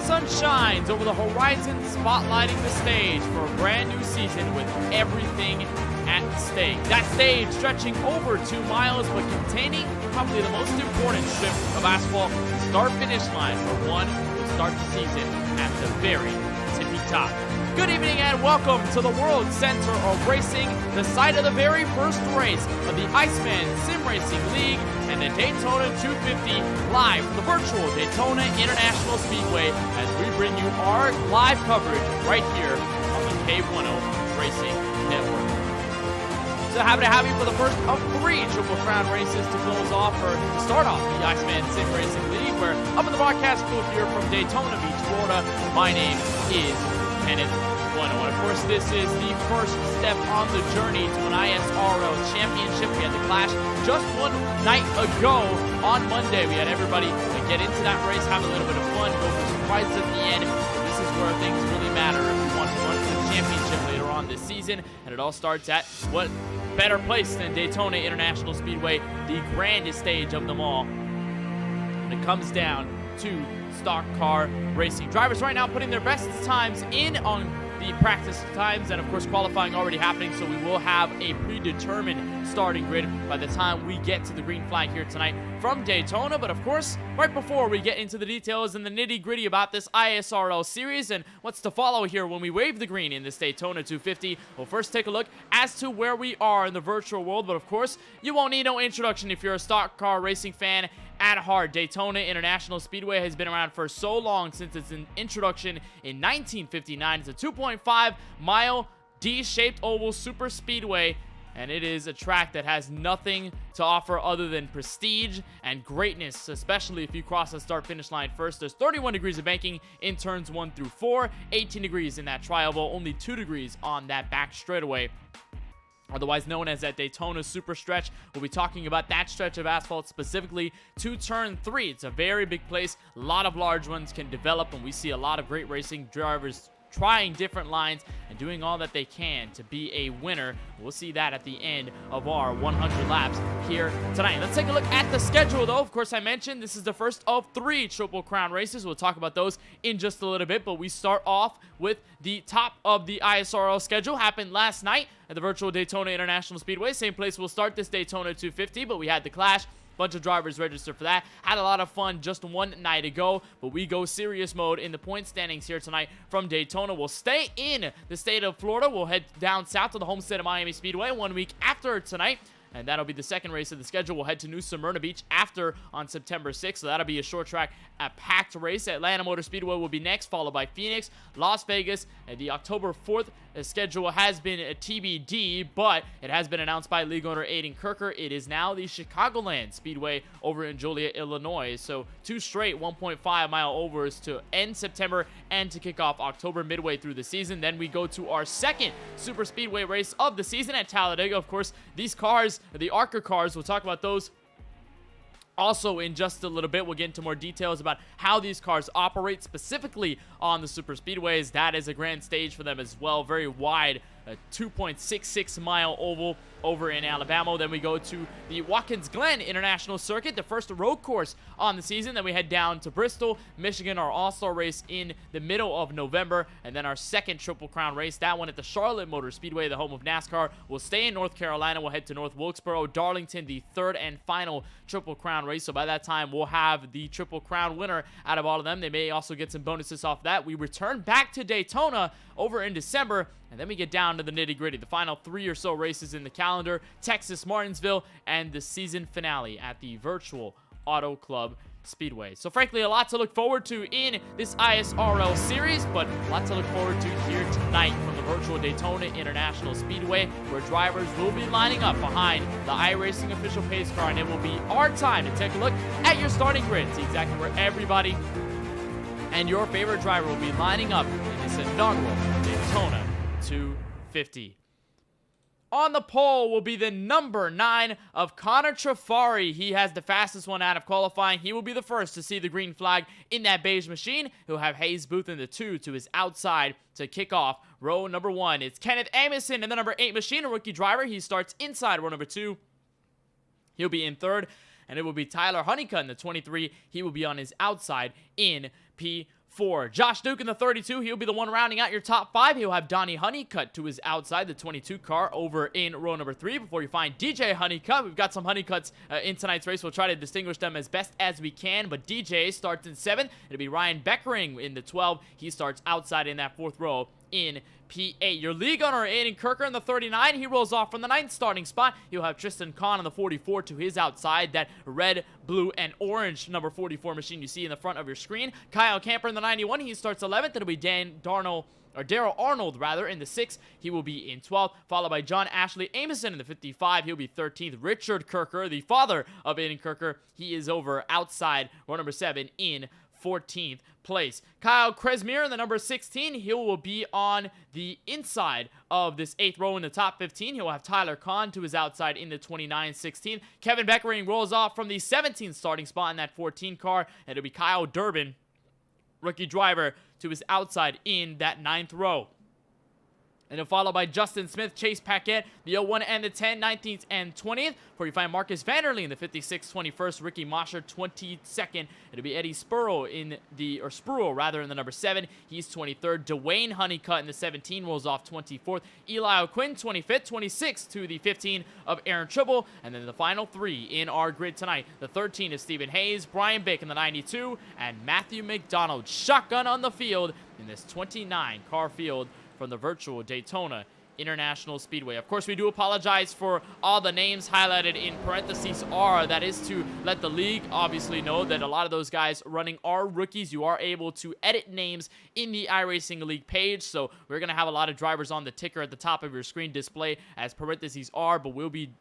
sun shines over the horizon, spotlighting the stage for a brand new season with everything at stake. That stage stretching over 2 miles, but containing probably the most important strip of asphalt, start-finish line for one who start the season at the very tippy top. Good evening and welcome to the World Center of Racing, the site of the very first race of the Iceman Sim Racing League and the Daytona 250, live from the virtual Daytona International Speedway as we bring you our live coverage right here on the KBueno Racing Network. So happy to have you for the first of 3 Triple Crown races to close off or to start off the Iceman Sim Racing League. We're up in the broadcast booth here from Daytona Beach, Florida. My name is Kenneth Bueno. And of course, this is the first step on the journey to an ISRO championship. We had the Clash just one night ago on Monday. We had everybody get into that race, have a little bit of fun, go for surprises at the end. This is where things really matter if you want to run to the championship later on this season. And it all starts at what better place than Daytona International Speedway, the grandest stage of them all. And it comes down to stock car racing. Drivers right now putting their best times in on the practice times, and of course qualifying already happening, so we will have a predetermined starting grid by the time we get to the green flag here tonight from Daytona. But of course, right before we get into the details and the nitty-gritty about this ISRL series and what's to follow here when we wave the green in this Daytona 250, we'll first take a look as to where we are in the virtual world. But of course, you won't need no introduction if you're a stock car racing fan at heart. Daytona International Speedway has been around for so long, since its introduction in 1959. It's a 2.5 mile D-shaped oval super speedway, and it is a track that has nothing to offer other than prestige and greatness, especially if you cross the start-finish line first. There's 31 degrees of banking in turns 1 through 4, 18 degrees in that tri-oval, only 2 degrees on that back straightaway, otherwise known as that Daytona super stretch. We'll be talking about that stretch of asphalt specifically to turn 3. It's a very big place. A lot of large ones can develop, and we see a lot of great racing drivers trying different lines and doing all that they can to be a winner. We'll see that at the end of our 100 laps here tonight. Let's take a look at the schedule, though. Of course, I mentioned this is the first of 3 Triple Crown races. We'll talk about those in just a little bit, but we start off with the top of the ISRL schedule. Happened last night at the virtual Daytona International Speedway. Same place we'll start this Daytona 250, but we had the Clash. Bunch of drivers registered for that. Had a lot of fun just one night ago, but we go serious mode in the point standings here tonight from Daytona. We'll stay in the state of Florida. We'll head down south to the home state of Miami Speedway 1 week after tonight, and that'll be the second race of the schedule. We'll head to New Smyrna Beach after on September 6th, so that'll be a short track, a packed race. Atlanta Motor Speedway will be next, followed by Phoenix, Las Vegas, and the October 4th schedule has been a TBD, but it has been announced by league owner Aiden Kirker. It is now the Chicagoland Speedway over in Joliet, Illinois. So 2 straight 1.5 mile overs to end September and to kick off October midway through the season. Then we go to our second super speedway race of the season at Talladega. Of course, these cars, the ARCA cars, we'll talk about those also in just a little bit. We'll get into more details about how these cars operate specifically on the super speedways. That is a grand stage for them as well. Very wide, a 2.66 mile oval over in Alabama. Then we go to the Watkins Glen International Circuit, the first road course on the season. Then we head down to Bristol, Michigan, our all-star race in the middle of November. And then our second Triple Crown race, that one at the Charlotte Motor Speedway, the home of NASCAR. We'll stay in North Carolina. We'll head to North Wilkesboro, Darlington, the third and final Triple Crown race. So by that time, we'll have the Triple Crown winner out of all of them. They may also get some bonuses off that. We return back to Daytona over in December, and then we get down to the nitty-gritty, the final 3 or so races in the calendar: Texas, Martinsville, and the season finale at the virtual Auto Club Speedway. So frankly, a lot to look forward to in this ISRL series, but a lot to look forward to here tonight from the virtual Daytona International Speedway, where drivers will be lining up behind the iRacing official pace car, and it will be our time to take a look at your starting grid, see exactly where everybody and your favorite driver will be lining up in this inaugural Daytona 250. On the pole will be the number 9 of Connor Trafari. He has the fastest one out of qualifying. He will be the first to see the green flag in that beige machine. He'll have Hayes Booth in the 2 to his outside to kick off row number 1. It's Kenneth Amison in the number 8 machine, a rookie driver. He starts inside row number 2. He'll be in 3rd. And it will be Tyler Honeycutt in the 23. He will be on his outside in P4. 4. Josh Duke in the 32, he'll be the one rounding out your top 5. He'll have Donnie Honeycutt to his outside, the 22 car over in row number 3. Before you find DJ Honeycutt, we've got some Honeycutts in tonight's race. We'll try to distinguish them as best as we can, but DJ starts in 7. It'll be Ryan Beckering in the 12. He starts outside in that 4th row in P8. Your lead gunner, Aiden Kirker in the 39. He rolls off from the 9th starting spot. You'll have Tristan Kahn in the 44 to his outside. That red, blue, and orange number 44 machine you see in the front of your screen. Kyle Camper in the 91. He starts 11th. It'll be Daryl Arnold, rather, in the 6th. He will be in 12th, followed by John Ashley Amison in the 55. He'll be 13th. Richard Kirker, the father of Aiden Kirker, he is over outside row number 7 in 14th place. Kyle Kresmir in the number 16. He will be on the inside of this 8th row in the top 15. He'll have Tyler Kahn to his outside in the 29-16. Kevin Beckering rolls off from the 17th starting spot in that 14 car, and it'll be Kyle Durbin, rookie driver, to his outside in that 9th row. And then followed by Justin Smith, Chase Paquette, the 01 and the 10, 19th and 20th. Before you find Marcus Vanderlee in the 56th, 21st, Ricky Mosher, 22nd. It'll be Eddie Spurrow in the, or Spurrow rather, in the number 7. He's 23rd. Dwayne Honeycutt in the 17 rolls off 24th. Eli O'Quinn, 25th, 26th to the 15 of Aaron Tribble. And then the final 3 in our grid tonight. The 13 is Stephen Hayes, Brian Bacon, the 92, and Matthew McDonald. Shotgun on the field in this 29 car field from the virtual Daytona International Speedway. Of course, we do apologize for all the names highlighted in parentheses R. That is to let the league obviously know that a lot of those guys running are rookies. You are able to edit names in the iRacing League page, so we're going to have a lot of drivers on the ticker at the top of your screen display as parentheses R, but we'll be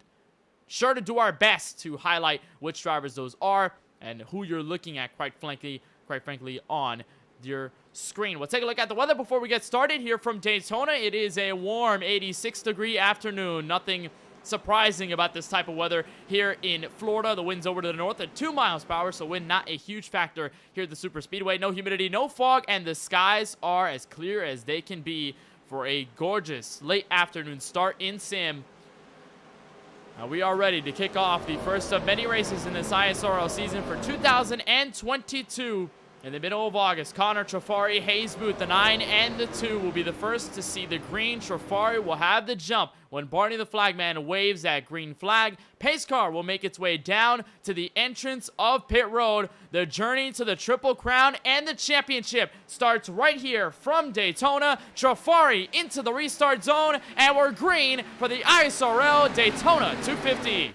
sure to do our best to highlight which drivers those are and who you're looking at, quite frankly, on your screen. We'll take a look at the weather before we get started here from Daytona. It is a warm 86-degree afternoon. Nothing surprising about this type of weather here in Florida. The wind's over to the north at 2 miles per hour, so wind not a huge factor here at the Super Speedway. No humidity, no fog, and the skies are as clear as they can be for a gorgeous late afternoon start in Sim. We are ready to kick off the first of many races in this ISRL season for 2022. In the middle of August, Connor Trafari, Hayes Booth, the 9 and the 2 will be the first to see the green. Trafari will have the jump when Barney the Flagman waves that green flag. Pace car will make its way down to the entrance of pit road. The journey to the Triple Crown and the championship starts right here from Daytona. Trafari into the restart zone, and we're green for the ISRL Daytona 250.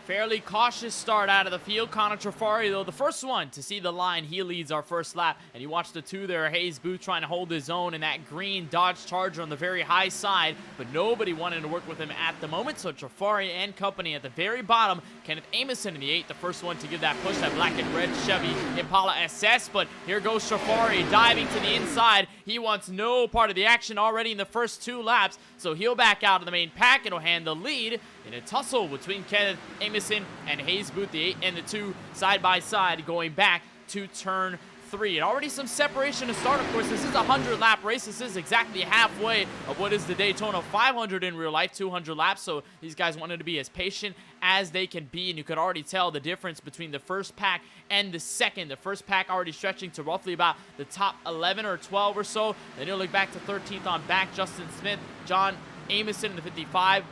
Fairly cautious start out of the field. Connor Trafari, though, the first one to see the line. He leads our first lap. And you watch the 2 there. Hayes Booth trying to hold his own in that green Dodge Charger on the very high side. But nobody wanted to work with him at the moment. So Trafari and company at the very bottom. Kenneth Amison in the 8, the first one to give that push, that black and red Chevy Impala SS. But here goes Trafari diving to the inside. He wants no part of the action already in the first 2 laps. So he'll back out of the main pack. It'll hand the lead in a tussle between Kenneth Amison and Hayes Booth, the 8 and the 2, side by side, going back to turn 3. And already some separation to start. Of course, this is a 100-lap race. This is exactly halfway of what is the Daytona 500 in real life, 200 laps. So these guys wanted to be as patient as they can be, and you could already tell the difference between the first pack and the second. The first pack already stretching to roughly about the top 11 or 12 or so. Then you'll look back to 13th on back, Justin Smith, John Amison in the 55,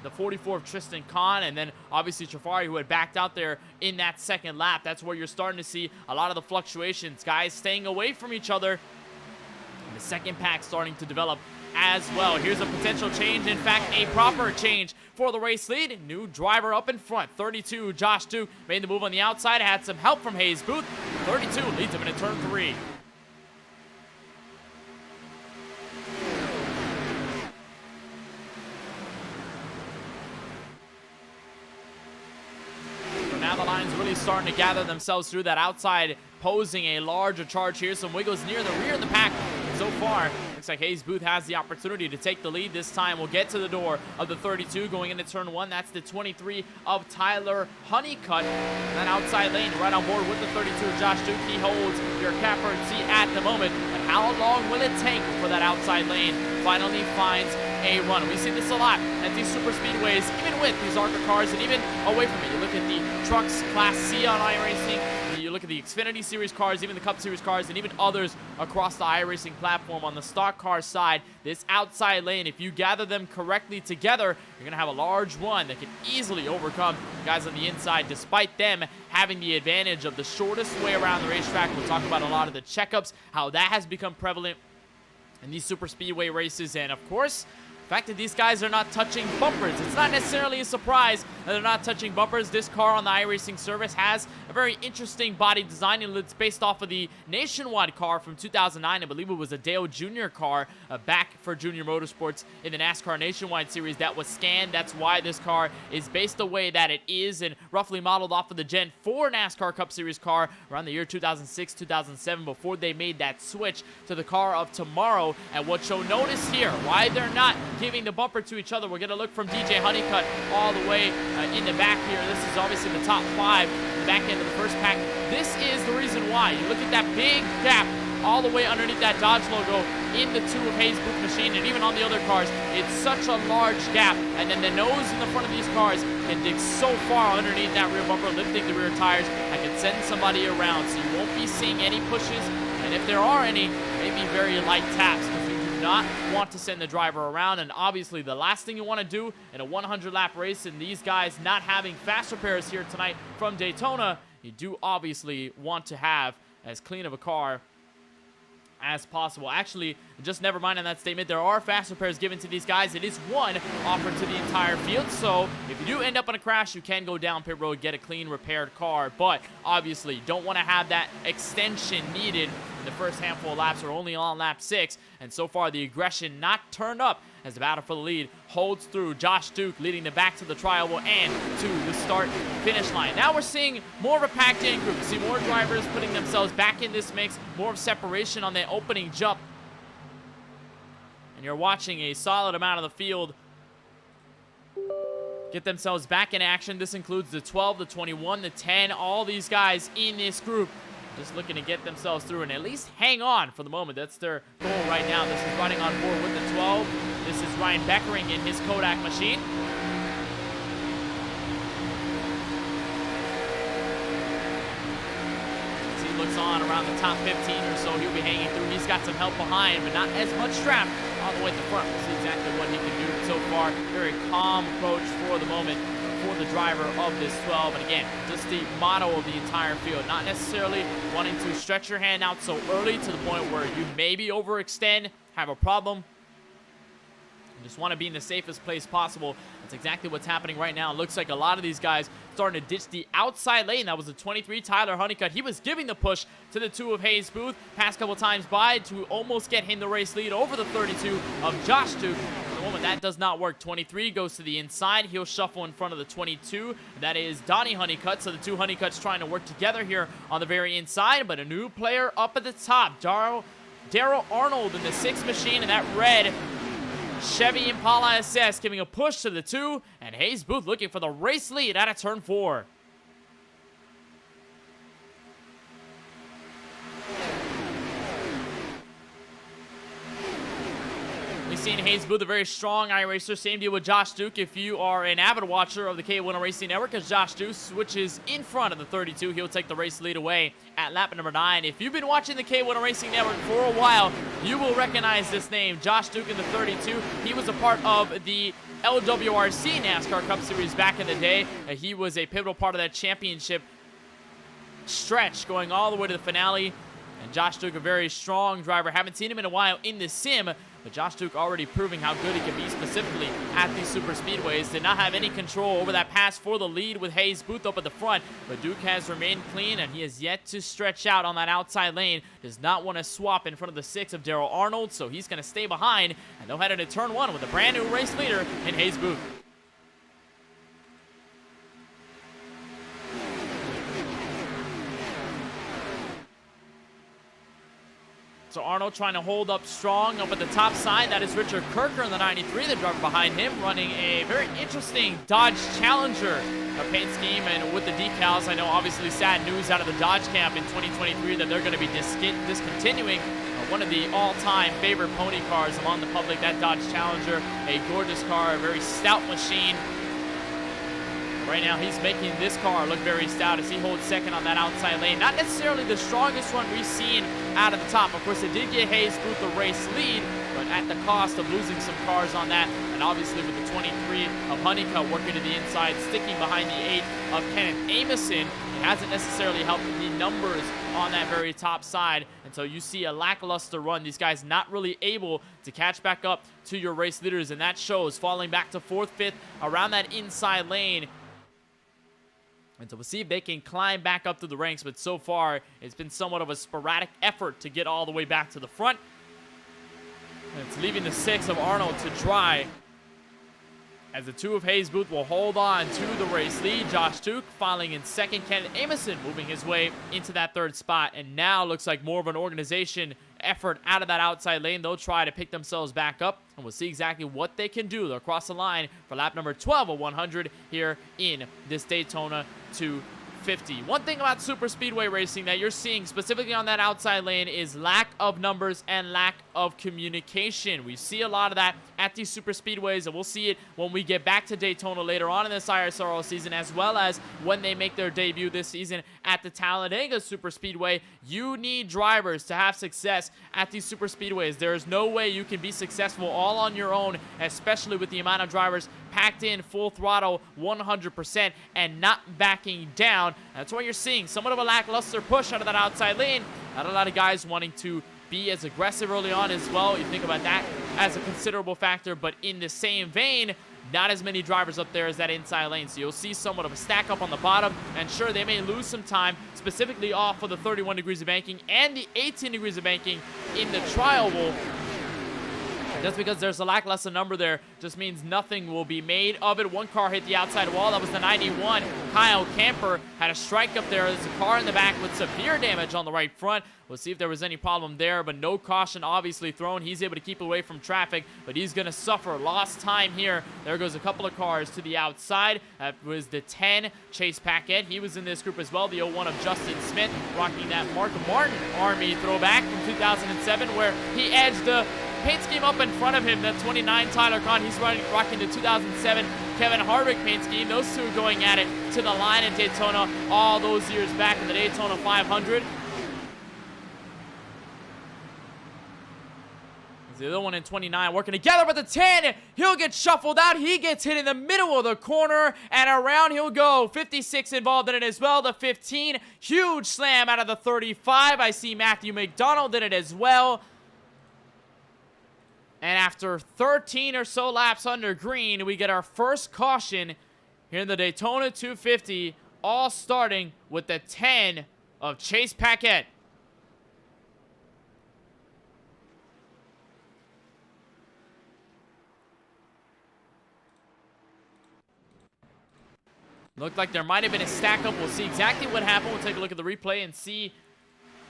the 44 of Tristan Kahn, and then obviously Trafari, who had backed out there in that second lap. That's where you're starting to see a lot of the fluctuations, guys staying away from each other. And the second pack starting to develop as well. Here's a potential change, in fact, a proper change for the race lead. New driver up in front, 32, Josh Duke, made the move on the outside, had some help from Hayes Booth. 32 leads him into turn 3. Now the line's really starting to gather themselves through that outside, posing a larger charge here. Some wiggles near the rear of the pack so far. Looks like Hayes Booth has the opportunity to take the lead this time. We'll get to the door of the 32 going into turn 1. That's the 23 of Tyler Honeycutt. And that outside lane right on board with the 32 of Josh Duke. He holds your catbird seat at the moment. But how long will it take for that outside lane finally finds a run? We see this a lot at these super speedways, even with these ARCA cars and even away from it. You look at the trucks Class C on iRacing, you look at the Xfinity Series cars, even the Cup Series cars, and even others across the iRacing platform. On the stock car side, this outside lane, if you gather them correctly together, you're going to have a large run that can easily overcome guys on the inside, despite them having the advantage of the shortest way around the racetrack. We'll talk about a lot of the checkups, how that has become prevalent in these super speedway races, and of course, the fact that these guys are not touching bumpers. It's not necessarily a surprise that they're not touching bumpers. This car on the iRacing service has a very interesting body design, and it's based off of the Nationwide car from 2009. I believe it was a Dale Jr. car back for Junior Motorsports in the NASCAR Nationwide series that was scanned. That's why this car is based the way that it is, and roughly modeled off of the Gen 4 NASCAR Cup Series car around the year 2006, 2007, before they made that switch to the car of tomorrow. And what you'll notice here, why they're not giving the bumper to each other, we're going to look from DJ Honeycutt all the way in the back here. This is obviously the top 5, the back end of the first pack. This is the reason why. You look at that big gap all the way underneath that Dodge logo in the 2 of Hayes Booth machine, and even on the other cars, it's such a large gap. And then the nose in the front of these cars can dig so far underneath that rear bumper, lifting the rear tires. I can send somebody around, so you won't be seeing any pushes, and if there are any, maybe very light taps, because you do not want to send the driver around. And obviously the last thing you want to do in a 100 lap race, and these guys not having fast repairs here tonight from Daytona, you do obviously want to have as clean of a car as possible. Actually, just never mind on that statement. There are fast repairs given to these guys. It is one offered to the entire field, so if you do end up in a crash, you can go down pit road, get a clean repaired car. But obviously, you don't want to have that extension needed in the first handful of laps. We're only on lap 6, and so far the aggression not turned up as the battle for the lead holds through. Josh Duke leading them back to the trial and to the start-finish line. Now we're seeing more of a packed-in group. We see more drivers putting themselves back in this mix, more of separation on the opening jump. And you're watching a solid amount of the field get themselves back in action. This includes the 12, the 21, the 10, all these guys in this group just looking to get themselves through and at least hang on for the moment. That's their goal right now. This is running on board with the 12. This is Ryan Beckering in his Kodak machine. As he looks on around the top 15 or so, he'll be hanging through. He's got some help behind, but not as much strap all the way at the front. We'll see exactly what he can do so far. Very calm approach for the moment for the driver of this 12. And again, just the motto of the entire field, not necessarily wanting to stretch your hand out so early to the point where you maybe overextend, have a problem. You just want to be in the safest place possible. That's exactly what's happening right now. It looks like a lot of these guys starting to ditch the outside lane. That was the 23, Tyler Honeycutt. He was giving the push to the 2 of Hayes Booth. Passed a couple times by to almost get him the race lead over the 32 of Josh Duke. Moment that does not work. 23 goes to the inside. He'll shuffle in front of the 22. That is Donnie Honeycutt. So the 2 Honeycutts trying to work together here on the very inside. But a new player up at the top. Darrell Arnold in the 6 machine and that red Chevy Impala SS giving a push to the 2. And Hayes Booth looking for the race lead out of turn 4. We've seen Hayes Booth, a very strong iRacer. Same deal with Josh Duke. If you are an avid watcher of the KBueno Racing Network, as Josh Duke switches in front of the 32, he'll take the race lead away at lap number 9. If you've been watching the KBueno Racing Network for a while, you will recognize this name, Josh Duke in the 32. He was a part of the LWRC NASCAR Cup Series back in the day. He was a pivotal part of that championship stretch going all the way to the finale. And Josh Duke, a very strong driver. Haven't seen him in a while in the sim, but Josh Duke already proving how good he can be specifically at these super speedways. Did not have any control over that pass for the lead with Hayes Booth up at the front, but Duke has remained clean, and he has yet to stretch out on that outside lane. Does not want to swap in front of the 6 of Darrell Arnold, so he's going to stay behind, and they'll head into turn 1 with a brand new race leader in Hayes Booth. So Arnold trying to hold up strong up at the top side. That is Richard Kirker in the 93, the driver behind him, running a very interesting Dodge Challenger paint scheme. And with the decals, I know obviously sad news out of the Dodge camp in 2023 that they're going to be discontinuing one of the all-time favorite pony cars among the public, that Dodge Challenger. A gorgeous car, a very stout machine. Right now, he's making this car look very stout as he holds second on that outside lane. Not necessarily the strongest one we've seen out of the top. Of course, it did get Hayes Booth the race lead, but at the cost of losing some cars on that. And obviously, with the 23 of Honeycutt working to the inside, sticking behind the 8 of Kenneth Amison, it hasn't necessarily helped the numbers on that very top side. And so you see a lackluster run. These guys not really able to catch back up to your race leaders, and that shows, falling back to 4th, 5th around that inside lane. And so we'll see if they can climb back up to the ranks, but so far it's been somewhat of a sporadic effort to get all the way back to the front. And it's leaving the 6 of Arnold to dry, as the 2 of Hayes Booth will hold on to the race lead. Josh Duke filing in 2nd. Kenneth Amison moving his way into that 3rd spot, and now looks like more of an organization effort out of that outside lane. They'll try to pick themselves back up, and we'll see exactly what they can do. They'll cross the line for lap number 12 of 100 here in this Daytona 250. One thing about super speedway racing that you're seeing specifically on that outside lane is lack of numbers and lack of communication. We see a lot of that at these super speedways, and we'll see it when we get back to Daytona later on in this ISRL season, as well as when they make their debut this season at the Talladega Super Speedway. You need drivers to have success at these super speedways. There is no way you can be successful all on your own, especially with the amount of drivers packed in full throttle 100% and not backing down. That's why you're seeing somewhat of a lackluster push out of that outside lane. Not a lot of guys wanting to be as aggressive early on as well. You think about that as a considerable factor, but in the same vein, not as many drivers up there as that inside lane. So you'll see somewhat of a stack up on the bottom, and sure, they may lose some time, specifically off of the 31 degrees of banking and the 18 degrees of banking in the trial wall. Just because there's a lackluster number there just means nothing will be made of it. One car hit the outside wall. That was the 91. Kyle Camper had a strike up there. There's a car in the back with severe damage on the right front. We'll see if there was any problem there, but no caution obviously thrown. He's able to keep away from traffic, but he's going to suffer lost time here. There goes a couple of cars to the outside. That was the 10, Chase Paquette. He was in this group as well. The 01 of Justin Smith, rocking that Mark Martin Army throwback from 2007, where he edged the paint scheme up in front of him. That 29 Tyler Kahn, he's rocking the 2007 Kevin Harvick paint scheme. Those two going at it to the line at Daytona all those years back in the Daytona 500. The other one in 29 working together, but the 10, he'll get shuffled out. He gets hit in the middle of the corner, and around he'll go. 56 involved in it as well. The 15, huge slam out of the 35. I see Matthew McDonald in it as well. And after 13 or so laps under green, we get our first caution here in the Daytona 250, all starting with the 10 of Chase Paquette. Looked like there might have been a stack up. We'll see exactly what happened. We'll take a look at the replay and see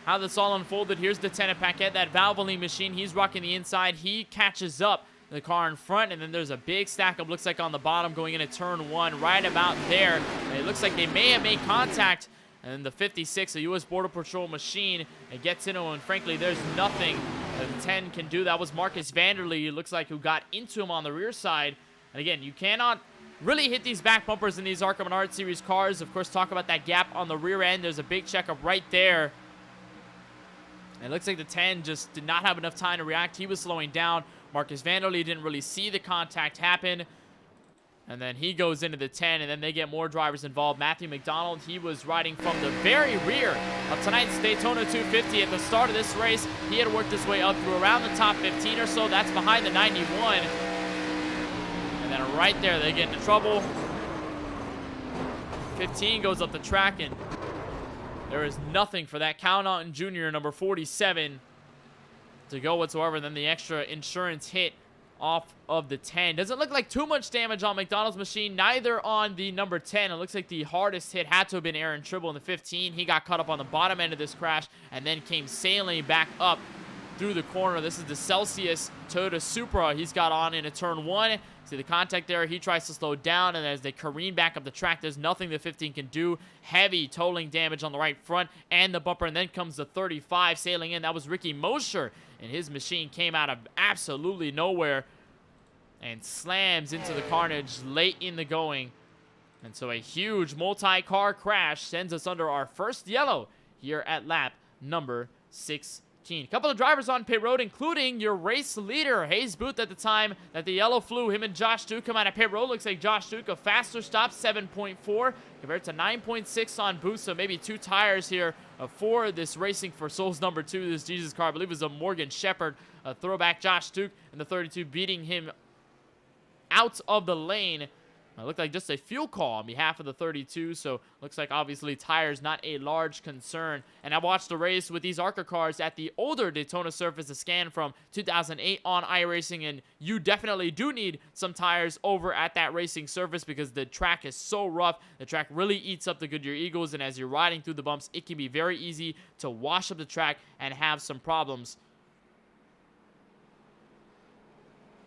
how this all unfolded. Here's the 10 of Paquette, that Valvoline machine. He's rocking the inside. He catches up the car in front, and then there's a big stack up, looks like on the bottom going into turn 1, right about there. And it looks like they may have made contact, and the 56, a U.S. Border Patrol machine, it gets into him, and frankly, there's nothing that the 10 can do. That was Marcus Vanderlee, it looks like, who got into him on the rear side. And again, you cannot really hit these back bumpers in these Arkham and Art Series cars. Of course, talk about that gap on the rear end. There's a big checkup right there. And it looks like the 10 just did not have enough time to react. He was slowing down. Marcus Vanderlee didn't really see the contact happen. And then he goes into the 10, and then they get more drivers involved. Matthew McDonald, he was riding from the very rear of tonight's Daytona 250 at the start of this race. He had worked his way up through around the top 15 or so. That's behind the 91. And then right there, they get into trouble. 15 goes up the track, and there is nothing for that Cal Naughton Jr., number 47, to go whatsoever. Then the extra insurance hit off of the 10. Doesn't look like too much damage on McDonald's machine, neither on the number 10. It looks like the hardest hit had to have been Aaron Tribble in the 15. He got caught up on the bottom end of this crash and then came sailing back up through the corner. This is the Celsius Toyota Supra he's got on into turn 1. See the contact there. He tries to slow down, and as they careen back up the track, there's nothing the 15 can do. Heavy tolling damage on the right front and the bumper, and then comes the 35 sailing in. That was Ricky Mosher, and his machine came out of absolutely nowhere and slams into the carnage late in the going. And so a huge multi-car crash sends us under our first yellow here at lap number 16. A couple of drivers on pit road, including your race leader, Hayes Booth, at the time that the yellow flew. Him and Josh Duke come out of pit road. Looks like Josh Duke a faster stop, 7.4 compared to 9.6 on Booth. So maybe 2 tires here for this Racing for Souls number 2. This Jesus car, I believe, is a Morgan Shepherd. A throwback Josh Duke in the 32, beating him out of the lane. It looked like just a fuel call on behalf of the 32, so looks like obviously tires not a large concern. And I watched the race with these ARCA cars at the older Daytona surface, a scan from 2008 on iRacing, and you definitely do need some tires over at that racing surface because the track is so rough. The track really eats up the Goodyear Eagles, and as you're riding through the bumps, it can be very easy to wash up the track and have some problems.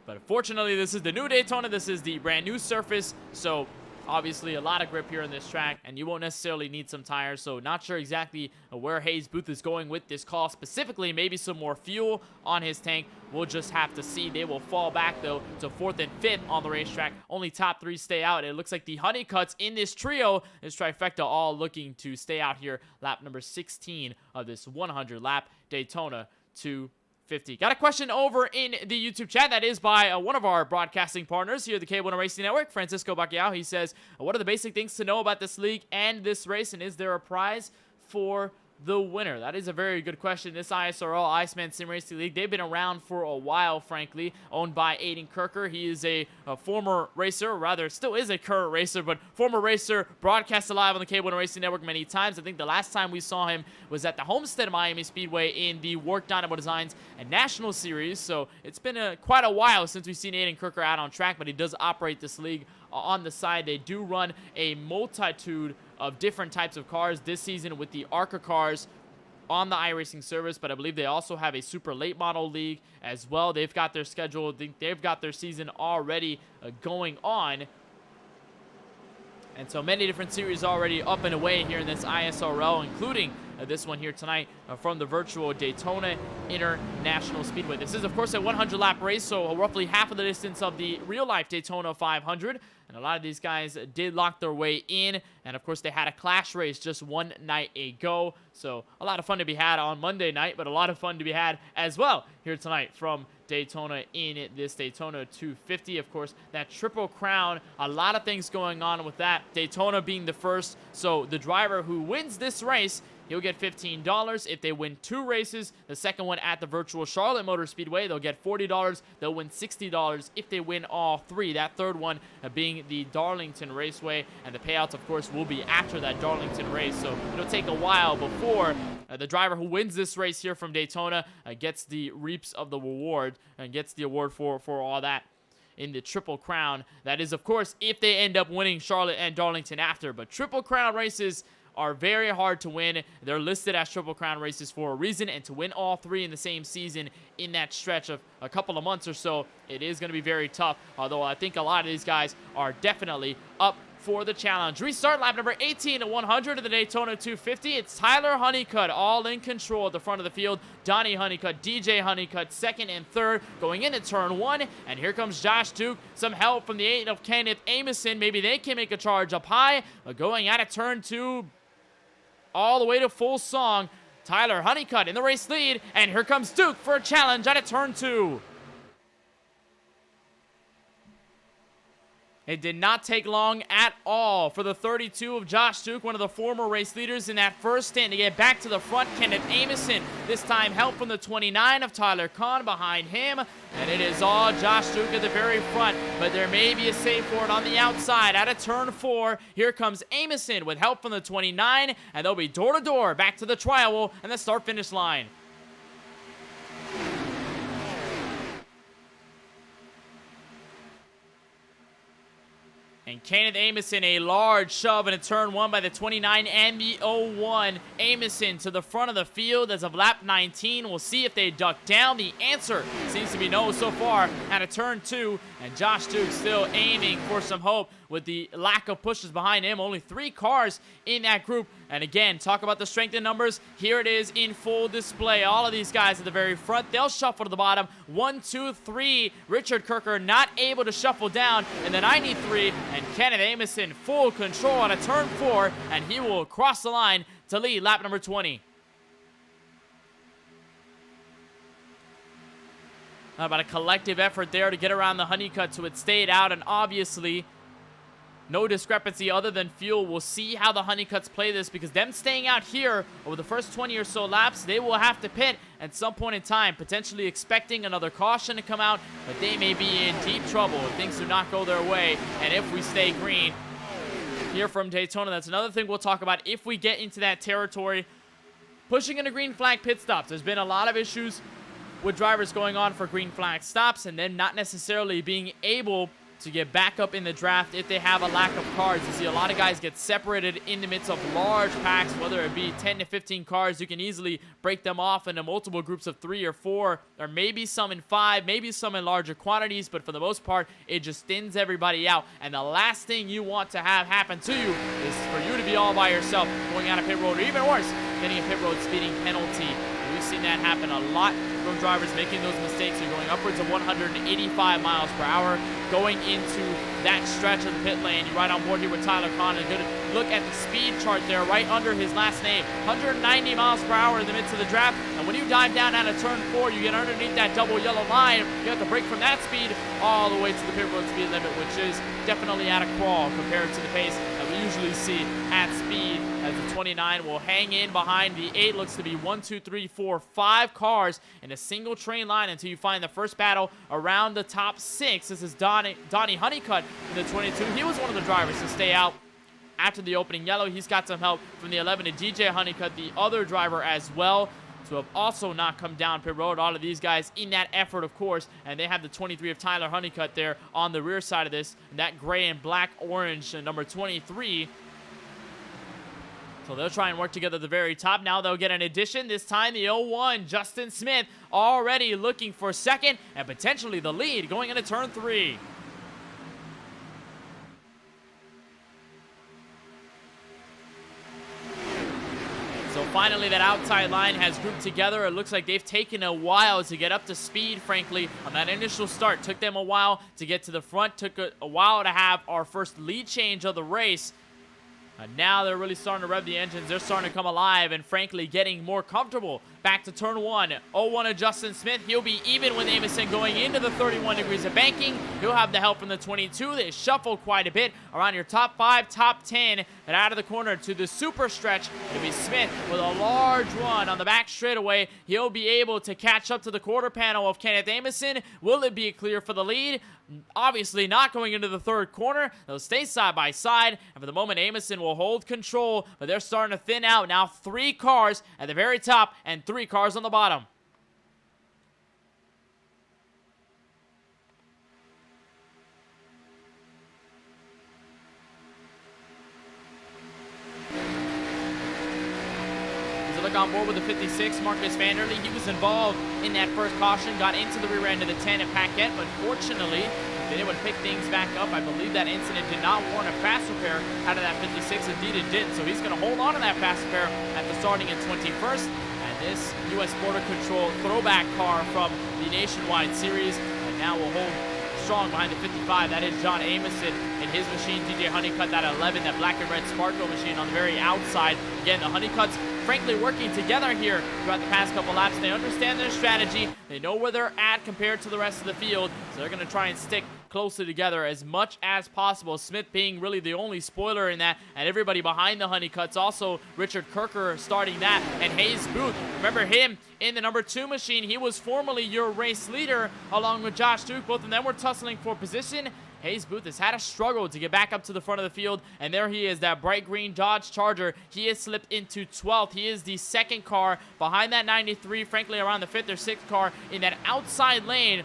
But fortunately, this is the new Daytona. This is the brand new surface. So obviously a lot of grip here on this track, and you won't necessarily need some tires. So not sure exactly where Hayes Booth is going with this call specifically. Maybe some more fuel on his tank. We'll just have to see. They will fall back, though, to 4th and 5th on the racetrack. Only top 3 stay out. It looks like the Honeycutts in this trio, this trifecta, all looking to stay out here. Lap number 16 of this 100-lap Daytona 250. Got a question over in the YouTube chat that is by one of our broadcasting partners here at the KBueno Racing Network, Francisco Bacquiao. He says, what are the basic things to know about this league and this race, and is there a prize for the winner? That is a very good question. This ISRL, Iceman Sim Racing League, they've been around for a while, frankly, owned by Aiden Kirker. He is a former racer, or rather still is a current racer, but former racer, broadcast live on the KBueno Racing Network many times. I think the last time we saw him was at the Homestead Miami Speedway in the Work Dynamo Designs and National Series, so it's been quite a while since we've seen Aiden Kirker out on track, but he does operate this league on the side. They do run a multitude of different types of cars this season with the ARCA cars on the iRacing service, but I believe they also have a super late model league as well. They've got their schedule. They've got their season already going on. And so many different series already up and away here in this ISRL, including this one here tonight from the virtual Daytona International Speedway. This is, of course, a 100-lap race, so roughly half of the distance of the real-life Daytona 500. And a lot of these guys did lock their way in. And, of course, they had a clash race just one night ago. So a lot of fun to be had on Monday night, but a lot of fun to be had as well here tonight from Daytona in this Daytona 250. Of course, that Triple Crown, a lot of things going on with that. Daytona being the first, so the driver who wins this race, he'll get $15. If they win 2 races, the second one at the virtual Charlotte Motor Speedway, they'll get $40. They'll win $60 if they win all 3. That third one being the Darlington Raceway, and the payouts, of course, will be after that Darlington race. So it'll take a while before the driver who wins this race here from Daytona gets the reaps of the reward and gets the award for all that in the Triple Crown. That is, of course, if they end up winning Charlotte and Darlington after. But Triple Crown races are very hard to win. They're listed as Triple Crown races for a reason, and to win all 3 in the same season in that stretch of a couple of months or so, it is going to be very tough, although I think a lot of these guys are definitely up for the challenge. Restart lap number 18 at 100 of the Daytona 250. It's Tyler Honeycutt all in control at the front of the field. Donnie Honeycutt, DJ Honeycutt, second and third going into turn 1. And here comes Josh Duke. Some help from the 8 of Kenneth Amison. Maybe they can make a charge up high. But going out of turn 2 all the way to full song. Tyler Honeycutt in the race lead. And here comes Duke for a challenge out of turn 2. It did not take long at all for the 32 of Josh Duke, one of the former race leaders in that first stint, to get back to the front. Kenneth Bueno, this time help from the 29 of Tyler Kahn behind him. And it is all Josh Duke at the very front, but there may be a save for it on the outside out of turn 4. Here comes Bueno with help from the 29, and they'll be door-to-door back to the trial and the start-finish line. And Kenneth Bueno, a large shove into turn 1 by the 29 and the 01. Bueno to the front of the field as of lap 19. We'll see if they duck down. The answer seems to be no so far out of turn 2. And Josh Duke still aiming for some hope with the lack of pushes behind him. Only 3 cars in that group. And again, talk about the strength in numbers. Here it is in full display. All of these guys at the very front. They'll shuffle to the bottom. 1, 2, 3. Richard Kirker not able to shuffle down in the 93. And Kenneth Bueno full control on a turn 4. And he will cross the line to lead lap number 20. How about a collective effort there to get around the honeycut so it stayed out, and obviously no discrepancy other than fuel. We'll see how the honeycuts play this, because them staying out here over the first 20 or so laps, they will have to pit at some point in time, potentially expecting another caution to come out, but they may be in deep trouble if things do not go their way, and if we stay green here from Daytona. That's another thing we'll talk about if we get into that territory. Pushing into green flag pit stops. There's been a lot of issues with drivers going on for green flag stops and then not necessarily being able to get back up in the draft if they have a lack of cars. You see a lot of guys get separated in the midst of large packs, whether it be 10 to 15 cars. You can easily break them off into multiple groups of 3 or 4, or maybe some in 5, maybe some in larger quantities, but for the most part, it just thins everybody out. And the last thing you want to have happen to you is for you to be all by yourself going out of pit road, or even worse, getting a pit road speeding penalty. We've seen that happen a lot from drivers making those mistakes. You're going upwards of 185 miles per hour going into that stretch of the pit lane. You're right on board here with Tyler Kahn. A good look at the speed chart there right under his last name. 190 miles per hour in the midst of the draft. And when you dive down out of turn 4, you get underneath that double yellow line. You have to brake from that speed all the way to the pit road speed limit, which is definitely at a crawl compared to the pace that we usually see at speed, as the 29 will hang in behind the 8. Looks to be 1, 2, 3, 4, 5 cars in a single train line until you find the first battle around the top 6. This is Donnie Honeycutt in the 22. He was one of the drivers to stay out after the opening yellow. He's got some help from the 11 to DJ Honeycutt, the other driver as well, to have also not come down pit road. All of these guys in that effort, of course, and they have the 23 of Tyler Honeycutt there on the rear side of this, and that gray and black orange number 23. So they'll try and work together at the very top. Now they'll get an addition. This time the 01, Justin Smith, already looking for second and potentially the lead going into turn 3. So finally that outside line has grouped together. It looks like they've taken a while to get up to speed, frankly, on that initial start. Took them a while to get to the front. Took a while to have our first lead change of the race. And now they're really starting to rev the engines. They're starting to come alive and, frankly, getting more comfortable. Back to turn 1. 01 of Justin Smith. He'll be even with Bueno going into the 31 degrees of banking. He'll have the help from the 22. They shuffle quite a bit around your top 5, top 10. And out of the corner to the super stretch, it'll be Smith with a large run on the back straightaway. He'll be able to catch up to the quarter panel of Kenneth Bueno. Will it be clear for the lead? Obviously not going into the third corner. They'll stay side by side, and for the moment Bueno will hold control, but they're starting to thin out. Now 3 cars at the very top and 3 cars on the bottom. Look on board with the 56, Marcus Vanderlei. He was involved in that first caution, got into the rear end of the 10 at Paquette, but fortunately, they would pick things back up. I believe that incident did not warrant a fast repair out of that 56. Indeed, it did. So he's going to hold on to that fast repair after starting in 21st. And this U.S. Border Control throwback car from the Nationwide Series, and now will hold strong behind the 55. That is John Amison in his machine. DJ Honeycutt, that 11, that black and red Sparko machine on the very outside. Again, the Honeycutts, frankly, working together here throughout the past couple laps. They understand their strategy. They know where they're at compared to the rest of the field. So they're going to try and stick closely together as much as possible. Smith being really the only spoiler in that, and everybody behind the honeycuts. Also, Richard Kirker starting that, and Hayes Booth. Remember him in the number 2 machine. He was formerly your race leader along with Josh Duke. Both of them were tussling for position. Hayes Booth has had a struggle to get back up to the front of the field, and there he is, that bright green Dodge Charger. He has slipped into 12th. He is the second car behind that 93, frankly around the 5th or 6th car in that outside lane.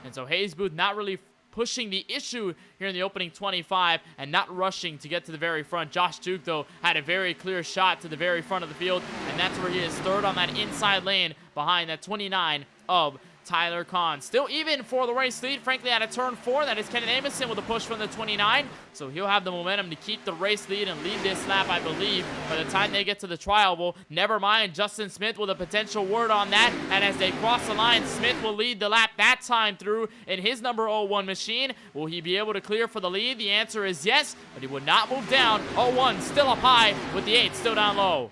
And so Hayes Booth not really pushing the issue here in the opening 25 and not rushing to get to the very front. Josh Duke, though, had a very clear shot to the very front of the field, and that's where he is, third on that inside lane behind that 29 of Tyler Kahn. Still even for the race lead, frankly, at a turn 4. That is Kenneth Bueno with a push from the 29. So he'll have the momentum to keep the race lead and lead this lap, I believe, by the time they get to the trial. Well, never mind. Justin Smith with a potential word on that. And as they cross the line, Smith will lead the lap that time through in his number 01 machine. Will he be able to clear for the lead? The answer is yes, but he would not move down. 01 still up high with the 8 still down low.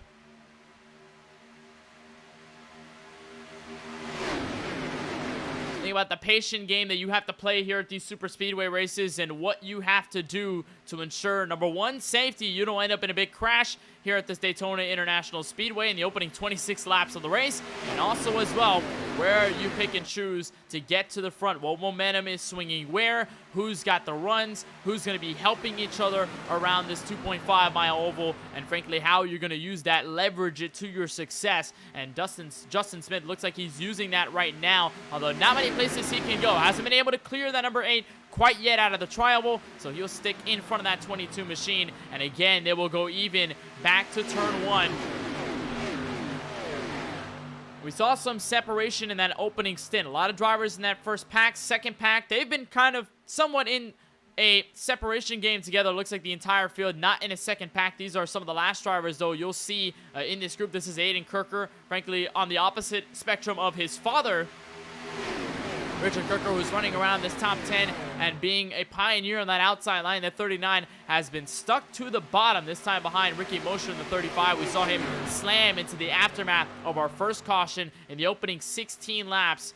Think about the patient game that you have to play here at these super speedway races and what you have to do to ensure, number 1, safety. You don't end up in a big crash here at this Daytona International Speedway in the opening 26 laps of the race, and also as well where you pick and choose to get to the front. What momentum is swinging where, who's got the runs, who's going to be helping each other around this 2.5-mile oval, and frankly how you're going to use that, leverage it to your success. And Justin Smith looks like he's using that right now, although not many places he can go. Hasn't been able to clear that number 8 quite yet out of the trial, so he'll stick in front of that 22 machine, and again they will go even back to turn 1. We saw some separation in that opening stint. A lot of drivers in that first pack, second pack, they've been kind of somewhat in a separation game together. Looks like the entire field not in a second pack. These are some of the last drivers, though, you'll see in this group. This is Aiden Kirker, frankly on the opposite spectrum of his father, Richard Kirker, who's running around this top 10 and being a pioneer on that outside line. That 39 has been stuck to the bottom, this time behind Ricky Motion in the 35. We saw him slam into the aftermath of our first caution in the opening 16 laps.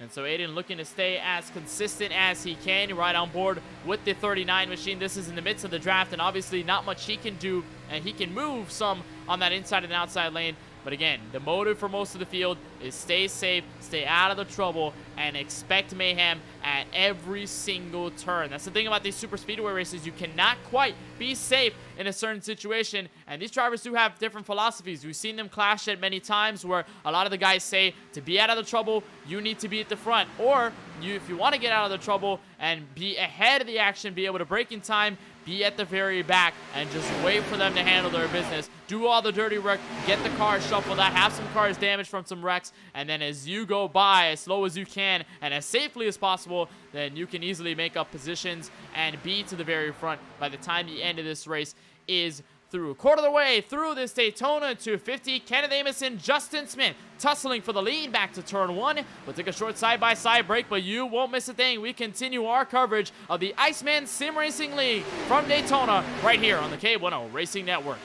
And so Aiden looking to stay as consistent as he can, right on board with the 39 machine. This is in the midst of the draft, and obviously not much he can do, and he can move some on that inside and outside lane. But again, the motive for most of the field is stay safe, stay out of the trouble, and expect mayhem at every single turn. That's the thing about these super speedway races. You cannot quite be safe in a certain situation, and these drivers do have different philosophies. We've seen them clash at many times where a lot of the guys say to be out of the trouble, you need to be at the front, or if you want to get out of the trouble and be ahead of the action, be able to brake in time, be at the very back and just wait for them to handle their business. Do all the dirty work, get the car shuffled out, have some cars damaged from some wrecks, and then as you go by as slow as you can and as safely as possible, then you can easily make up positions and be to the very front by the time the end of this race is through. A quarter of the way through this Daytona 250, Kenneth Bueno, Justin Smith tussling for the lead back to turn 1. We'll take a short side-by-side break, but you won't miss a thing. We continue our coverage of the Iceman Sim Racing League from Daytona right here on the KBueno Racing Network.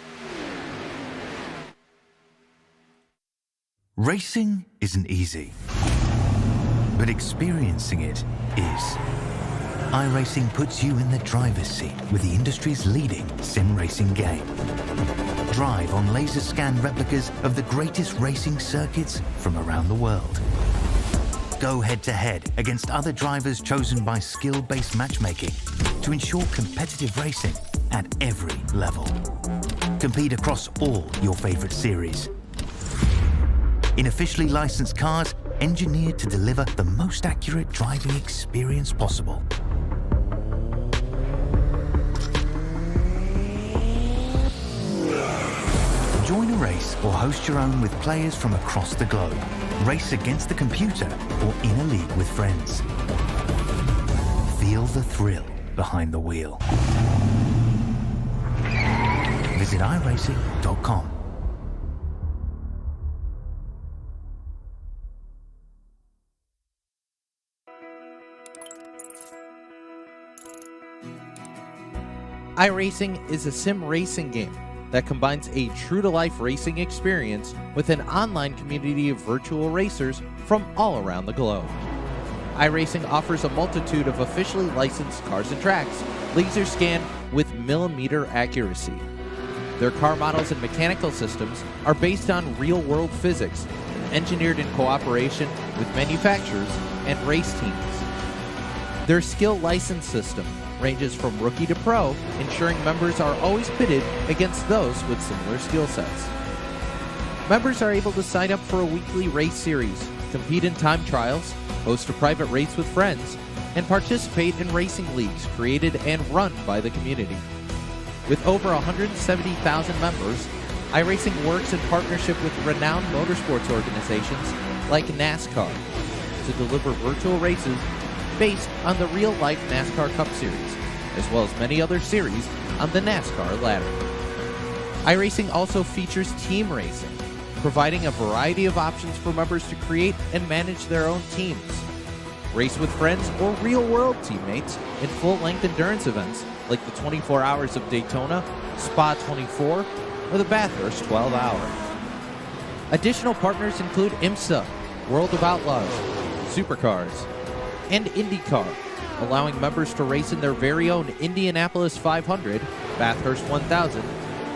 Racing isn't easy, but experiencing it is. iRacing puts you in the driver's seat with the industry's leading sim racing game. Drive on laser scan replicas of the greatest racing circuits from around the world. Go head-to-head against other drivers chosen by skill-based matchmaking to ensure competitive racing at every level. Compete across all your favorite series. In officially licensed cars, engineered to deliver the most accurate driving experience possible. Join a race or host your own with players from across the globe. Race against the computer or in a league with friends. Feel the thrill behind the wheel. Visit iRacing.com. iRacing is a sim racing game that combines a true-to-life racing experience with an online community of virtual racers from all around the globe. iRacing offers a multitude of officially licensed cars and tracks, laser scanned with millimeter accuracy. Their car models and mechanical systems are based on real-world physics, engineered in cooperation with manufacturers and race teams. Their skill license system ranges from rookie to pro, ensuring members are always pitted against those with similar skill sets. Members are able to sign up for a weekly race series, compete in time trials, host a private race with friends, and participate in racing leagues created and run by the community. With over 170,000 members, iRacing works in partnership with renowned motorsports organizations like NASCAR to deliver virtual races based on the real-life NASCAR Cup Series, as well as many other series on the NASCAR ladder. iRacing also features team racing, providing a variety of options for members to create and manage their own teams. Race with friends or real-world teammates in full-length endurance events like the 24 Hours of Daytona, Spa 24, or the Bathurst 12-Hour. Additional partners include IMSA, World of Outlaws, Supercars, and IndyCar, allowing members to race in their very own Indianapolis 500, Bathurst 1000,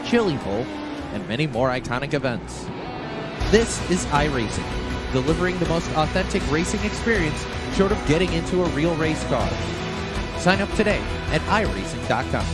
Chili Bowl, and many more iconic events. This is iRacing, delivering the most authentic racing experience short of getting into a real race car. Sign up today at iRacing.com.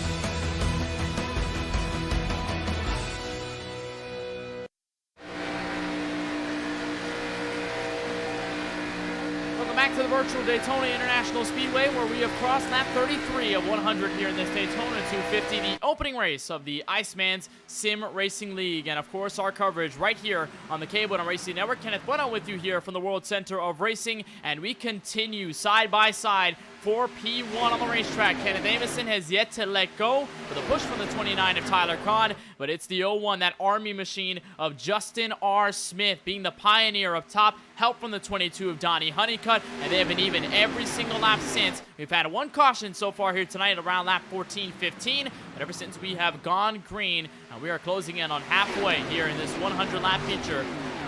Welcome back to the virtual Daytona International Speedway, where we have crossed lap 33 of 100 here in this Daytona 250, the opening race of the Iceman's Sim Racing League. And of course, our coverage right here on the KBueno Racing Network. Kenneth Bueno with you here from the World Center of Racing, and we continue side by side for P1 on the racetrack. Kenneth Amison has yet to let go for the push from the 29 of Tyler Kahn, but it's the 01, that army machine of Justin R. Smith being the pioneer up top, help from the 22 of Donnie Honeycutt, and they have been even every single lap since. We've had one caution so far here tonight around lap 14-15, but ever since we have gone green, and we are closing in on halfway here in this 100 lap feature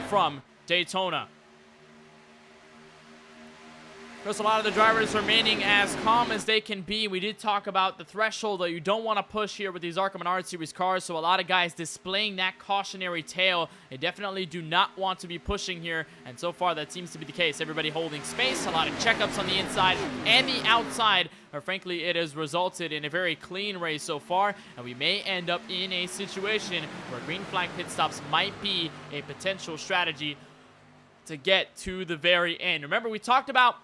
from Daytona. There's a lot of the drivers remaining as calm as they can be. We did talk about the threshold that you don't want to push here with these ARCA Menard Series cars, so a lot of guys displaying that cautionary tail. They definitely do not want to be pushing here, and so far that seems to be the case. Everybody holding space, a lot of checkups on the inside and the outside, or frankly, it has resulted in a very clean race so far, and we may end up in a situation where green flag pit stops might be a potential strategy to get to the very end. Remember, we talked about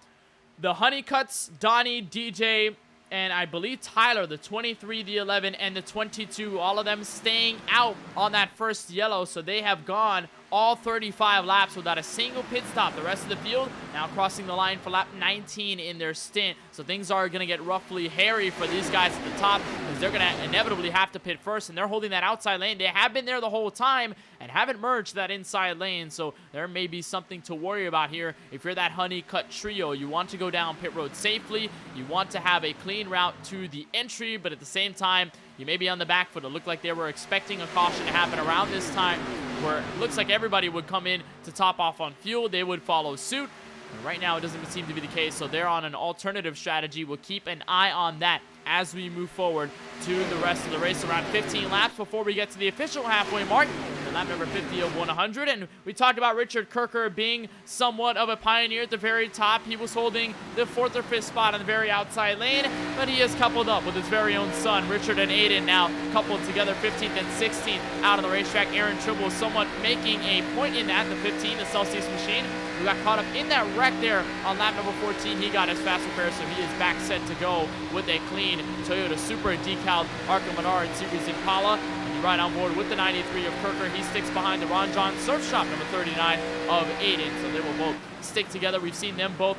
the Honeycutts, Donnie, DJ, and I believe Tyler, the 23, the 11, and the 22, all of them staying out on that first yellow, so they have gone all 35 laps without a single pit stop. The rest of the field now crossing the line for lap 19 in their stint. So things are going to get roughly hairy for these guys at the top, because they're going to inevitably have to pit first, and they're holding that outside lane. They have been there the whole time and haven't merged that inside lane, so there may be something to worry about here. If you're that Honeycutt trio, you want to go down pit road safely. You want to have a clean route to the entry, but at the same time, you may be on the back foot. It looked like they were expecting a caution to happen around this time, where it looks like everybody would come in to top off on fuel. They would follow suit. And right now, it doesn't seem to be the case, so they're on an alternative strategy. We'll keep an eye on that as we move forward to the rest of the race. Around 15 laps before we get to the official halfway mark, lap number 50 of 100. And we talked about Richard Kirker being somewhat of a pioneer at the very top. He was holding the 4th or 5th spot on the very outside lane, but he has coupled up with his very own son, Richard and Aiden, now coupled together 15th and 16th out on the racetrack. Aaron Tribble somewhat making a point in that, the 15, the Celsius machine, who got caught up in that wreck there on lap number 14. He got his fast repair, so he is back set to go with a clean Toyota Supra decal ARCA Menard Series Impala. Right on board with the 93 of Kirker. He sticks behind the Ron John Surf Shop number 39 of Aiden. So they will both stick together. We've seen them both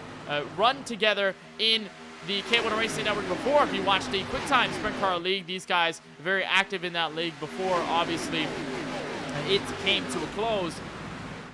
run together in the KBueno Racing Network before. If you watch the Quick Time Sprint Car League, these guys very active in that league before, obviously, it came to a close.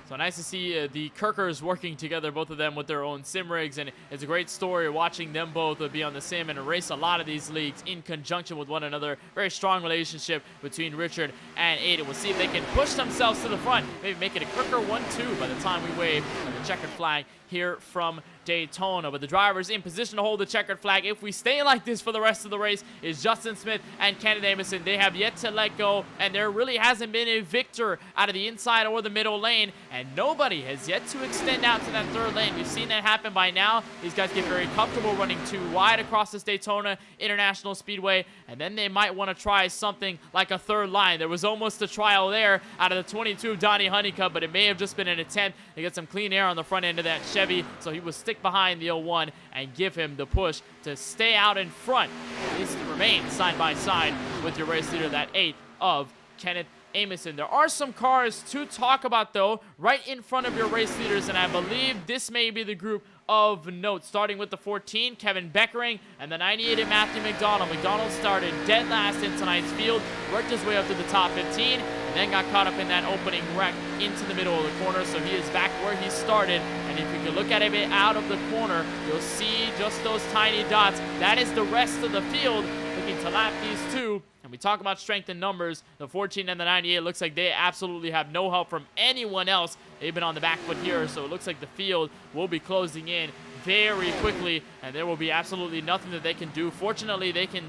So nice to see the Kirkers working together, both of them with their own sim rigs, and it's a great story watching them both be on the sim and race a lot of these leagues in conjunction with one another. Very strong relationship between Richard and Aiden. We'll see if they can push themselves to the front, maybe make it a Kirker 1-2 by the time we wave the checkered flag here from Daytona. But the drivers in position to hold the checkered flag, if we stay like this for the rest of the race, is Justin Smith and Kenneth Bueno. They have yet to let go, and there really hasn't been a victor out of the inside or the middle lane, and nobody has yet to extend out to that third lane. We've seen that happen by now. These guys get very comfortable running too wide across this Daytona International Speedway, and then they might want to try something like a third line. There was almost a trial there out of the 22 of Donnie Honeycutt, but it may have just been an attempt to get some clean air on the front end of that Chevy, so he will stick behind the 01 and give him the push to stay out in front, at least to remain side by side with your race leader, that 8 of Kenneth Bueno. There are some cars to talk about, though, right in front of your race leaders, and I believe this may be the group of note, starting with the 14, Kevin Beckering, and the 98 of Matthew McDonald. McDonald started dead last in tonight's field, worked his way up to the top 15, and then got caught up in that opening wreck into the middle of the corner, so he is back where he started. And if you can look at it out of the corner, you'll see just those tiny dots. That is the rest of the field looking to lap these two. And we talk about strength in numbers. The 14 and the 98 looks like they absolutely have no help from anyone else. They've been on the back foot here, so it looks like the field will be closing in very quickly, and there will be absolutely nothing that they can do. Fortunately, they can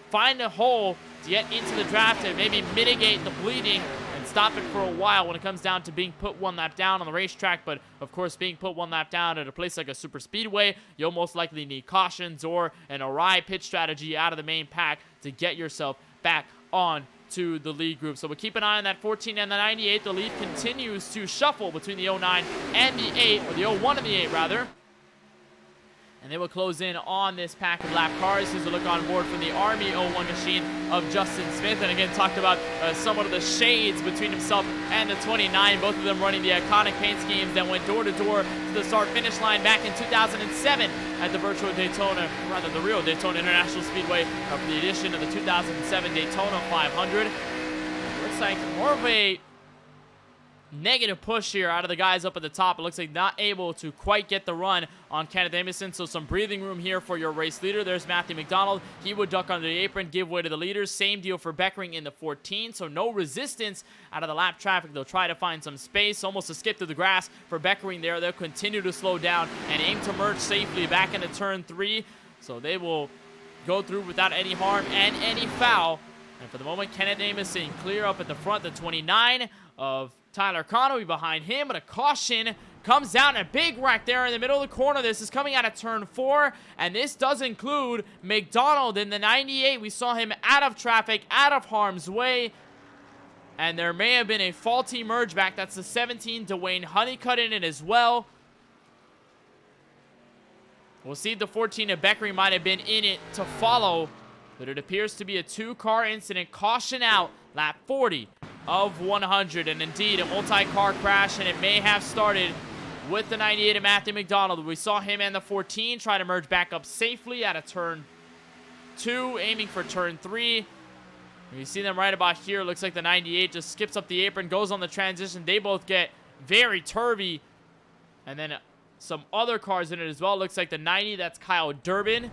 find a hole to get into the draft and maybe mitigate the bleeding and stop it for a while when it comes down to being put one lap down on the racetrack. But of course, being put one lap down at a place like a super speedway, you'll most likely need cautions or an awry pit strategy out of the main pack to get yourself back on to the lead group. So we'll keep an eye on that 14 and the 98. The lead continues to shuffle between the 09 and the 8, or the 01 and the 8 rather. And they will close in on this pack of lap cars. Here's a look on board from the Army 01 machine of Justin Smith. And again, talked about somewhat of the shades between himself and the 29. Both of them running the iconic paint schemes that went door to door to the start-finish line back in 2007 at the virtual Daytona, rather the real Daytona International Speedway, for the edition of the 2007 Daytona 500. Looks like more of a negative push here out of the guys up at the top. It looks like not able to quite get the run on Kenneth Bueno, so some breathing room here for your race leader. There's Matthew McDonald. He would duck under the apron, give way to the leaders. Same deal for Beckering in the 14, so no resistance out of the lap traffic. They'll try to find some space, almost a skip to the grass for Beckering there. They'll continue to slow down and aim to merge safely back into turn 3, so they will go through without any harm and any foul. And for the moment, Kenneth Bueno clear up at the front. The 29 of Tyler Conway behind him, but a caution comes down. A big wreck there in the middle of the corner. This is coming out of turn 4, and this does include McDonald in the 98. We saw him out of traffic, out of harm's way, and there may have been a faulty merge back. That's the 17, Dwayne Honeycutt in it as well. We'll see if the 14 of Beckering might have been in it to follow, but it appears to be a 2-car incident. Caution out, lap 40 of 100, and indeed a multi-car crash, and it may have started with the 98 of Matthew McDonald. We saw him and the 14 try to merge back up safely out of turn 2, aiming for turn 3. You see them right about here. Looks like the 98 just skips up the apron, goes on the transition. They both get very turvy, and then some other cars in it as well. Looks like the 90, that's Kyle Durbin.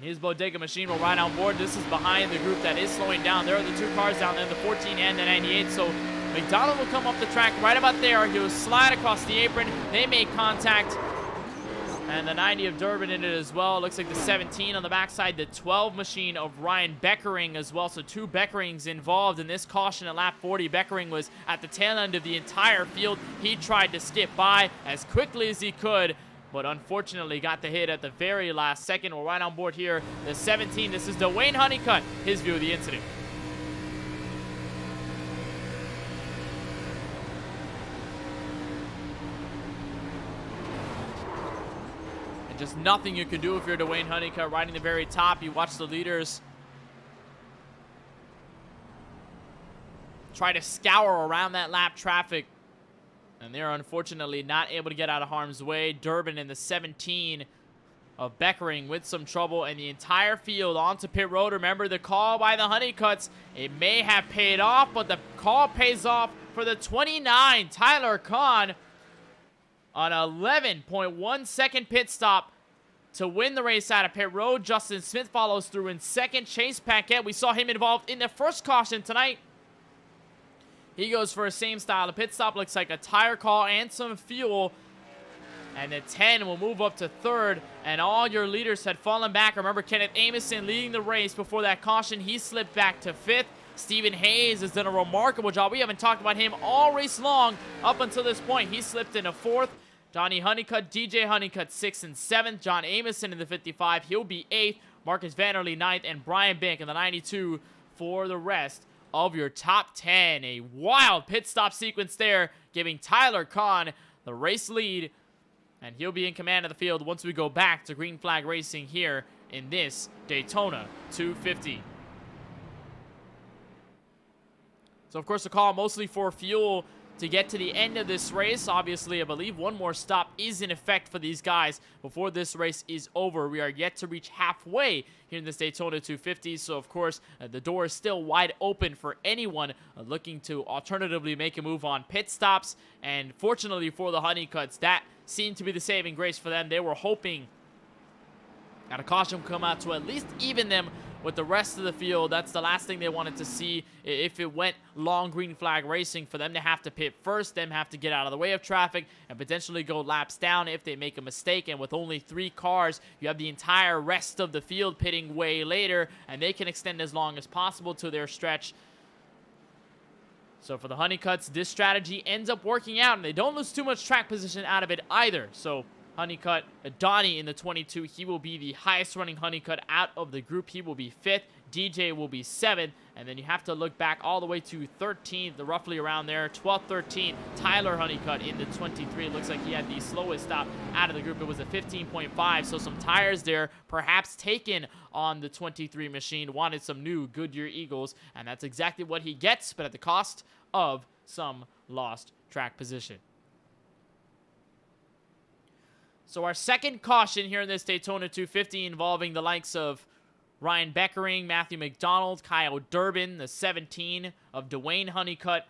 His Bodega machine will ride on board. This is behind the group that is slowing down. There are the 2 cars down there, the 14 and the 98. So McDonald will come up the track right about there. He'll slide across the apron. They make contact. And the 90 of Durbin in it as well. It looks like the 17 on the backside. The 12 machine of Ryan Beckering as well. So 2 Beckerings involved in this caution at lap 40. Beckering was at the tail end of the entire field. He tried to skip by as quickly as he could, but unfortunately got the hit at the very last second. We're right on board here. The 17, this is Dwayne Honeycutt, his view of the incident. And just nothing you can do if you're Dwayne Honeycutt riding the very top. You watch the leaders try to scour around that lap traffic, and they're unfortunately not able to get out of harm's way. Durbin in the 17 of Beckering with some trouble, and the entire field onto pit road. Remember the call by the Honeycutts. It may have paid off, but the call pays off for the 29, Tyler Kahn, on 11.1 second pit stop to win the race out of pit road. Justin Smith follows through in second. Chase Paquette, we saw him involved in the first caution tonight. He goes for a same style of pit stop. Looks like a tire call and some fuel And the 10 will move up to third, and all your leaders had fallen back. Remember, Kenneth Bueno leading the race before that caution. He slipped back to fifth. Stephen Hayes has done a remarkable job. We haven't talked about him all race long up until this point. He slipped into fourth. Johnny Honeycutt, DJ Honeycutt 6th and 7th. John Ameson in the 55. He'll be 8th. Marcus Vanderlee 9th. And Brian Bink in the 92 for the rest of your top 10. A wild pit stop sequence there, giving Tyler Kahn the race lead. And he'll be in command of the field once we go back to green flag racing here in this Daytona 250. So, of course, a call mostly for fuel to get to the end of this race. Obviously, I believe one more stop is in effect for these guys before this race is over. We are yet to reach halfway here in this Daytona 250. So, of course, the door is still wide open for anyone looking to alternatively make a move on pit stops. And fortunately for the Honeycutts, that seemed to be the saving grace for them. They were hoping that a caution would come out to at least even them with the rest of the field. That's the last thing they wanted to see if it went long green flag racing, for them to have to pit first, them have to get out of the way of traffic and potentially go laps down if they make a mistake. And with only 3 cars, you have the entire rest of the field pitting way later, and they can extend as long as possible to their stretch. So for the Honeycutts, this strategy ends up working out, and they don't lose too much track position out of it either. So Honeycutt, Donnie in the 22, he will be the highest running Honeycutt out of the group. He will be 5th. DJ will be 7th. And then you have to look back all the way to 13th, roughly around there. 12th, 13th, Tyler Honeycutt in the 23. It looks like he had the slowest stop out of the group. It was a 15.5, so some tires there perhaps taken on the 23 machine. Wanted some new Goodyear Eagles, and that's exactly what he gets, but at the cost of some lost track position. So our second caution here in this Daytona 250 involving the likes of Ryan Beckering, Matthew McDonald, Kyle Durbin, the 17 of Dwayne Honeycutt.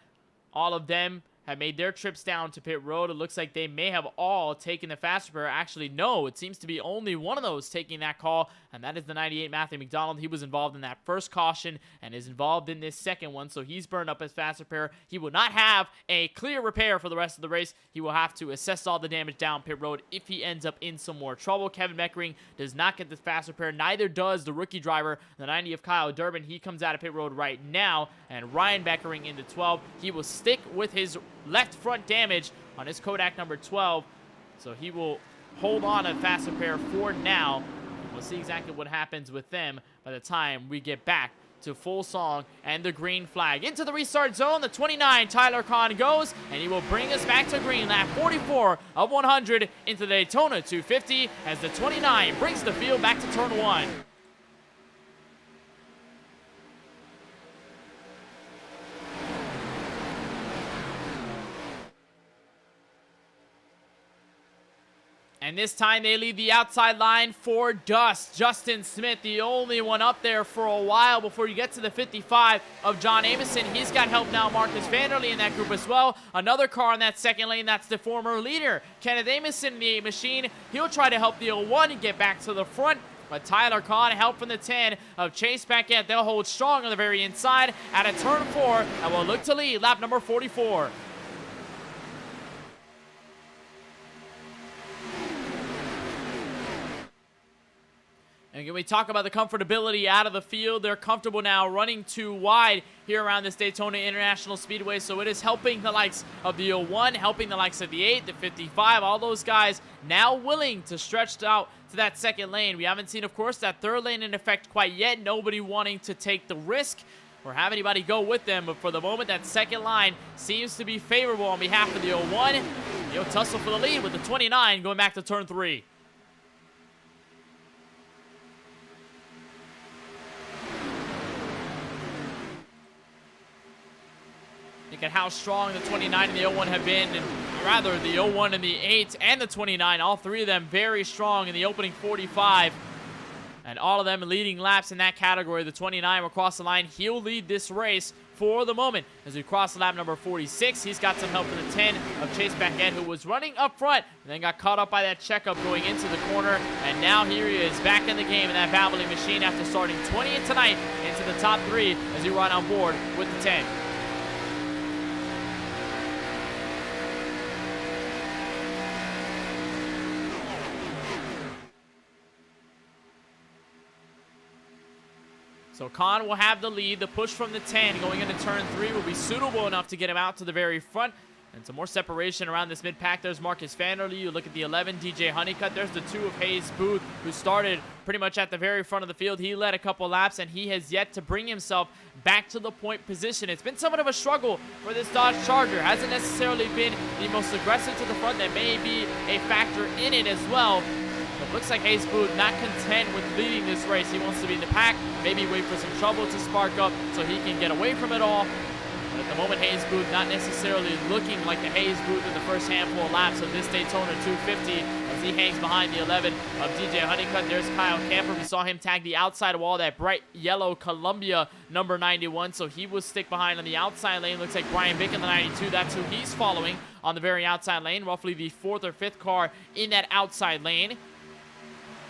All of them have made their trips down to pit road. It looks like they may have all taken the fast repair. Actually, no, it seems to be only one of those taking that call, and that is the 98 Matthew McDonald. He was involved in that first caution and is involved in this second one, so he's burned up his fast repair. He will not have a clear repair for the rest of the race. He will have to assess all the damage down pit road if he ends up in some more trouble. Kevin Beckering does not get the fast repair. Neither does the rookie driver, the 90 of Kyle Durbin. He comes out of pit road right now, and Ryan Beckering in the 12. He will stick with his left front damage on his Kodak number 12, so he will hold on to fast repair for now. We'll see exactly what happens with them by the time we get back to full song and the green flag. Into the restart zone, the 29 Tyler Kahn goes, and he will bring us back to green. Lap 44 of 100 into the Daytona 250 as the 29 brings the field back to turn 1. And this time they leave the outside line for dust. Justin Smith, the only one up there for a while before you get to the 55 of John Ameson. He's got help now. Marcus Vanderlee in that group as well. Another car in that second lane. That's the former leader, Kenneth Ameson in the 8 machine. He'll try to help the 01 and get back to the front. But Tyler Kahn, help from the 10 of Chase Paquette. They'll hold strong on the very inside at a turn 4 and will look to lead lap number 44. And when we talk about the comfortability out of the field, they're comfortable now running too wide here around this Daytona International Speedway. So it is helping the likes of the 01, helping the likes of the 8, the 55, all those guys now willing to stretch out to that second lane. We haven't seen, of course, that third lane in effect quite yet. Nobody wanting to take the risk or have anybody go with them. But for the moment, that second line seems to be favorable on behalf of the 01. He'll tussle for the lead with the 29 going back to turn 3. Look at how strong the 29 and the 01 have been, and rather the 01 and the 8 and the 29, all three of them very strong in the opening 45. And all of them leading laps in that category. The 29 will cross the line. He'll lead this race for the moment. As we cross lap number 46, he's got some help from the 10 of Chase Paquette, who was running up front and then got caught up by that checkup going into the corner. And now here he is back in the game in that Valvoline machine after starting 20th tonight into the top 3 as he run on board with the 10. So Khan will have the lead. The push from the 10 going into turn 3 will be suitable enough to get him out to the very front. And some more separation around this mid-pack. There's Marcus Vanderlee. You look at the 11, DJ Honeycutt. There's the 2 of Hayes Booth, who started pretty much at the very front of the field. He led a couple laps, and he has yet to bring himself back to the point position. It's been somewhat of a struggle for this Dodge Charger. Hasn't necessarily been the most aggressive to the front. That may be a factor in it as well. But looks like Hayes Booth not content with leading this race. He wants to be in the pack, maybe wait for some trouble to spark up so he can get away from it all. But at the moment, Hayes Booth not necessarily looking like the Hayes Booth in the first handful of laps of this Daytona 250 as he hangs behind the 11 of DJ Honeycutt. There's Kyle Camper. We saw him tag the outside wall, that bright yellow Columbia number 91, so he will stick behind on the outside lane. Looks like Brian Bick in the 92. That's who he's following on the very outside lane, roughly the 4th or 5th car in that outside lane.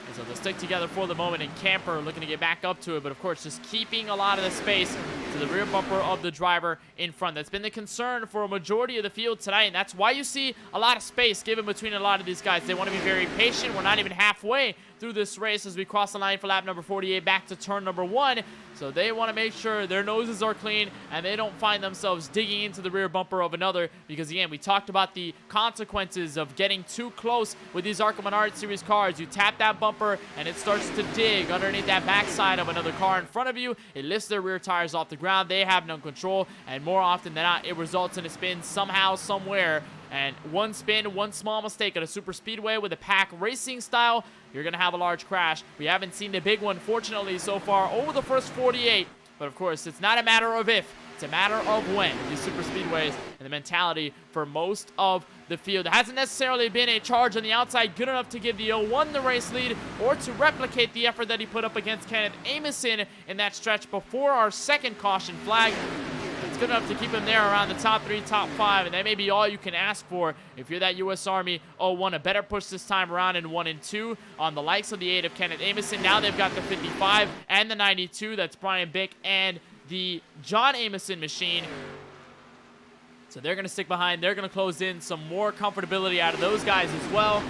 And so they'll stick together for the moment, and Camper looking to get back up to it, but of course just keeping a lot of the space to the rear bumper of the driver in front. That's been the concern for a majority of the field tonight, and that's why you see a lot of space given between a lot of these guys. They want to be very patient. We're not even halfway through this race as we cross the line for lap number 48 back to turn number 1. So they want to make sure their noses are clean and they don't find themselves digging into the rear bumper of another, because again, we talked about the consequences of getting too close with these ARCA Menard Series cars. You tap that bumper and it starts to dig underneath that backside of another car in front of you. It lifts their rear tires off the ground. They have no control, and more often than not, it results in a spin somehow, somewhere. And one spin, one small mistake at a super speedway with a pack racing style, you're going to have a large crash. We haven't seen the big one, fortunately, so far over the first 48. But, of course, it's not a matter of if. It's a matter of when. These super speedways and the mentality for most of the field. There hasn't necessarily been a charge on the outside good enough to give the 01 the race lead or to replicate the effort that he put up against Kenneth Bueno in that stretch before our second caution flag. It's good enough to keep him there around the top 3, top 5, and that may be all you can ask for if you're that U.S. Army 01. A better push this time around in 1 and 2 on the likes of the 8 of Kenneth Bueno. Now they've got the 55 and the 92. That's Brian Bick and the John Ameson machine. So they're going to stick behind. They're going to close in some more comfortability out of those guys as well.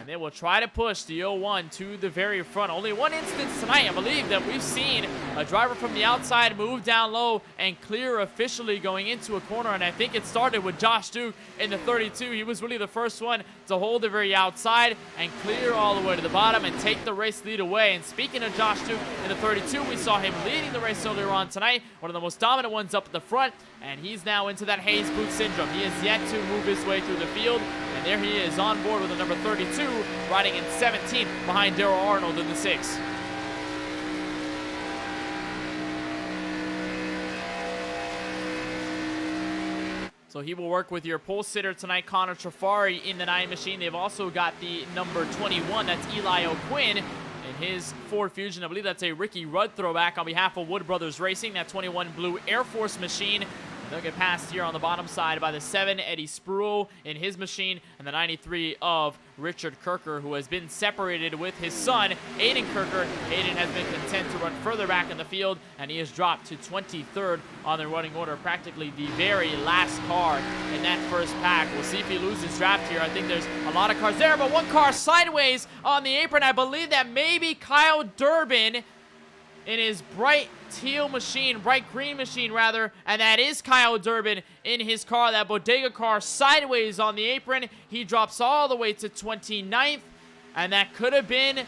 And they will try to push the 01 to the very front. Only one instance tonight, I believe, that we've seen a driver from the outside move down low and clear officially going into a corner. And I think it started with Josh Duke in the 32. He was really the first one to hold the very outside and clear all the way to the bottom and take the race lead away. And speaking of Josh Duke in the 32, we saw him leading the race earlier on tonight. One of the most dominant ones up at the front. And he's now into that Hayes Booth syndrome. He has yet to move his way through the field. And there he is on board with the number 32, riding in 17th behind Darrell Arnold in the 6. So he will work with your pole sitter tonight, Connor Trafari, in the 9 machine. They've also got the number 21, that's Eli O'Quinn, in his Ford Fusion. I believe that's a Ricky Rudd throwback on behalf of Wood Brothers Racing, that 21 blue Air Force machine. They'll get passed here on the bottom side by the 7, Eddie Spruill in his machine, and the 93 of Richard Kirker, who has been separated with his son, Aiden Kirker. Aiden has been content to run further back in the field, and he has dropped to 23rd on the running order, practically the very last car in that first pack. We'll see if he loses draft here. I think there's a lot of cars there, but one car sideways on the apron. I believe that maybe Kyle Durbin in his bright teal machine, bright green machine rather, and that is Kyle Durbin in his car, that Bodega car sideways on the apron. He drops all the way to 29th, and that could have been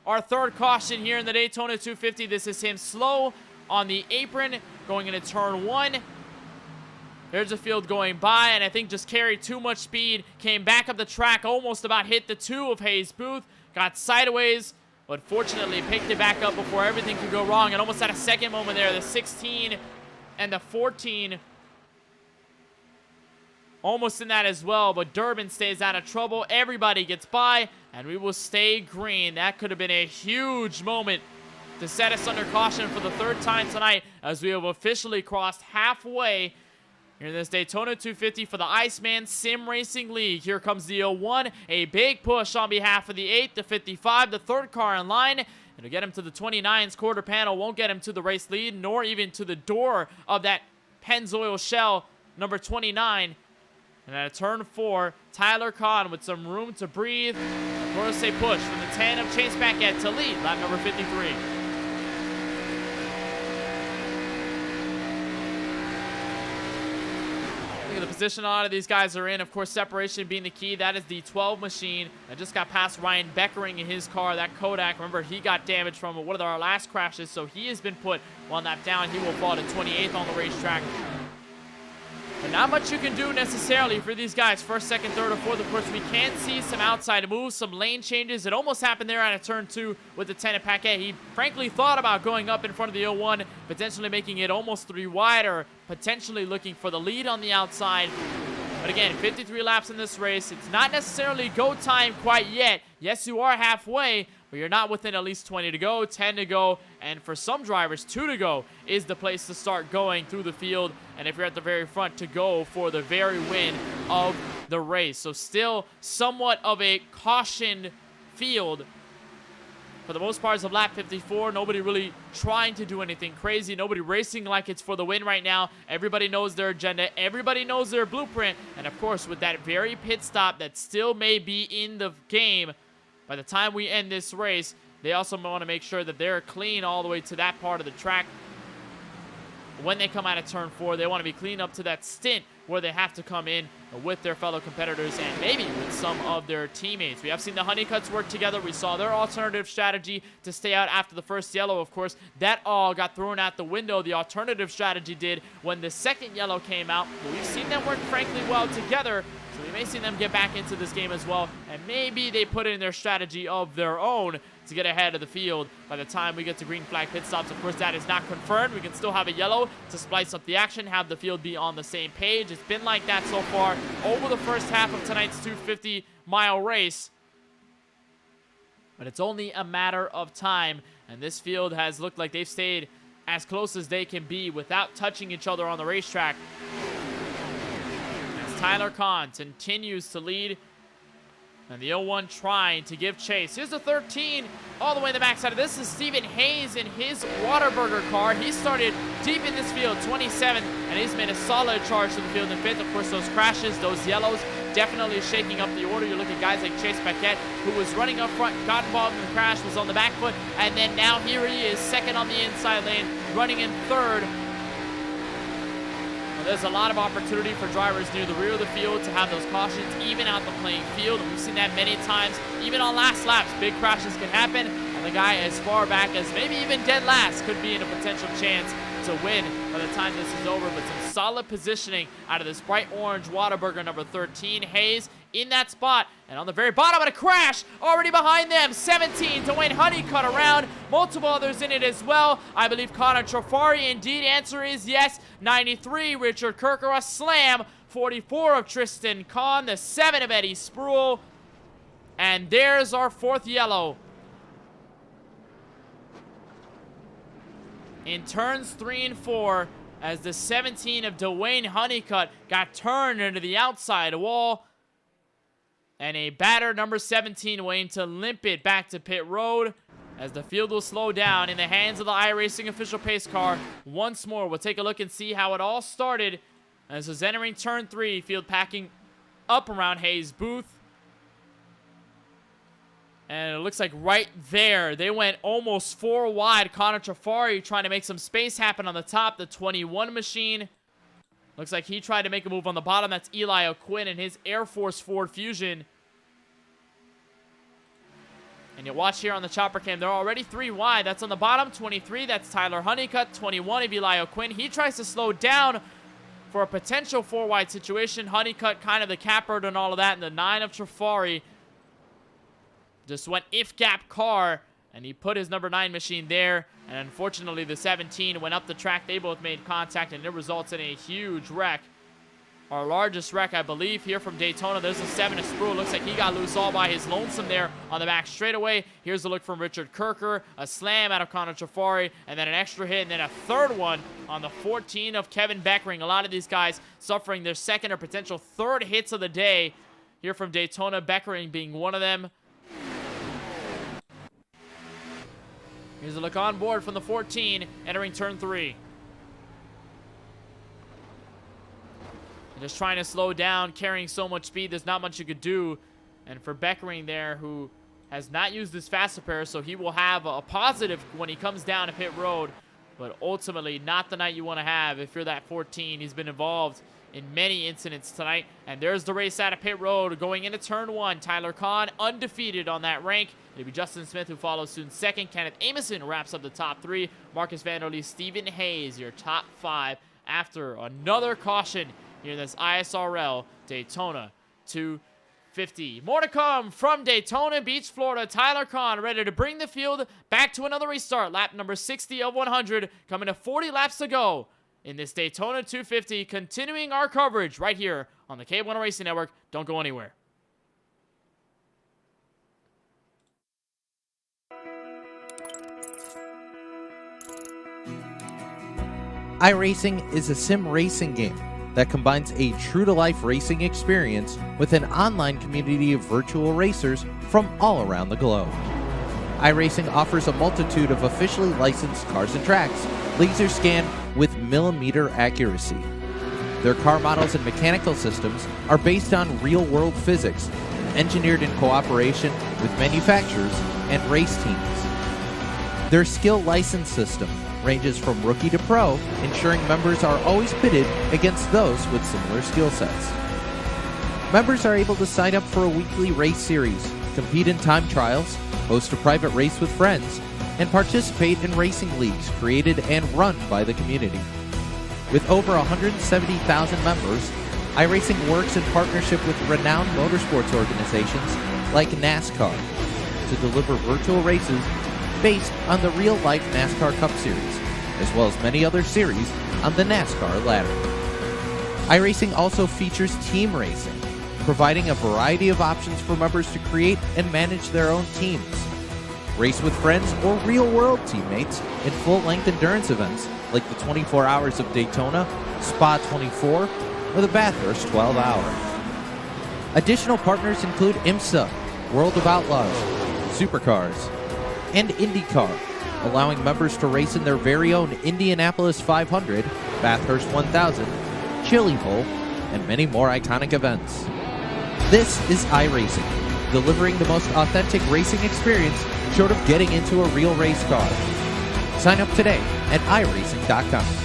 our third caution here in the Daytona 250. This is him slow on the apron going into turn 1. There's a field going by, and I think just carried too much speed, came back up the track, almost about hit the 2 of Hayes Booth, got sideways, but fortunately picked it back up before everything could go wrong, and almost had a second moment there. The 16 and the 14 almost in that as well, but Durbin stays out of trouble. Everybody gets by, and we will stay green. That could have been a huge moment to set us under caution for the 3rd time tonight, as we have officially crossed halfway here in this Daytona 250 for the Iceman Sim Racing League. Here comes the 01, a big push on behalf of the 8, the 55, the 3rd car in line. It'll get him to the 29's quarter panel, won't get him to the race lead, nor even to the door of that Pennzoil shell, number 29. And at a turn 4, Tyler Kahn with some room to breathe. Of course, a push from the 10 of Chase Paquette to lead lap number 53. Look at the position a lot of these guys are in. Of course, separation being the key. That is the 12 machine that just got past Ryan Beckering in his car. That Kodak, remember, he got damaged from one of our last crashes, so he has been put one lap down. He will fall to 28th on the racetrack. But not much you can do necessarily for these guys. First, second, third, or fourth. Of course, we can see some outside moves, some lane changes. It almost happened there out of turn 2 with the 10 at Paquet. He frankly thought about going up in front of the 01, potentially making it almost 3 wide, or potentially looking for the lead on the outside. But again, 53 laps in this race. It's not necessarily go time quite yet. Yes, you are halfway, but you're not within at least 20 to go, 10 to go, and for some drivers, 2 to go is the place to start going through the field, and if you're at the very front, to go for the very win of the race. So still somewhat of a cautioned field. For the most part, it's of lap 54. Nobody really trying to do anything crazy. Nobody racing like it's for the win right now. Everybody knows their agenda. Everybody knows their blueprint. And of course, with that very pit stop that still may be in the game, by the time we end this race, they also want to make sure that they're clean all the way to that part of the track. When they come out of turn 4, they want to be clean up to that stint where they have to come in with their fellow competitors and maybe with some of their teammates. We have seen the Honeycutts work together. We saw their alternative strategy to stay out after the first yellow. Of course, that all got thrown out the window. The alternative strategy did when the second yellow came out. But we've seen them work frankly well together. So we may see them get back into this game as well. And maybe they put in their strategy of their own to get ahead of the field by the time we get to green flag pit stops. Of course, that is not confirmed. We can still have a yellow to splice up the action, have the field be on the same page. It's been like that so far over the first half of tonight's 250-mile race. But it's only a matter of time, and this field has looked like they've stayed as close as they can be without touching each other on the racetrack. As Tyler Kahn continues to lead, and the 01 trying to give chase. Here's the 13 all the way in the backside of this is Stephen Hayes in his Whataburger car. He started deep in this field, 27th, and he's made a solid charge to the field in 5th. Of course, those crashes, those yellows, definitely shaking up the order. You look at guys like Chase Paquette, who was running up front, got involved in the crash, was on the back foot, and then now here he is, second on the inside lane, running in 3rd. There's a lot of opportunity for drivers near the rear of the field to have those cautions even out the playing field. And we've seen that many times. Even on last laps, big crashes can happen. And the guy as far back as maybe even dead last could be in a potential chance to win by the time this is over. But some solid positioning out of this bright orange Whataburger number 13. Hayes in that spot. And on the very bottom of the crash, already behind them, 17, Dwayne Honeycutt around. Multiple others in it as well. I believe Connor Trafari, indeed. Answer is yes. 93, Richard Kirker, a slam. 44 of Tristan Kahn, the 7 of Eddie Spruill. And there's our 4th yellow. In turns 3 and 4, as the 17 of Dwayne Honeycutt got turned into the outside wall. And a batter, number 17, waiting to limp it back to pit road as the field will slow down in the hands of the iRacing official pace car. Once more, we'll take a look and see how it all started. As is entering turn 3, field packing up around Hayes' booth. And it looks like right there, they went almost 4 wide. Connor Trafari trying to make some space happen on the top, the 21 machine. Looks like he tried to make a move on the bottom. That's Eli O'Quinn and his Air Force Ford Fusion. And you watch here on the chopper cam, they're already 3 wide. That's on the bottom. 23, that's Tyler Honeycutt. 21 of Eli O'Quinn. He tries to slow down for a potential 4 wide situation. Honeycutt kind of the capper and all of that. And the 9 of Trafari just went if-gap car. And he put his number 9 machine there. And unfortunately, the 17 went up the track. They both made contact, and it results in a huge wreck. Our largest wreck, I believe, here from Daytona. There's a 7 of Spruill. Looks like he got loose all by his lonesome there on the back straightaway. Here's a look from Richard Kirker. A slam out of Connor Trafari, and then an extra hit, and then a 3rd one on the 14 of Kevin Beckering. A lot of these guys suffering their 2nd or potential 3rd hits of the day here from Daytona. Beckering being one of them. Here's a look on board from the 14, entering turn 3. And just trying to slow down, carrying so much speed, there's not much you could do. And for Beckering there, who has not used this fast repair, so he will have a positive when he comes down to pit road. But ultimately, not the night you want to have if you're that 14. He's been involved in many incidents tonight. And there's the race out of pit road going into turn 1. Tyler Kahn undefeated on that rank. It'll be Justin Smith who follows soon second. Kenneth Ameson wraps up the top 3. Marcus Vanderlee, Stephen Hayes, your top 5 after another caution here in this ISRL Daytona 250. More to come from Daytona Beach, Florida. Tyler Kahn ready to bring the field back to another restart. Lap number 60 of 100, coming to 40 laps to go in this Daytona 250, continuing our coverage right here on the KBueno Racing Network. Don't go anywhere. iRacing is a sim racing game that combines a true-to-life racing experience with an online community of virtual racers from all around the globe. iRacing offers a multitude of officially licensed cars and tracks, laser scanned with millimeter accuracy. Their car models and mechanical systems are based on real-world physics, engineered in cooperation with manufacturers and race teams. Their skill license system ranges from rookie to pro, ensuring members are always pitted against those with similar skill sets. Members are able to sign up for a weekly race series, compete in time trials, host a private race with friends, and participate in racing leagues created and run by the community. With over 170,000 members, iRacing works in partnership with renowned motorsports organizations like NASCAR to deliver virtual races based on the real-life NASCAR Cup Series, as well as many other series on the NASCAR ladder. iRacing also features team racing, providing a variety of options for members to create and manage their own teams. Race with friends or real-world teammates in full-length endurance events like the 24 Hours of Daytona, Spa 24, or the Bathurst 12-Hour. Additional partners include IMSA, World of Outlaws, Supercars, and IndyCar, allowing members to race in their very own Indianapolis 500, Bathurst 1000, Chili Bowl, and many more iconic events. This is iRacing, delivering the most authentic racing experience short of getting into a real race car. Sign up today at iRacing.com.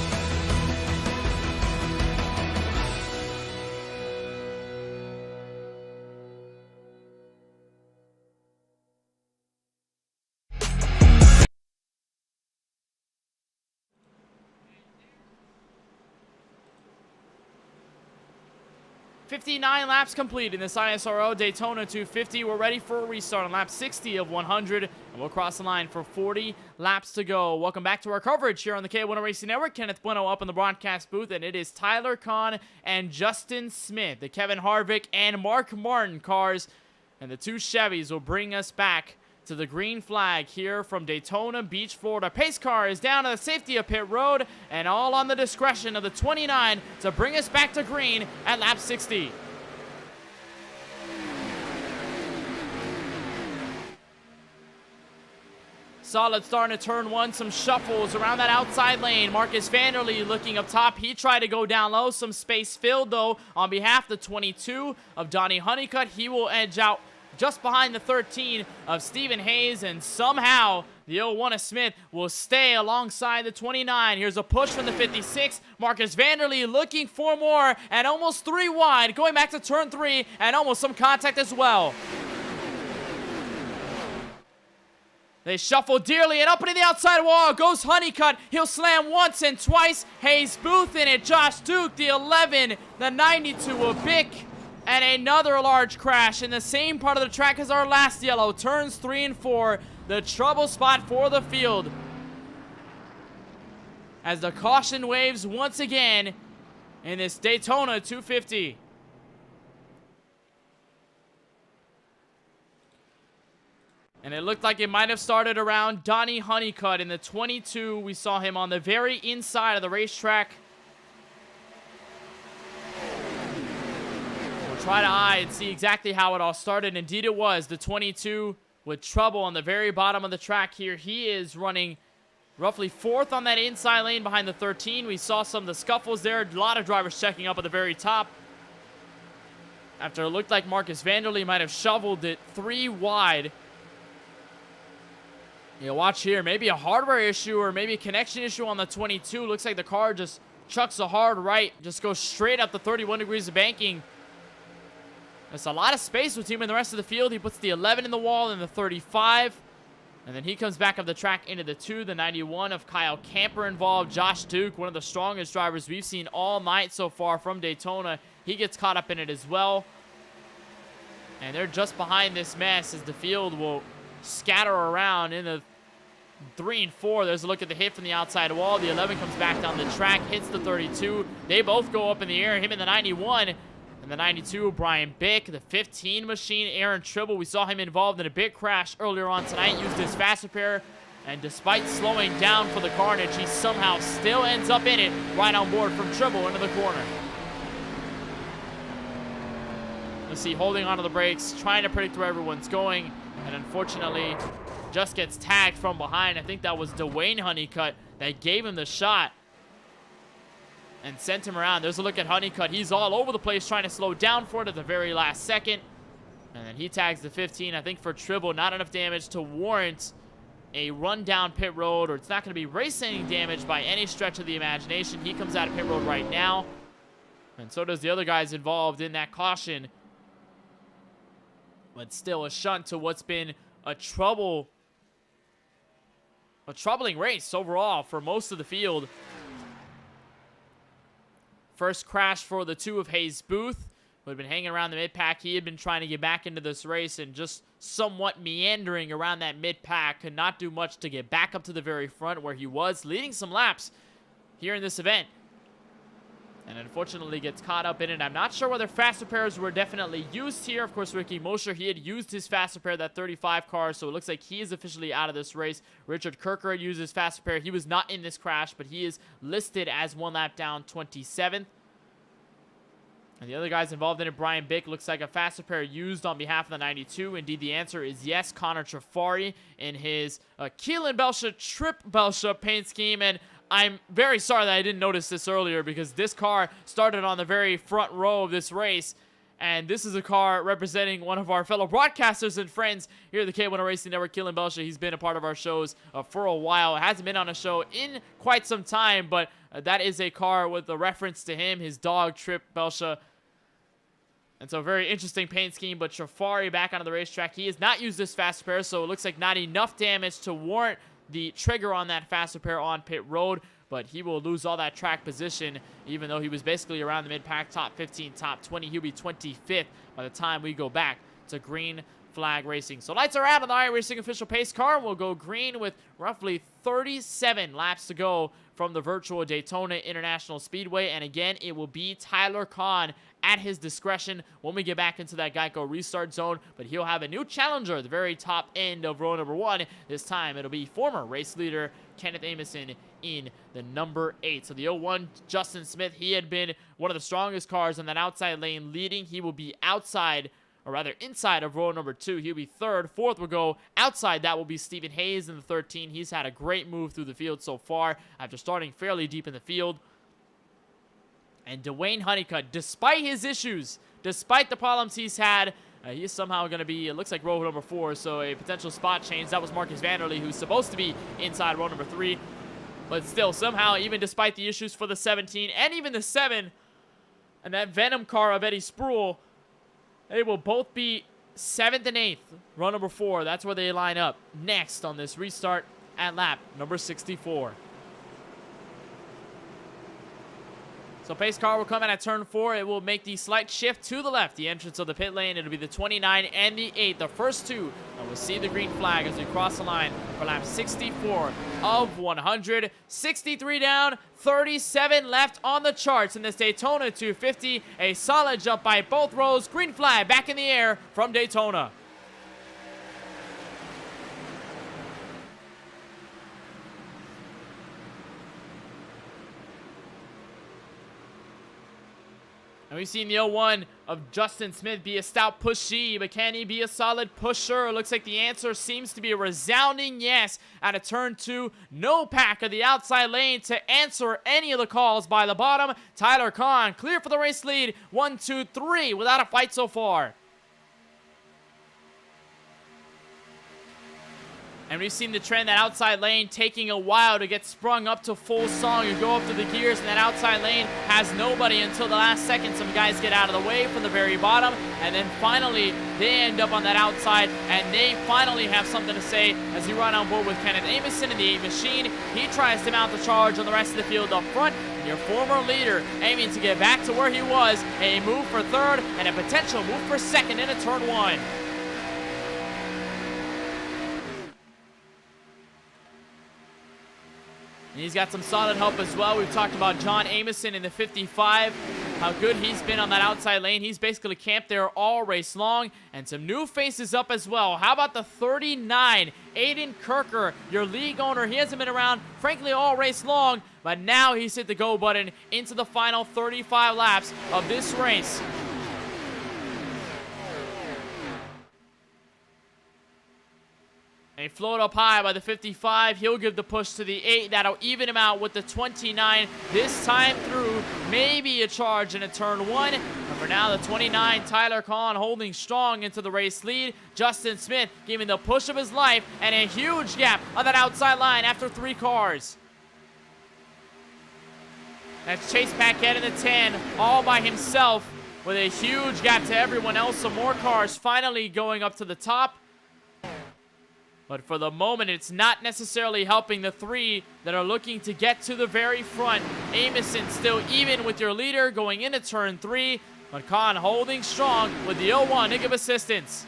.59 laps complete in this ISRO Daytona 250. We're ready for a restart on lap 60 of 100, and we'll cross the line for 40 laps to go. Welcome back to our coverage here on the KBueno Racing Network. Kenneth Bueno up in the broadcast booth, and it is Tyler Kahn and Justin Smith, the Kevin Harvick and Mark Martin cars, and the two Chevys will bring us back to the green flag here from Daytona Beach, Florida. Pace car is down to the safety of pit road, and all on the discretion of the 29 to bring us back to green at lap 60. Solid start into turn 1, some shuffles around that outside lane. Marcus Vanderlee looking up top. He tried to go down low. Some space filled, though, on behalf of the 22 of Donnie Honeycutt. He will edge out just behind the 13 of Stephen Hayes, and somehow the 01 of Smith will stay alongside the 29. Here's a push from the 56. Marcus Vanderlee looking for more, and almost 3 wide, going back to turn 3, and almost some contact as well. They shuffle dearly, and up into the outside wall goes Honeycutt. He'll slam once and twice. Hayes Booth in it. Josh Duke, the 11, the 92 of Bick. And another large crash in the same part of the track as our last yellow. Turns 3 and 4, the trouble spot for the field. As the caution waves once again in this Daytona 250. And it looked like it might have started around Donnie Honeycutt in the 22. We saw him on the very inside of the racetrack. Try to eye and see exactly how it all started. Indeed it was. The 22 with trouble on the very bottom of the track here. He is running roughly 4th on that inside lane behind the 13. We saw some of the scuffles there. A lot of drivers checking up at the very top. After it looked like Marcus Vanderlee might have shoveled it 3 wide. You know, watch here. Maybe a hardware issue or maybe a connection issue on the 22. Looks like the car just Chucks a hard right. Just goes straight up the 31 degrees of banking. There's a lot of space between him and the rest of the field. He puts the 11 in the wall and the 35. And then he comes back up the track into the 2. The 91 of Kyle Camper involved. Josh Duke, one of the strongest drivers we've seen all night so far from Daytona. He gets caught up in it as well. And they're just behind this mess as the field will scatter around in the 3 and 4. There's a look at the hit from the outside wall. The 11 comes back down the track, hits the 32. They both go up in the air, him and the 91. And the 92, Brian Bick. The 15 machine, Aaron Tribble. We saw him involved in a big crash earlier on tonight. Used his fast repair. And despite slowing down for the carnage, he somehow still ends up in it right on board from Tribble into the corner. Let's see, holding onto the brakes, trying to predict where everyone's going. And unfortunately, just gets tagged from behind. I think that was Dwayne Honeycutt that gave him the shot and sent him around. There's a look at Honeycutt. He's all over the place trying to slow down for it at the very last second. And then he tags the 15. I think for Tribble, not enough damage to warrant a run down pit road, or it's not going to be race-ending damage by any stretch of the imagination. He comes out of pit road right now. And so does the other guys involved in that caution. But still a shunt to what's been a troubling race overall for most of the field. First crash for the 2 of Hayes Booth, who had been hanging around the mid-pack. He had been trying to get back into this race and just somewhat meandering around that mid-pack. Could not do much to get back up to the very front where he was leading some laps here in this event. And unfortunately gets caught up in it. I'm not sure whether fast repairs were definitely used here. Of course, Ricky Mosher, he had used his fast repair, that 35 car, so it looks like he is officially out of this race. Richard Kirker had used his fast repair. He was not in this crash, but he is listed as 1 lap down, 27th. And the other guys involved in it, Brian Bick, looks like a fast repair used on behalf of the 92. Indeed, the answer is yes. Connor Trafari in his Keelan Belsha Trip Belsha paint scheme. And I'm very sorry that I didn't notice this earlier, because this car started on the very front row of this race. And this is a car representing one of our fellow broadcasters and friends here at the KBueno Racing Network, Keelan Belsha. He's been a part of our shows for a while. Hasn't been on a show in quite some time, but that is a car with a reference to him, his dog, Trip Belsha. And so very interesting paint scheme, but Trafari back onto the racetrack. He has not used this fast repair, so it looks like not enough damage to warrant the trigger on that fast repair on pit road, but he will lose all that track position, even though he was basically around the mid-pack, top 15, top 20. He'll be 25th by the time we go back to green flag racing. So lights are out on the iRacing official pace car. We'll go green with roughly 37 laps to go from the virtual Daytona International Speedway. And again, it will be Tyler Kahn at his discretion when we get back into that Geico restart zone. But he'll have a new challenger at the very top end of row number 1. This time, it'll be former race leader Kenneth Amison in the number 8. So the 01, Justin Smith, he had been one of the strongest cars on that outside lane leading. He will be outside, or rather inside of row number 2. He'll be 3rd. 4th will go outside. That will be Stephen Hayes in the 13. He's had a great move through the field so far after starting fairly deep in the field. And Dwayne Honeycutt, despite his issues, despite the problems he's had, he's somehow going to be, it looks like row number 4, so a potential spot change. That was Marcus Vanderlei, who's supposed to be inside row number 3. But still, somehow, even despite the issues for the 17 and even the 7, and that Venom car of Eddie Spruill, they will both be 7th and 8th. Row number 4, that's where they line up next on this restart at lap number 64. So pace car will come in at turn 4. It will make the slight shift to the left, the entrance of the pit lane. It'll be the 29 and the 8, the first two. And we'll see the green flag as we cross the line for lap 64 of 100. 63 down, 37 left on the charts in this Daytona 250. A solid jump by both rows. Green flag back in the air from Daytona. And we've seen the 01 of Justin Smith be a stout pushy, but can he be a solid pusher? It looks like the answer seems to be a resounding yes out of turn 2. No pack of the outside lane to answer any of the calls by the bottom. Tyler Kahn clear for the race lead. 1, 2, 3 without a fight so far. And we've seen the trend, that outside lane taking a while to get sprung up to full song. You go up to the gears, and that outside lane has nobody until the last second. Some guys get out of the way from the very bottom, and then finally they end up on that outside, and they finally have something to say as we run on board with Kenneth Bueno in the 8 machine. He tries to mount the charge on the rest of the field up front. And your former leader aiming to get back to where he was, a move for third and a potential move for second into turn 1. And he's got some solid help as well. We've talked about John Ameson in the 55, how good he's been on that outside lane. He's basically camped there all race long, and some new faces up as well. How about the 39, Aiden Kirker, your league owner? He hasn't been around, frankly, all race long, but now he's hit the go button into the final 35 laps of this race. A float up high by the 55. He'll give the push to the 8. That'll even him out with the 29. This time through, maybe a charge in a turn 1. And for now, the 29, Tyler Kahn, holding strong into the race lead. Justin Smith giving the push of his life, and a huge gap on that outside line after 3 cars. That's Chase Paquette in the 10, all by himself with a huge gap to everyone else. Some more cars finally going up to the top. But for the moment, it's not necessarily helping the 3 that are looking to get to the very front. Ameson still even with your leader going into turn 3. But Khan holding strong with the 0-1 to give assistance.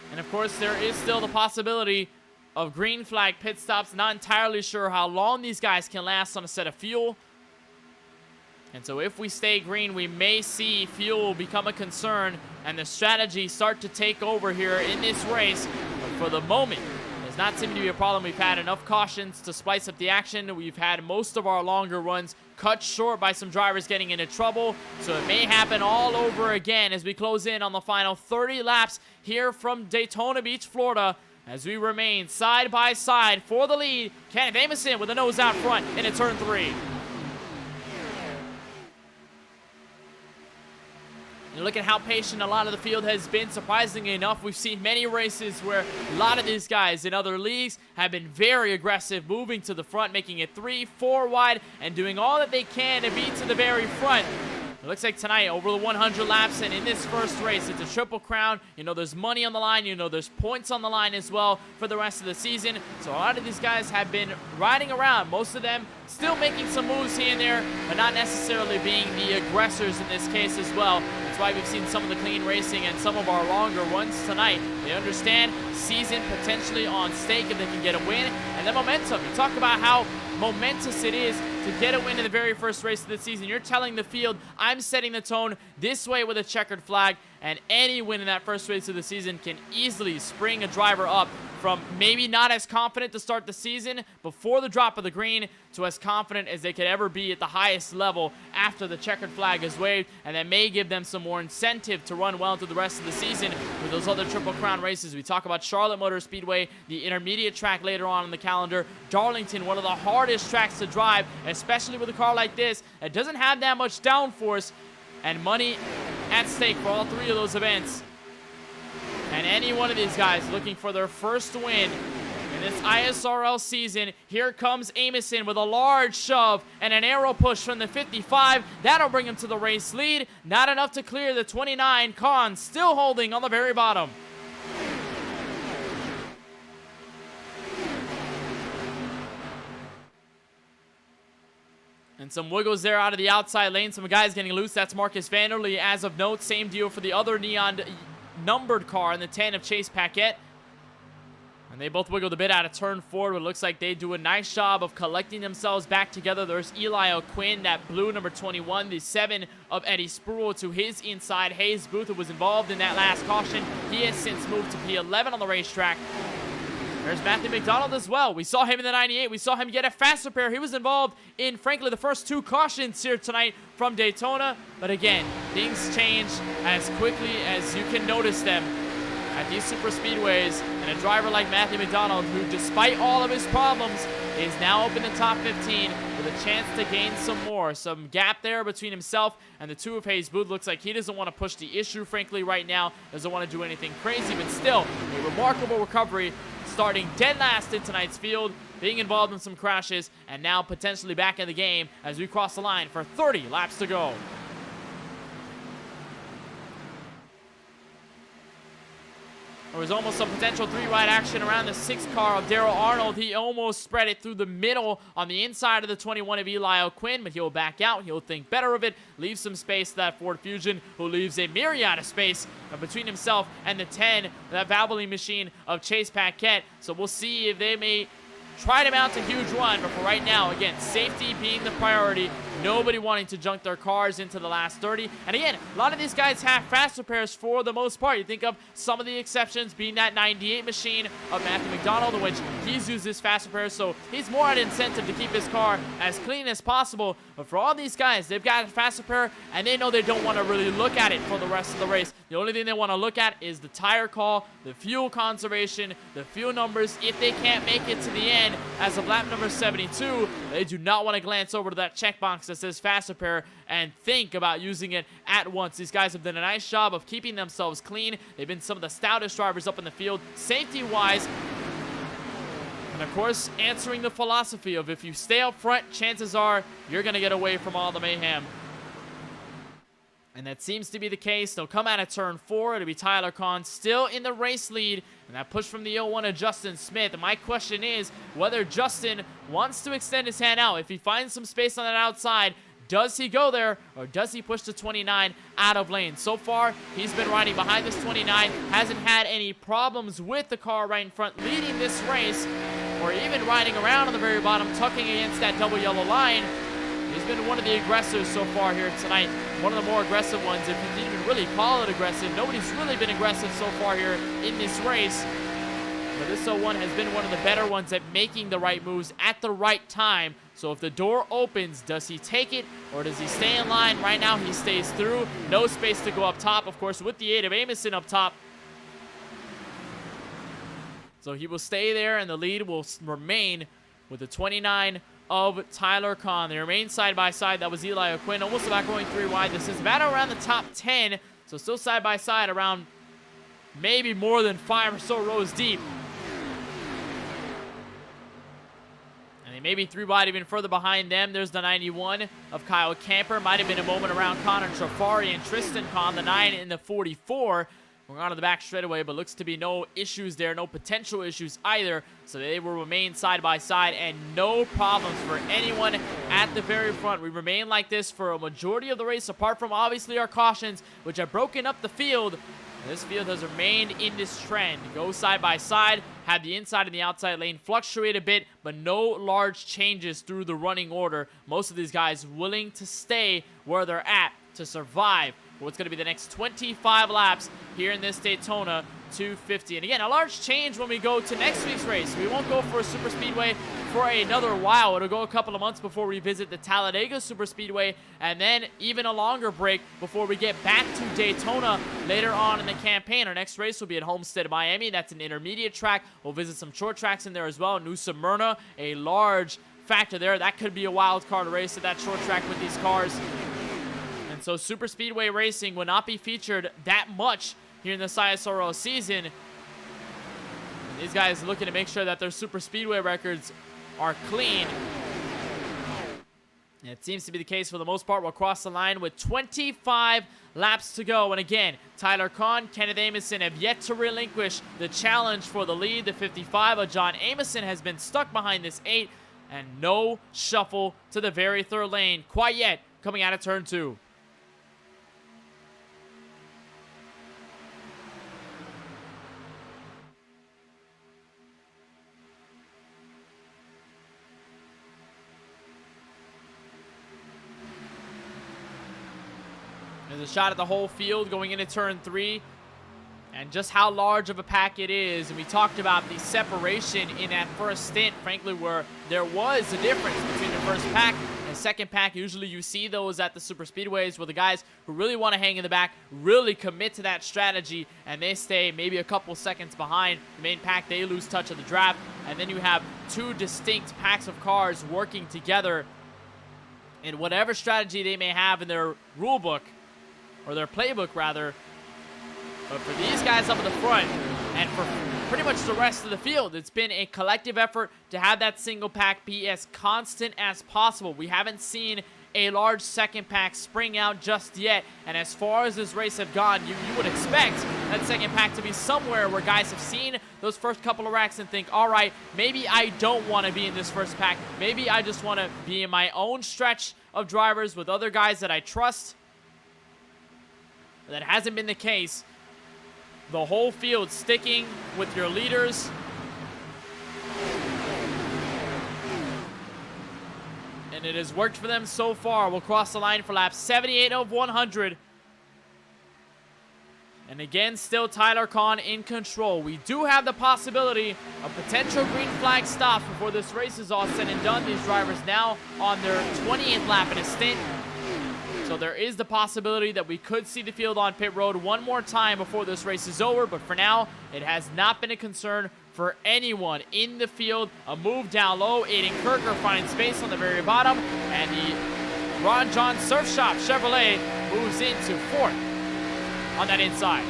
And of course, there is still the possibility of green flag pit stops. Not entirely sure how long these guys can last on a set of fuel. And so if we stay green, we may see fuel become a concern and the strategy start to take over here in this race. But for the moment, does not seem to be a problem. We've had enough cautions to spice up the action. We've had most of our longer runs cut short by some drivers getting into trouble. So it may happen all over again as we close in on the final 30 laps here from Daytona Beach, Florida, as we remain side by side for the lead. Kenneth Bueno with a nose out front into turn 3. You look at how patient a lot of the field has been. Surprisingly enough, we've seen many races where a lot of these guys in other leagues have been very aggressive, moving to the front, making it 3, 4 wide, and doing all that they can to be to the very front. It looks like tonight, over the 100 laps, and in this first race, it's a triple crown. You know, there's money on the line. You know, there's points on the line as well for the rest of the season. So a lot of these guys have been riding around. Most of them still making some moves here and there, but not necessarily being the aggressors in this case as well. That's why we've seen some of the clean racing and some of our longer runs tonight. They understand season potentially on stake if they can get a win. And then momentum. You talk about how momentous it is to get a win in the very first race of the season. You're telling the field, I'm setting the tone this way with a checkered flag, and any win in that first race of the season can easily spring a driver up from maybe not as confident to start the season before the drop of the green to as confident as they could ever be at the highest level after the checkered flag is waved, and that may give them some more incentive to run well through the rest of the season with those other Triple Crown races. We talk about Charlotte Motor Speedway, the intermediate track later on in the calendar, Darlington, one of the hardest tracks to drive, especially with a car like this. It doesn't have that much downforce, and money at stake for all 3 of those events. And any one of these guys looking for their first win in this ISRL season. Here comes Ameson with a large shove and an arrow push from the 55. That'll bring him to the race lead. Not enough to clear the 29. Khan still holding on the very bottom. And some wiggles there out of the outside lane. Some guys getting loose. That's Marcus Vanderlee as of note. Same deal for the other neon numbered car in the 10 of Chase Paquette. And they both wiggled a bit out of turn 4, but it looks like they do a nice job of collecting themselves back together. There's Eli O'Quinn, that blue number 21, the 7 of Eddie Spruill to his inside. Hayes Booth, who was involved in that last caution, he has since moved to P11 on the racetrack. There's Matthew McDonald as well. We saw him in the 98. We saw him get a fast repair. He was involved in, frankly, the first 2 cautions here tonight from Daytona. But again, things change as quickly as you can notice them. at these super speedways, and a driver like Matthew McDonald, who despite all of his problems, is now up in the top 15 with a chance to gain some more. Some gap there between himself and the two of Hayes Booth. Looks like he doesn't want to push the issue, frankly, right now. Doesn't want to do anything crazy, but still a remarkable recovery, starting dead last in tonight's field, being involved in some crashes, and now potentially back in the game as we cross the line for 30 laps to go. There was almost some potential three-wide action around the 6th car of Daryl Arnold. He almost spread it through the middle on the inside of the 21 of Eli O'Quinn, but he'll back out. He'll think better of it, leave some space to that Ford Fusion, who leaves a myriad of space between himself and the 10, that Valvoline machine of Chase Paquette. So we'll see if they may try to mount a huge run, but for right now, again, safety being the priority. Nobody wanting to junk their cars into the last 30. And again, a lot of these guys have fast repairs for the most part. You think of some of the exceptions being that 98 machine of Matthew McDonald, in which he's used his fast repairs, so he's more at incentive to keep his car as clean as possible. But for all these guys, they've got a fast repair, and they know they don't want to really look at it for the rest of the race. The only thing they want to look at is the tire call, the fuel conservation, the fuel numbers. If they can't make it to the end as of lap number 72, they do not want to glance over to that checkbox that says fast repair and think about using it at once. These guys have done a nice job of keeping themselves clean. They've been some of the stoutest drivers up in the field, safety-wise. And of course, answering the philosophy of if you stay up front, chances are you're going to get away from all the mayhem. And that seems to be the case. They'll come out of turn 4. It'll be Tyler Kahn still in the race lead. And that push from the 01 of Justin Smith. And my question is whether Justin wants to extend his hand out. If he finds some space on that outside, does he go there, or does he push the 29 out of lane? So far, he's been riding behind this 29, hasn't had any problems with the car right in front leading this race, or even riding around on the very bottom, tucking against that double yellow line. He's been one of the aggressors so far here tonight. One of the more aggressive ones, if you didn't even really call it aggressive. Nobody's really been aggressive so far here in this race. But this 01 has been one of the better ones at making the right moves at the right time. So if the door opens, does he take it, or does he stay in line? Right now, he stays through. No space to go up top, of course, with the 8 of Amison up top. So he will stay there, and the lead will remain with the 29 of Tyler Kahn. They remain side by side. That was Eli O'Quinn, almost about going 3 wide. This is about around the top 10, so still side by side around maybe more than 5 or so rows deep. And they may be 3 wide even further behind them. There's the 91 of Kyle Camper. Might have been a moment around Connor Trafari and Tristan Kahn, the 9 in the 44. We're on to the back straightaway, but looks to be no issues there, no potential issues either. So they will remain side by side, and no problems for anyone at the very front. We remain like this for a majority of the race, apart from obviously our cautions, which have broken up the field. And this field has remained in this trend. Go side by side, have the inside and the outside lane fluctuate a bit, but no large changes through the running order. Most of these guys willing to stay where they're at to survive what's going to be the next 25 laps here in this Daytona 250. And again, a large change when we go to next week's race. We won't go for a super speedway for another while. It'll go a couple of months before we visit the Talladega Super Speedway, and then even a longer break before we get back to Daytona later on in the campaign. Our next race will be at Homestead, Miami. That's an intermediate track. We'll visit some short tracks in there as well. New Smyrna, a large factor there. That could be a wild card race at that short track with these cars. And so super speedway racing will not be featured that much here in the CSRO season. And these guys are looking to make sure that their super speedway records are clean. And it seems to be the case for the most part. We'll cross the line with 25 laps to go. And again, Tyler Kahn, Kenneth Amison have yet to relinquish the challenge for the lead. The 55 of John Amison has been stuck behind this 8, and no shuffle to the very third lane quite yet coming out of turn 2. There's a shot at the whole field going into turn 3 and just how large of a pack it is. And we talked about the separation in that first stint, frankly, where there was a difference between the first pack and second pack. Usually you see those at the super speedways where the guys who really want to hang in the back really commit to that strategy, and they stay maybe a couple seconds behind the main pack. They lose touch of the draft, and then you have two distinct packs of cars working together in whatever strategy they may have in their rule book, or their playbook rather. But for these guys up at the front, and for pretty much the rest of the field, it's been a collective effort to have that single pack be as constant as possible. We haven't seen a large second pack spring out just yet, and as far as this race have gone, you would expect that second pack to be somewhere where guys have seen those first couple of racks and think, all right, maybe I don't want to be in this first pack. Maybe I just want to be in my own stretch of drivers with other guys that I trust. But that hasn't been the case. The whole field sticking with your leaders. And it has worked for them so far. We'll cross the line for lap 78 of 100. And again, still Tyler Kahn in control. We do have the possibility of potential green flag stops before this race is all said and done. These drivers now on their 20th lap in a stint. So there is the possibility that we could see the field on pit road one more time before this race is over. But for now, it has not been a concern for anyone in the field. A move down low. Aiden Kirker finds space on the very bottom. And the Ron John Surf Shop Chevrolet moves into fourth on that inside.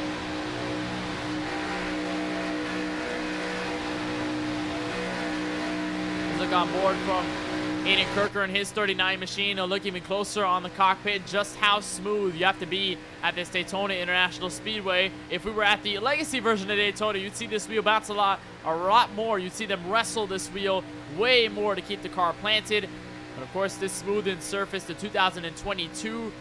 Let's look on board from Aiden Kirker and his 39 machine. A look even closer on the cockpit, just how smooth you have to be at this Daytona International Speedway. If we were at the legacy version of Daytona, you'd see this wheel bounce a lot more. You'd see them wrestle this wheel way more to keep the car planted. But of course, this smoothened surface, the 2022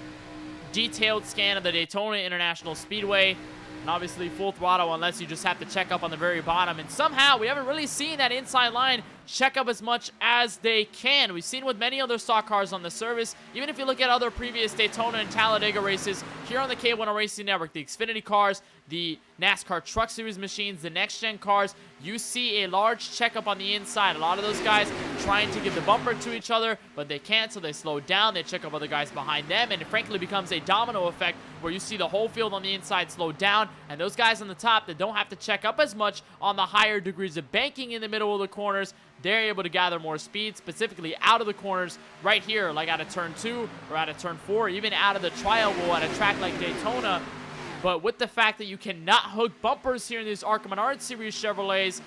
detailed scan of the Daytona International Speedway. And obviously full throttle unless you just have to check up on the very bottom. And somehow we haven't really seen that inside line check up as much as they can. We've seen with many other stock cars on the service. Even if you look at other previous Daytona and Talladega races here on the KBueno Racing Network, the Xfinity cars, the NASCAR Truck Series machines, the next-gen cars, you see a large checkup on the inside. A lot of those guys trying to give the bumper to each other, but they can't, so they slow down. They check up other guys behind them, and it frankly becomes a domino effect where you see the whole field on the inside slow down, and those guys on the top that don't have to check up as much on the higher degrees of banking in the middle of the corners, they're able to gather more speed, specifically out of the corners right here, like out of turn 2 or out of turn 4, even out of the trial wall at a track like Daytona. But with the fact that you cannot hook bumpers here in these Arkham Menard Series Chevrolets,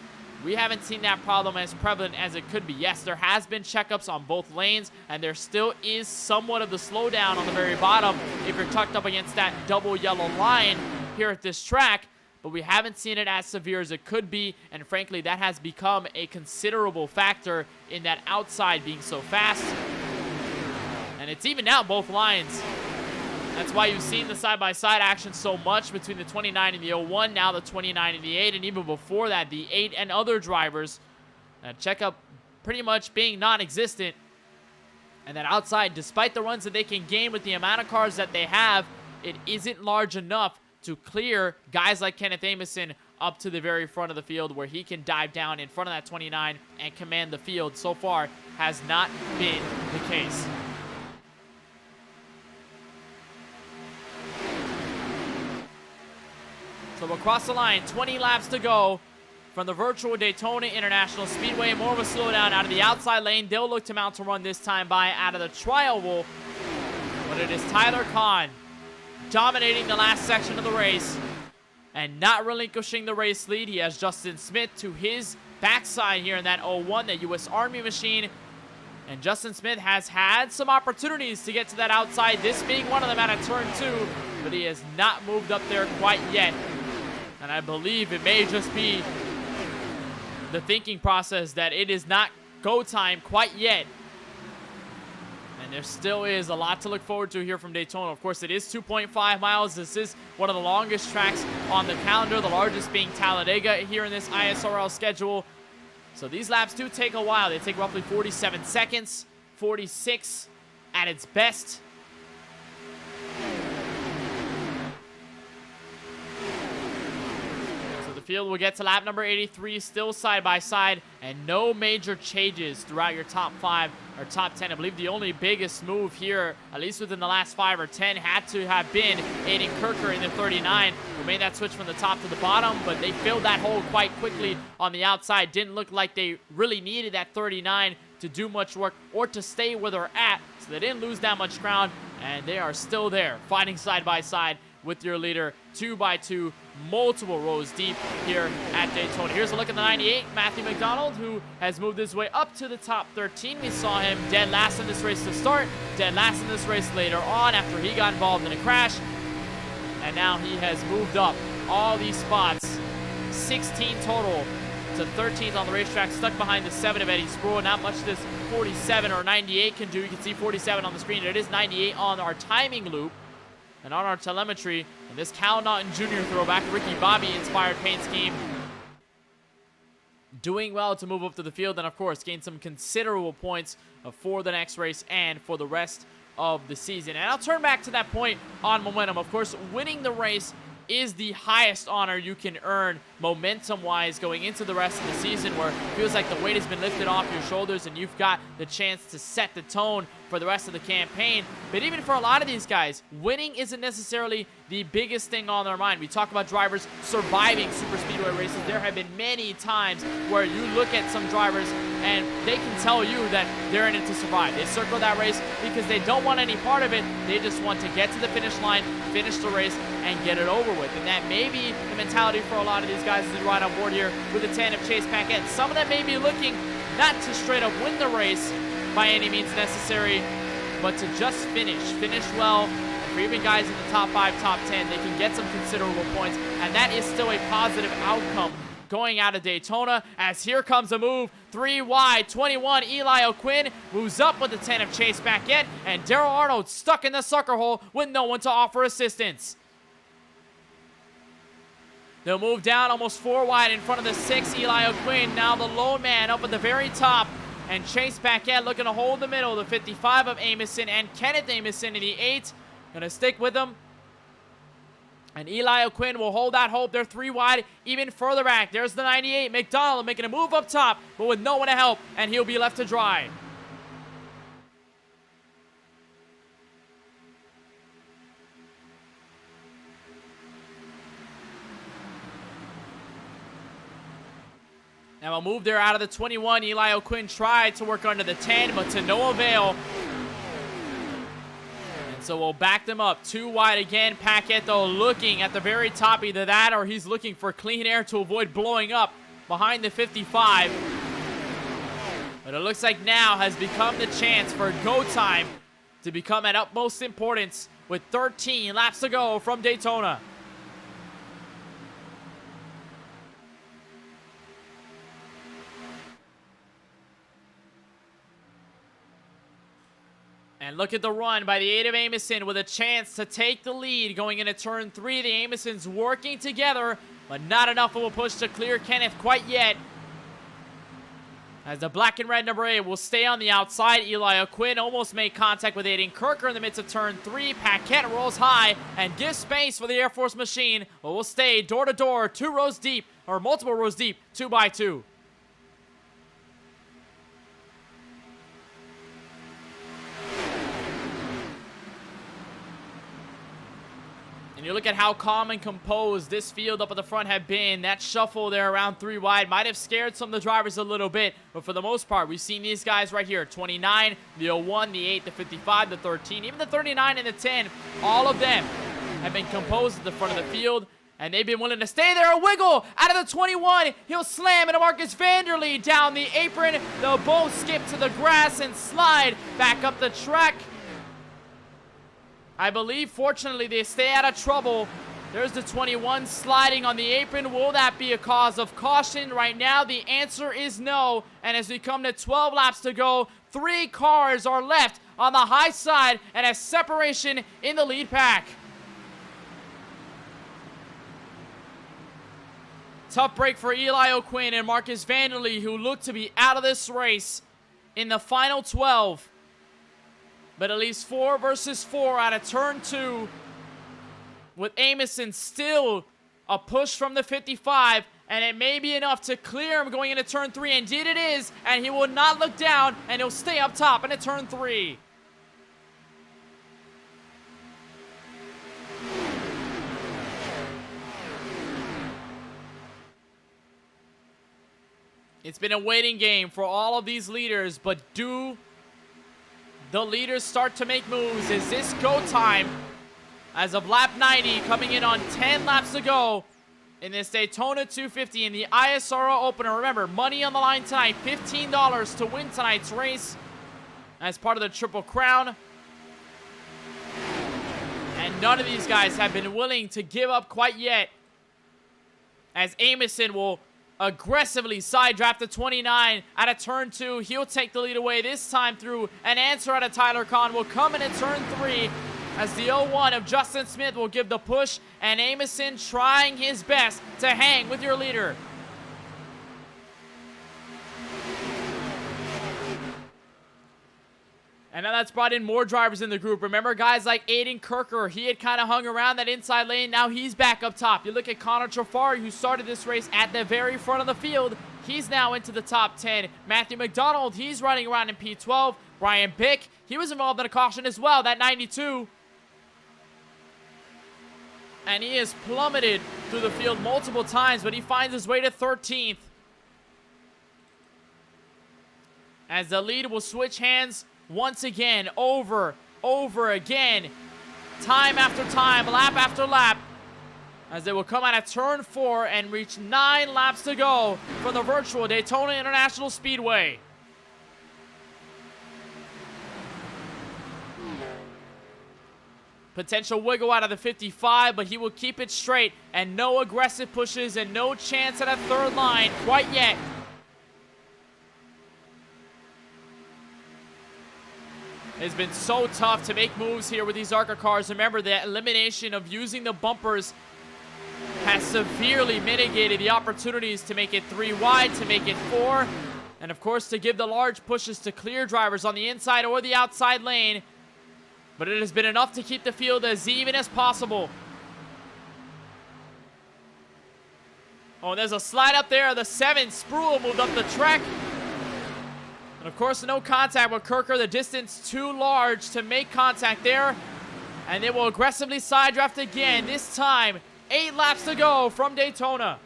we haven't seen that problem as prevalent as it could be. Yes, there has been checkups on both lanes, and there still is somewhat of the slowdown on the very bottom if you're tucked up against that double yellow line here at this track. But we haven't seen it as severe as it could be, and frankly, that has become a considerable factor in that outside being so fast. And it's evened out both lines. That's why you've seen the side-by-side action so much between the 29 and the 01, now the 29 and the 8, and even before that, the 8 and other drivers. That checkup pretty much being non-existent. And that outside, despite the runs that they can gain with the amount of cars that they have, it isn't large enough to clear guys like Kenneth Bueno up to the very front of the field where he can dive down in front of that 29 and command the field. So far, has not been the case. So we'll cross the line, 20 laps to go from the virtual Daytona International Speedway. More of a slowdown out of the outside lane. They'll look to mount a run this time by out of the trial wall. But it is Tyler Kahn dominating the last section of the race and not relinquishing the race lead. He has Justin Smith to his backside here in that 01, that U.S. Army machine. And Justin Smith has had some opportunities to get to that outside, this being one of them out of turn 2, but he has not moved up there quite yet. And I believe it may just be the thinking process that it is not go time quite yet. And there still is a lot to look forward to here from Daytona. Of course, it is 2.5 miles. This is one of the longest tracks on the calendar, the largest being Talladega here in this ISRL schedule. So these laps do take a while. They take roughly 47 seconds, 46 at its best. field. We'll get to lap number 83, still side by side, and no major changes throughout your top 5 or top 10. I believe the only biggest move here, at least within the last 5 or 10, had to have been Aiden Kirker in the 39, who made that switch from the top to the bottom, but they filled that hole quite quickly on the outside. Didn't look like they really needed that 39 to do much work or to stay where they're at, so they didn't lose that much ground, and they are still there, fighting side by side with your leader, 2 by 2, multiple rows deep here at Daytona. Here's a look at the 98, Matthew McDonald, who has moved his way up to the top 13. We saw him dead last in this race to start, dead last in this race later on after he got involved in a crash, and now he has moved up all these spots, 16 total, to 13th on the racetrack, stuck behind the 7 of Eddie Spruill. Not much this 47 or 98 can do. You can see 47 on the screen. It is 98 on our timing loop and on our telemetry. And this Cal Naughton Jr. throwback, Ricky Bobby-inspired paint scheme, doing well to move up to the field and, of course, gain some considerable points for the next race and for the rest of the season. And I'll turn back to that point on momentum. Of course, winning the race is the highest honor you can earn momentum-wise going into the rest of the season, where it feels like the weight has been lifted off your shoulders and you've got the chance to set the tone for the rest of the campaign. But even for a lot of these guys, winning isn't necessarily the biggest thing on their mind. We talk about drivers surviving super speedway races. There have been many times where you look at some drivers and they can tell you that they're in it to survive. They circle that race because they don't want any part of it. They just want to get to the finish line, finish the race, and get it over with. And that may be the mentality for a lot of these guys as they ride on board here with the 10 of Chase Paquette. Some of them may be looking not to straight up win the race by any means necessary, but to just finish well. And for even guys in the top 5, top 10, they can get some considerable points, and that is still a positive outcome going out of Daytona. As here comes a move, 3 wide, 21, Eli O'Quinn moves up with the 10 of Chase Paquette, and Darrell Arnold stuck in the sucker hole with no one to offer assistance. They'll move down almost 4 wide in front of the 6, Eli O'Quinn. Now the lone man up at the very top. And Chase Paquette looking to hold the middle. The 55 of Amison and Kenneth Amison in the 8. Going to stick with them. And Eli O'Quinn will hold that hope. They're 3 wide, even further back. There's the 98. McDonald making a move up top, but with no one to help. And he'll be left to dry. Now a move there out of the 21. Eli O'Quinn tried to work under the 10, but to no avail. And so we'll back them up. 2 wide again. Paquette, though, looking at the very top. Either that or he's looking for clean air to avoid blowing up behind the 55. But it looks like now has become the chance for go time to become at utmost importance with 13 laps to go from Daytona. And look at the run by the 8 of Amison with a chance to take the lead going into turn 3. The Amisons working together, but not enough of a push to clear Kenneth quite yet. As the black and red number 8 will stay on the outside. Eli O'Quinn almost made contact with Aiden Kirker in the midst of turn 3. Paquette rolls high and gives space for the Air Force machine, but will stay door to door, 2 rows deep, or multiple rows deep, 2 by 2. And you look at how calm and composed this field up at the front have been. That shuffle there around 3 wide might have scared some of the drivers a little bit, but for the most part, we've seen these guys right here, 29, the 01, the 8, the 55, the 13, even the 39 and the 10, all of them have been composed at the front of the field, and they've been willing to stay there. A wiggle out of the 21. He'll slam into Marcus Vanderlee down the apron. They'll both skip to the grass and slide back up the track. I believe, fortunately, they stay out of trouble. There's the 21 sliding on the apron. Will that be a cause of caution? Right now, the answer is no. And as we come to 12 laps to go, 3 cars are left on the high side and a separation in the lead pack. Tough break for Eli O'Quinn and Marcus Vanderlee, who look to be out of this race in the final 12. But at least 4 versus 4 out of turn 2. With Amison still a push from the 55 and it may be enough to clear him going into turn 3. Indeed it is, and he will not look down, and he'll stay up top into turn 3. It's been a waiting game for all of these leaders, but do the leaders start to make moves? Is this go time? As of lap 90, coming in on 10 laps to go in this Daytona 250 in the ISRO opener. Remember, money on the line tonight, $15 to win tonight's race as part of the Triple Crown. And none of these guys have been willing to give up quite yet, as Iceman will aggressively side draft the 29 out of turn 2. He'll take the lead away this time through an answer out of Tyler Kahn. Will come in at turn 3 as the 0-1 of Justin Smith will give the push, and Iceman trying his best to hang with your leader. And now that's brought in more drivers in the group. Remember guys like Aiden Kirker, he had kind of hung around that inside lane. Now he's back up top. You look at Connor Trafari, who started this race at the very front of the field. He's now into the top 10. Matthew McDonald, he's running around in P12. Brian Bick, he was involved in a caution as well, that 92. And he has plummeted through the field multiple times, but he finds his way to 13th. As the lead will switch hands once again, over again, time after time, lap after lap, as they will come out of turn 4 and reach 9 laps to go for the virtual Daytona International Speedway. Potential wiggle out of the 55, but he will keep it straight, and no aggressive pushes and no chance at a third line quite yet. It's been so tough to make moves here with these ARCA cars. Remember, the elimination of using the bumpers has severely mitigated the opportunities to make it 3 wide, to make it 4, and of course to give the large pushes to clear drivers on the inside or the outside lane. But it has been enough to keep the field as even as possible. Oh, there's a slide up there. The 7, Spruill, moved up the track. And of course, no contact with Kirker. The distance too large to make contact there. And they will aggressively side draft again. This time, 8 laps to go from Daytona.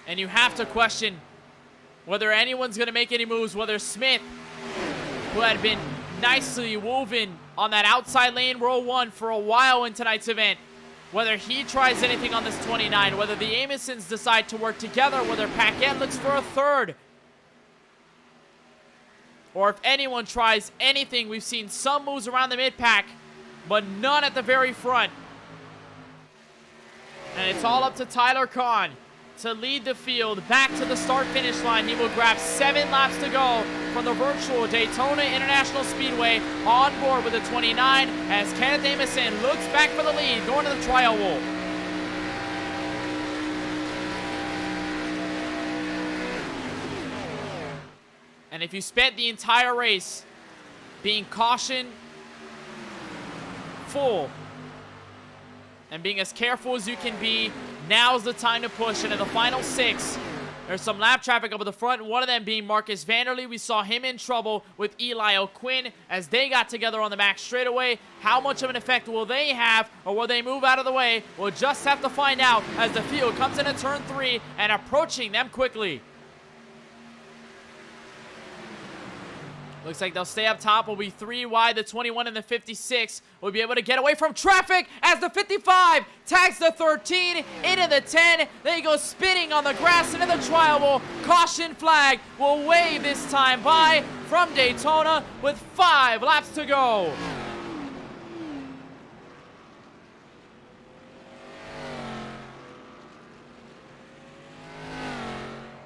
And you have to question whether anyone's going to make any moves, whether Smith, who had been nicely woven on that outside lane row 1 for a while in tonight's event, whether he tries anything on this 29, whether the Amosons decide to work together, whether Paquette looks for a third, or if anyone tries anything. We've seen some moves around the mid-pack, but none at the very front. And it's all up to Tyler Kahn to lead the field back to the start-finish line. He will grab 7 laps to go from the virtual Daytona International Speedway, on board with the 29 as Kenneth Bueno looks back for the lead going to the trial wall. And if you spent the entire race being caution full and being as careful as you can be, now's the time to push. And in the final 6, there's some lap traffic up at the front, one of them being Marcus Vanderlee. We saw him in trouble with Eli O'Quinn as they got together on the max straightaway. How much of an effect will they have, or will they move out of the way? We'll just have to find out as the field comes into turn 3 and approaching them quickly. Looks like they'll stay up top. Will be 3 wide. The 21 and the 56 will be able to get away from traffic as the 55 tags the 13 into the 10. There he goes spinning on the grass into the trial wall. Caution flag will wave this time by from Daytona with 5 laps to go.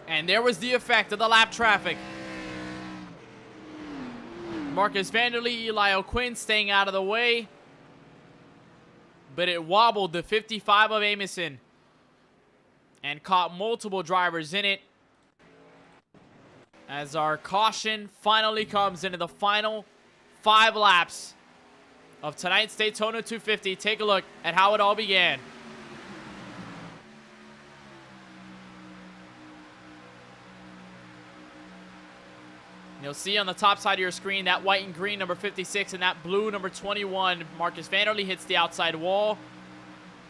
And there was the effect of the lap traffic. Marcus Vanderlee, Eli O'Quinn staying out of the way. But it wobbled the 55 of Iceman and caught multiple drivers in it. As our caution finally comes into the final 5 laps of tonight's Daytona 250. Take a look at how it all began. You'll see on the top side of your screen that white and green number 56 and that blue number 21. Marcus Vanderlei hits the outside wall.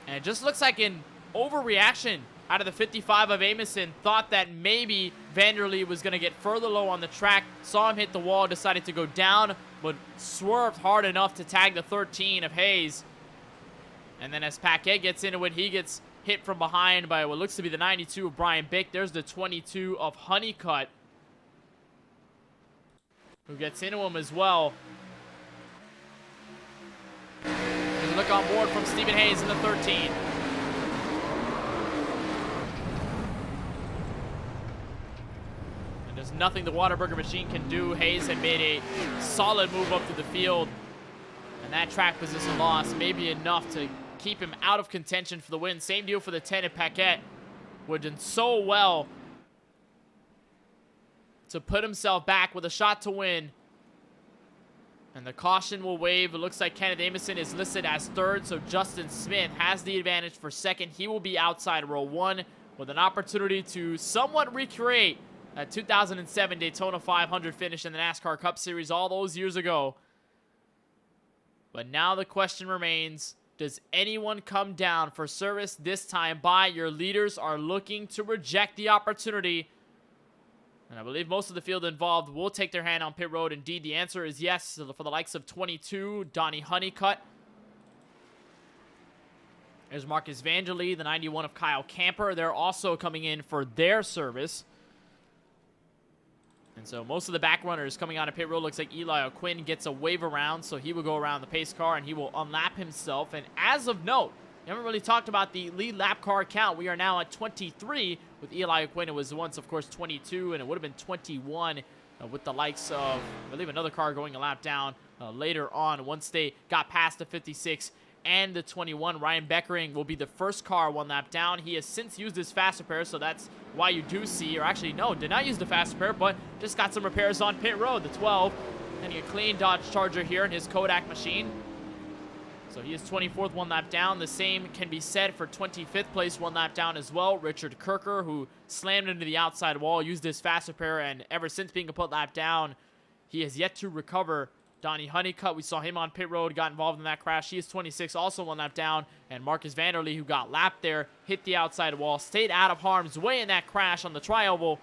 And it just looks like an overreaction out of the 55 of Amundsen. Thought that maybe Vanderlei was going to get further low on the track. Saw him hit the wall, decided to go down, but swerved hard enough to tag the 13 of Hayes. And then as Paquet gets into it, he gets hit from behind by what looks to be the 92 of Brian Bick. There's the 22 of Honeycutt, who gets into him as well. There's a look on board from Stephen Hayes in the 13. And there's nothing the Whataburger machine can do. Hayes had made a solid move up to the field, and that track position loss may be enough to keep him out of contention for the win. Same deal for the 10 of Paquet, who had done so well to put himself back with a shot to win. And the caution will wave. It looks like Kenneth Amundsen is listed as third, so Justin Smith has the advantage for second. He will be outside row 1 with an opportunity to somewhat recreate a 2007 Daytona 500 finish in the NASCAR Cup Series all those years ago. But now the question remains, does anyone come down for service this time by? Your leaders are looking to reject the opportunity. And I believe most of the field involved will take their hand on pit road. Indeed, the answer is yes for the likes of 22, Donnie Honeycutt. There's Marcus Vanderlei, the 91 of Kyle Camper. They're also coming in for their service. And so most of the back runners coming out of pit road. Looks like Eli O'Quinn gets a wave around, so he will go around the pace car and he will unlap himself. And as of note, we haven't really talked about the lead lap car count. We are now at 23 with Eli O'Quinn. It was once, of course, 22, and it would have been 21 with the likes of, I believe, another car going a lap down later on. Once they got past the 56 and the 21, Ryan Beckering will be the first car one lap down. He has since used his fast repair, so that's why you do see, or actually, no, did not use the fast repair, but just got some repairs on pit road, the 12. And a clean Dodge Charger here in his Kodak machine. So he is 24th, one lap down. The same can be said for 25th place, one lap down as well. Richard Kirker, who slammed into the outside wall, used his fast repair, and ever since being a put lap down, he has yet to recover. Donnie Honeycutt, we saw him on pit road, got involved in that crash. He is 26, also one lap down. And Marcus Vanderlei, who got lapped there, hit the outside wall, stayed out of harm's way in that crash on the tri-oval.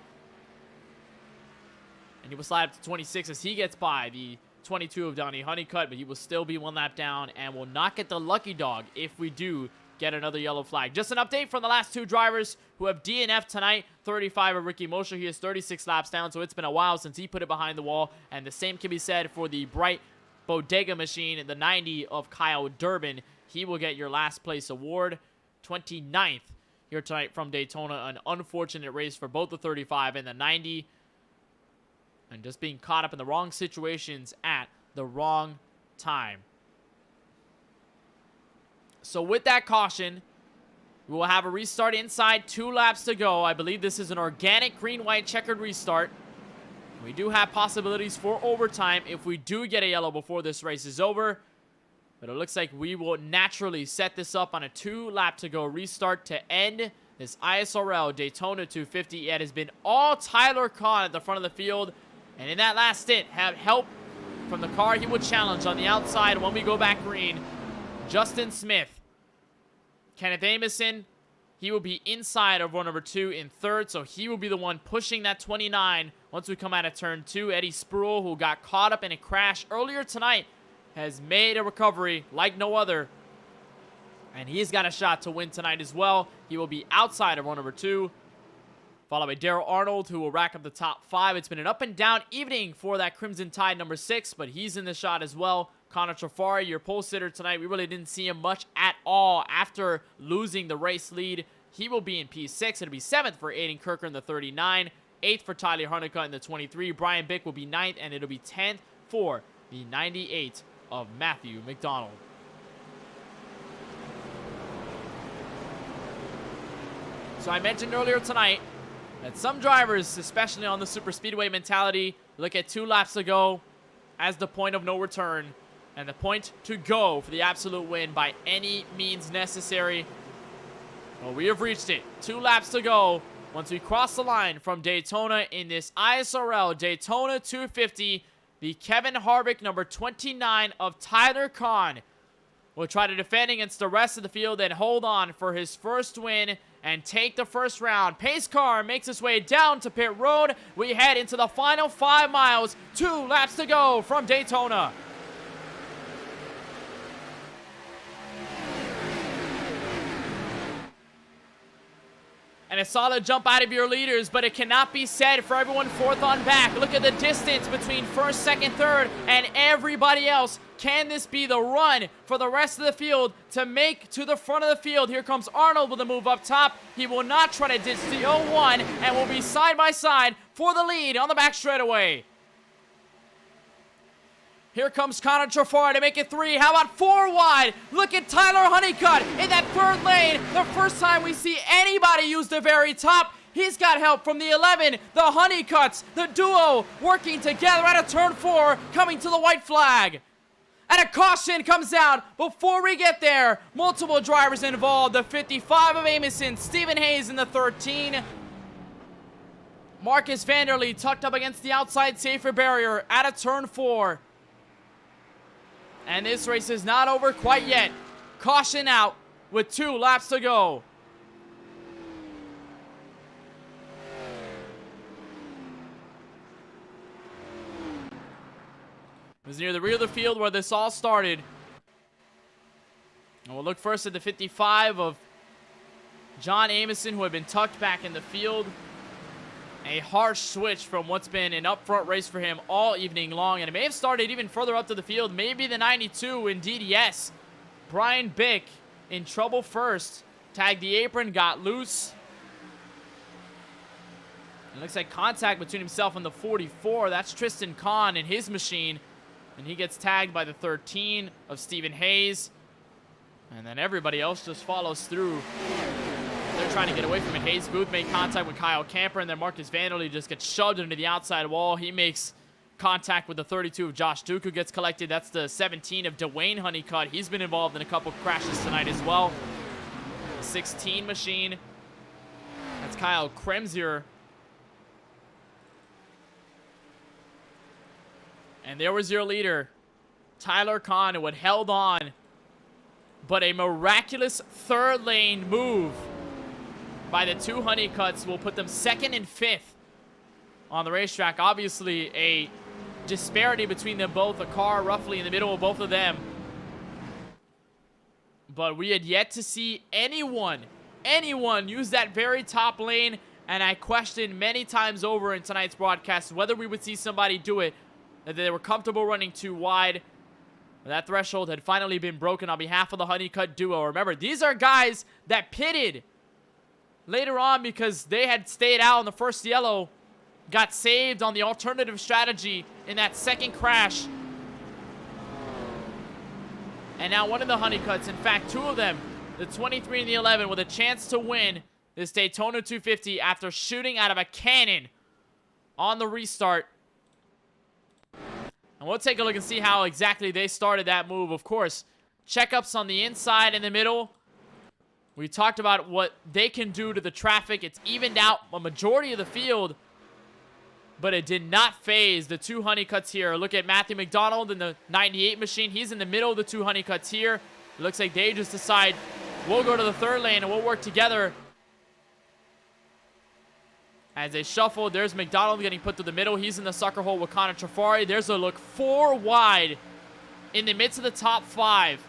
And he will slide up to 26 as he gets by the 22 of Donnie Honeycutt, but he will still be one lap down and will not get the lucky dog if we do get another yellow flag. Just an update from the last two drivers who have DNF tonight. 35 of Ricky Mosher. He is 36 laps down, so it's been a while since he put it behind the wall. And the same can be said for the bright Bodega machine, the 90 of Kyle Durbin. He will get your last place award. 29th here tonight from Daytona. An unfortunate race for both the 35 and the 90. And just being caught up in the wrong situations at the wrong time. So with that caution, we will have a restart inside 2 laps to go. I believe this is an organic green-white checkered restart. We do have possibilities for overtime if we do get a yellow before this race is over. But it looks like we will naturally set this up on a 2 lap to go restart to end this ISRL Daytona 250. It has been all Tyler Kahn at the front of the field. And in that last stint, have help from the car he would challenge on the outside when we go back green. Justin Smith. Kenneth Amundsen, he will be inside of row number 2 in third, so he will be the one pushing that 29 once we come out of turn 2. Eddie Spruill, who got caught up in a crash earlier tonight, has made a recovery like no other. And he's got a shot to win tonight as well. He will be outside of row number 2. Followed by Darrell Arnold, who will rack up the top 5. It's been an up and down evening for that Crimson Tide number 6, but he's in the shot as well. Connor Trafari, your pole sitter tonight. We really didn't see him much at all after losing the race lead. He will be in P6. It'll be 7th for Aiden Kirker in the 39. 8th for Tyler Honeycutt in the 23. Brian Bick will be 9th, and it'll be 10th for the 98 of Matthew McDonald. So I mentioned earlier tonight that some drivers, especially on the super speedway mentality, look at 2 laps to go as the point of no return and the point to go for the absolute win by any means necessary. Well, we have reached it. 2 laps to go. once we cross the line from Daytona in this ISRL Daytona 250, the Kevin Harvick number 29 of Tyler Kahn will try to defend against the rest of the field and hold on for his first win and take the first round. Pace car makes its way down to pit road. We head into the final 5 miles. 2 laps to go from Daytona. And a solid jump out of your leaders, but it cannot be said for everyone fourth on back. Look at the distance between first, second, third, and everybody else. Can this be the run for the rest of the field to make to the front of the field? Here comes Arnold with a move up top. He will not try to ditch the 0-1 and will be side by side for the lead on the back straightaway. Here comes Connor Trafari to make it 3. How about 4 wide? Look at Tyler Honeycutt in that third lane. The first time we see anybody use the very top. He's got help from the 11, the Honeycutts, the duo working together at a turn 4, coming to the white flag. And a caution comes out before we get there. Multiple drivers involved. The 55 of Amison, Stephen Hayes in the 13. Marcus Vanderlee tucked up against the outside safety barrier at a turn 4. And this race is not over quite yet. Caution out with 2 laps to go. It was near the rear of the field where this all started. And we'll look first at the 55 of John Amison, who had been tucked back in the field. A harsh switch from what's been an up-front race for him all evening long. And it may have started even further up to the field. Maybe the 92. Indeed, yes. Brian Bick in trouble first. Tagged the apron, got loose. It looks like contact between himself and the 44. That's Tristan Kahn in his machine. And he gets tagged by the 13 of Stephen Hayes. And then everybody else just follows through. They're trying to get away from it. Hayes Booth made contact with Kyle Camper, and then Marcus Vanderlee just gets shoved into the outside wall. He makes contact with the 32 of Josh Duke, who gets collected. That's the 17 of Dwayne Honeycutt. He's been involved in a couple crashes tonight as well. The 16 machine. That's Kyle Kremsier. And there was your leader, Tyler Kahn, who had held on. But a miraculous third lane move by the 2 Honeycutts will put them 2nd and 5th on the racetrack. Obviously, a disparity between them both, a car roughly in the middle of both of them. But we had yet to see anyone use that very top lane, and I questioned many times over in tonight's broadcast whether we would see somebody do it, that they were comfortable running 2 wide. That threshold had finally been broken on behalf of the Honeycutt duo. Remember, these are guys that pitted later on because they had stayed out in the first yellow, got saved on the alternative strategy in that second crash. And now one of the Honeycutts, in fact 2 of them, the 23 and the 11, with a chance to win this Daytona 250 after shooting out of a cannon on the restart. And we'll take a look and see how exactly they started that move. Of course, checkups on the inside and the middle. We talked about what they can do to the traffic. It's evened out a majority of the field, but it did not phase the 2 Honeycutts here. Look at Matthew McDonald in the 98 machine. He's in the middle of the 2 Honeycutts here. It looks like they just decide, we'll go to the third lane and we'll work together. As they shuffle, there's McDonald getting put through the middle. He's in the sucker hole with Connor Trafari. There's a look 4 wide in the midst of the top 5.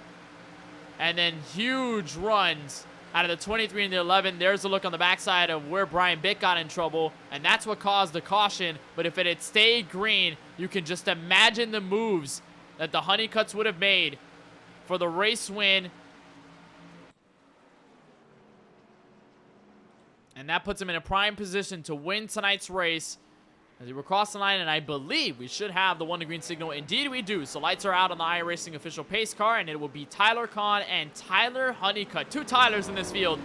And then huge runs out of the 23 and the 11. There's a look on the backside of where Brian Bick got in trouble. And that's what caused the caution. But if it had stayed green, you can just imagine the moves that the Honeycutts would have made for the race win. And that puts him in a prime position to win tonight's race as he will cross the line, and I believe we should have the 1 to green signal. Indeed we do. So lights are out on the iRacing official pace car, and it will be Tyler Kahn and Tyler Honeycutt. 2 Tylers in this field.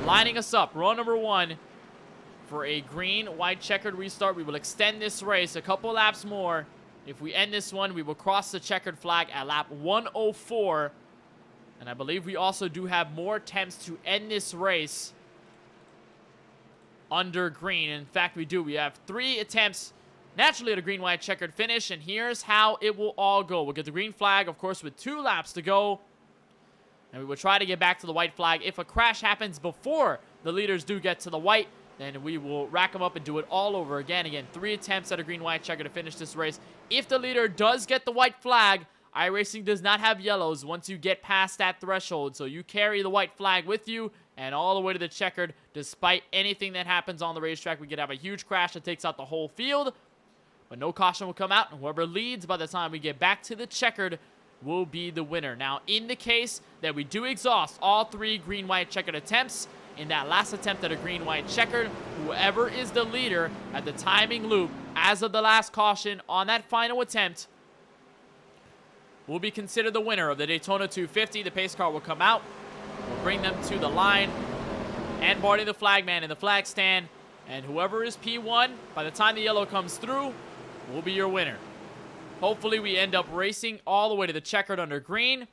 Lining us up. Row number 1 for a green, white checkered restart. We will extend this race a couple laps more. If we end this one, we will cross the checkered flag at lap 104. And I believe we also do have more attempts to end this race under green. In fact, we do. We have 3 attempts naturally at a green-white checkered finish, and here's how it will all go. We'll get the green flag, of course, with 2 laps to go, and we will try to get back to the white flag. If a crash happens before the leaders do get to the white, then we will rack them up and do it all over again. Again, 3 attempts at a green-white checker to finish this race. If the leader does get the white flag, iRacing does not have yellows once you get past that threshold, so you carry the white flag with you and all the way to the checkered. Despite anything that happens on the racetrack, we could have a huge crash that takes out the whole field, but no caution will come out, and whoever leads by the time we get back to the checkered will be the winner. Now, in the case that we do exhaust all 3 green-white checkered attempts, in that last attempt at a green-white checkered, whoever is the leader at the timing loop as of the last caution on that final attempt will be considered the winner of the Daytona 250. The pace car will come out, will bring them to the line, and boarding the flagman in the flag stand, and whoever is P1 by the time the yellow comes through will be your winner. Hopefully we end up racing all the way to the checkered under green,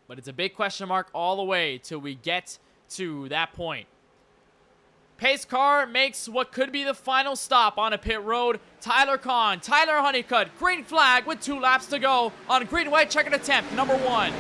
but it's a big question mark all the way till we get to that point. Pace car makes what could be the final stop on a pit road. Tyler Kahn, Tyler Honeycutt, green flag with 2 laps to go on green-white checkered attempt number 1.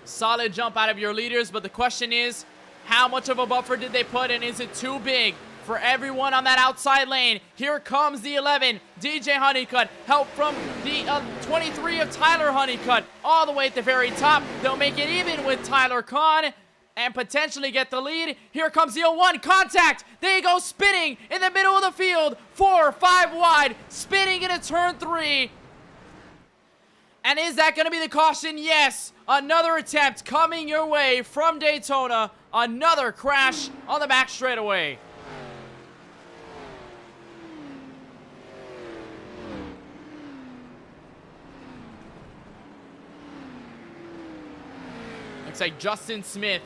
Solid jump out of your leaders, but the question is, how much of a buffer did they put, and is it too big for everyone on that outside lane? Here comes the 11, DJ Honeycutt. Help from the 23 of Tyler Honeycutt all the way at the very top. They'll make it even with Tyler Kahn and potentially get the lead. Here comes the 01, contact. They go spinning in the middle of the field. 4 or 5 wide, spinning into turn 3. And is that going to be the caution? Yes. Another attempt coming your way from Daytona. Another crash on the back straightaway. Looks like Justin Smith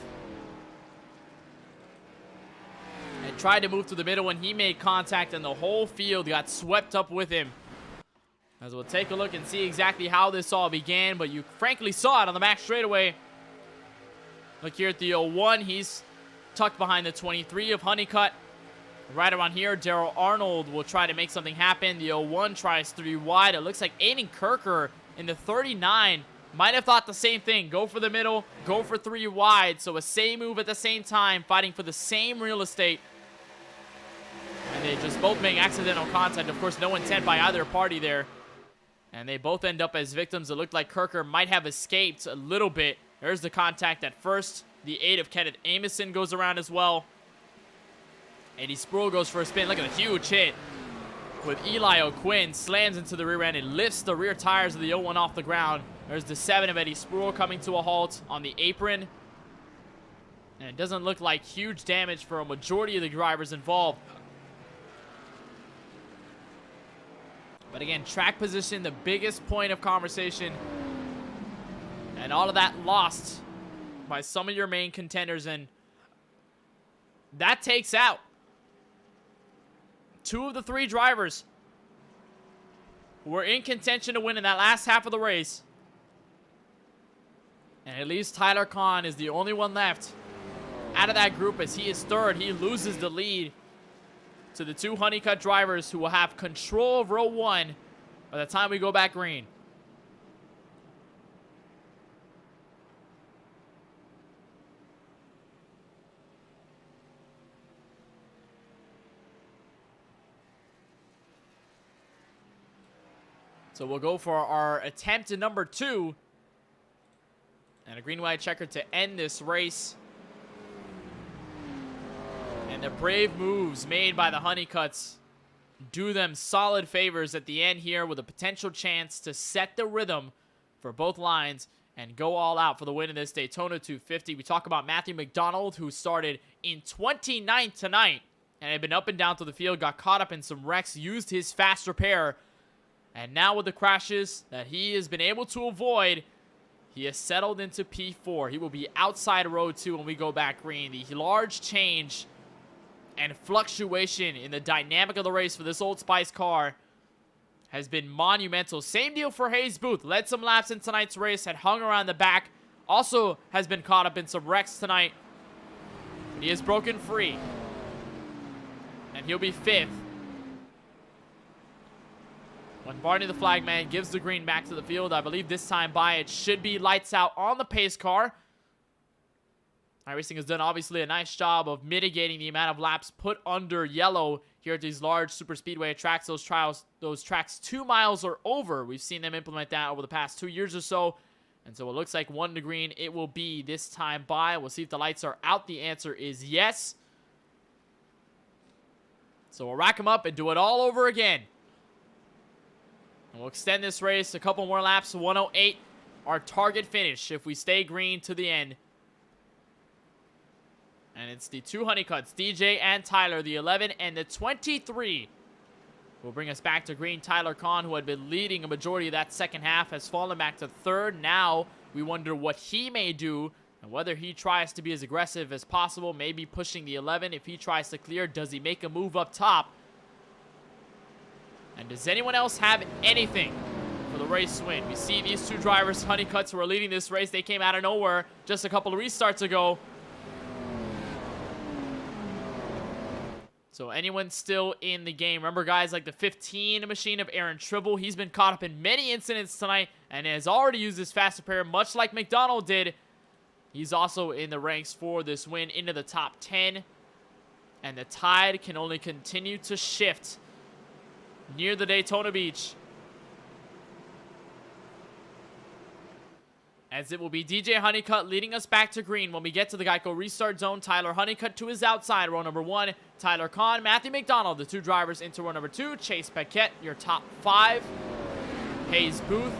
and tried to move to the middle when he made contact, and the whole field got swept up with him. As we'll take a look and see exactly how this all began, but you frankly saw it on the back straightaway. Look here at the 01. He's tucked behind the 23 of Honeycutt. Right around here, Darrell Arnold will try to make something happen. The 01 tries 3 wide. It looks like Aiden Kirker in the 39 might have thought the same thing. Go for the middle, go for 3 wide. So a same move at the same time, fighting for the same real estate. And they just both make accidental contact. Of course, no intent by either party there. And they both end up as victims. It looked like Kirker might have escaped a little bit. There's the contact at first. The 8 of Kenneth Amison goes around as well. Eddie Spruill goes for a spin. Look at the huge hit with Eli O'Quinn. Slams into the rear end and lifts the rear tires of the 01 off the ground. There's the 7 of Eddie Spruill coming to a halt on the apron. And it doesn't look like huge damage for a majority of the drivers involved. But again, track position, the biggest point of conversation. And all of that lost by some of your main contenders. And that takes out 2 of the 3 drivers who were in contention to win in that last half of the race. And at least Tyler Kahn is the only one left out of that group, as he is 3rd. He loses the lead to the 2 Honeycutt drivers who will have control of row 1 by the time we go back green. So we'll go for our attempt at number 2. And a green-white checker to end this race. And the brave moves made by the Honeycutts do them solid favors at the end here, with a potential chance to set the rhythm for both lines and go all out for the win in this Daytona 250. We talk about Matthew McDonald, who started in 29th tonight and had been up and down through the field, got caught up in some wrecks, used his fast repair, and now with the crashes that he has been able to avoid, he has settled into P4. He will be outside row 2 when we go back green. The large change and fluctuation in the dynamic of the race for this Old Spice car has been monumental. Same deal for Hayes Booth. Led some laps in tonight's race, had hung around the back. Also has been caught up in some wrecks tonight. He is broken free. And he'll be 5th. When Barney the flagman gives the green back to the field, I believe this time by it should be lights out on the pace car. iRacing has done obviously a nice job of mitigating the amount of laps put under yellow here at these large super speedway tracks. Those tracks 2 miles or over. We've seen them implement that over the past 2 years or so. And so it looks like 1 to green it will be this time by. We'll see if the lights are out. The answer is yes. So we'll rack them up and do it all over again. And we'll extend this race a couple more laps to 108. Our target finish if we stay green to the end. And it's the 2 Honeycutts, DJ and Tyler, the 11 and the 23. Will bring us back to green. Tyler Kahn, who had been leading a majority of that second half, has fallen back to 3rd. Now we wonder what he may do and whether he tries to be as aggressive as possible, maybe pushing the 11. If he tries to clear, does he make a move up top? And does anyone else have anything for the race win? We see these 2 drivers, Honeycutts, who are leading this race. They came out of nowhere just a couple of restarts ago. So anyone still in the game. Remember guys like the 15 machine of Aaron Tribble. He's been caught up in many incidents tonight and has already used his fast repair much like McDonald did. He's also in the ranks for this win into the top 10. And the tide can only continue to shift near the Daytona Beach. As it will be DJ Honeycutt leading us back to green when we get to the Geico restart zone. Tyler Honeycutt to his outside, row number 1. Tyler Kahn, Matthew McDonald, the 2 drivers into row number 2. Chase Paquette, your top 5. Hayes Booth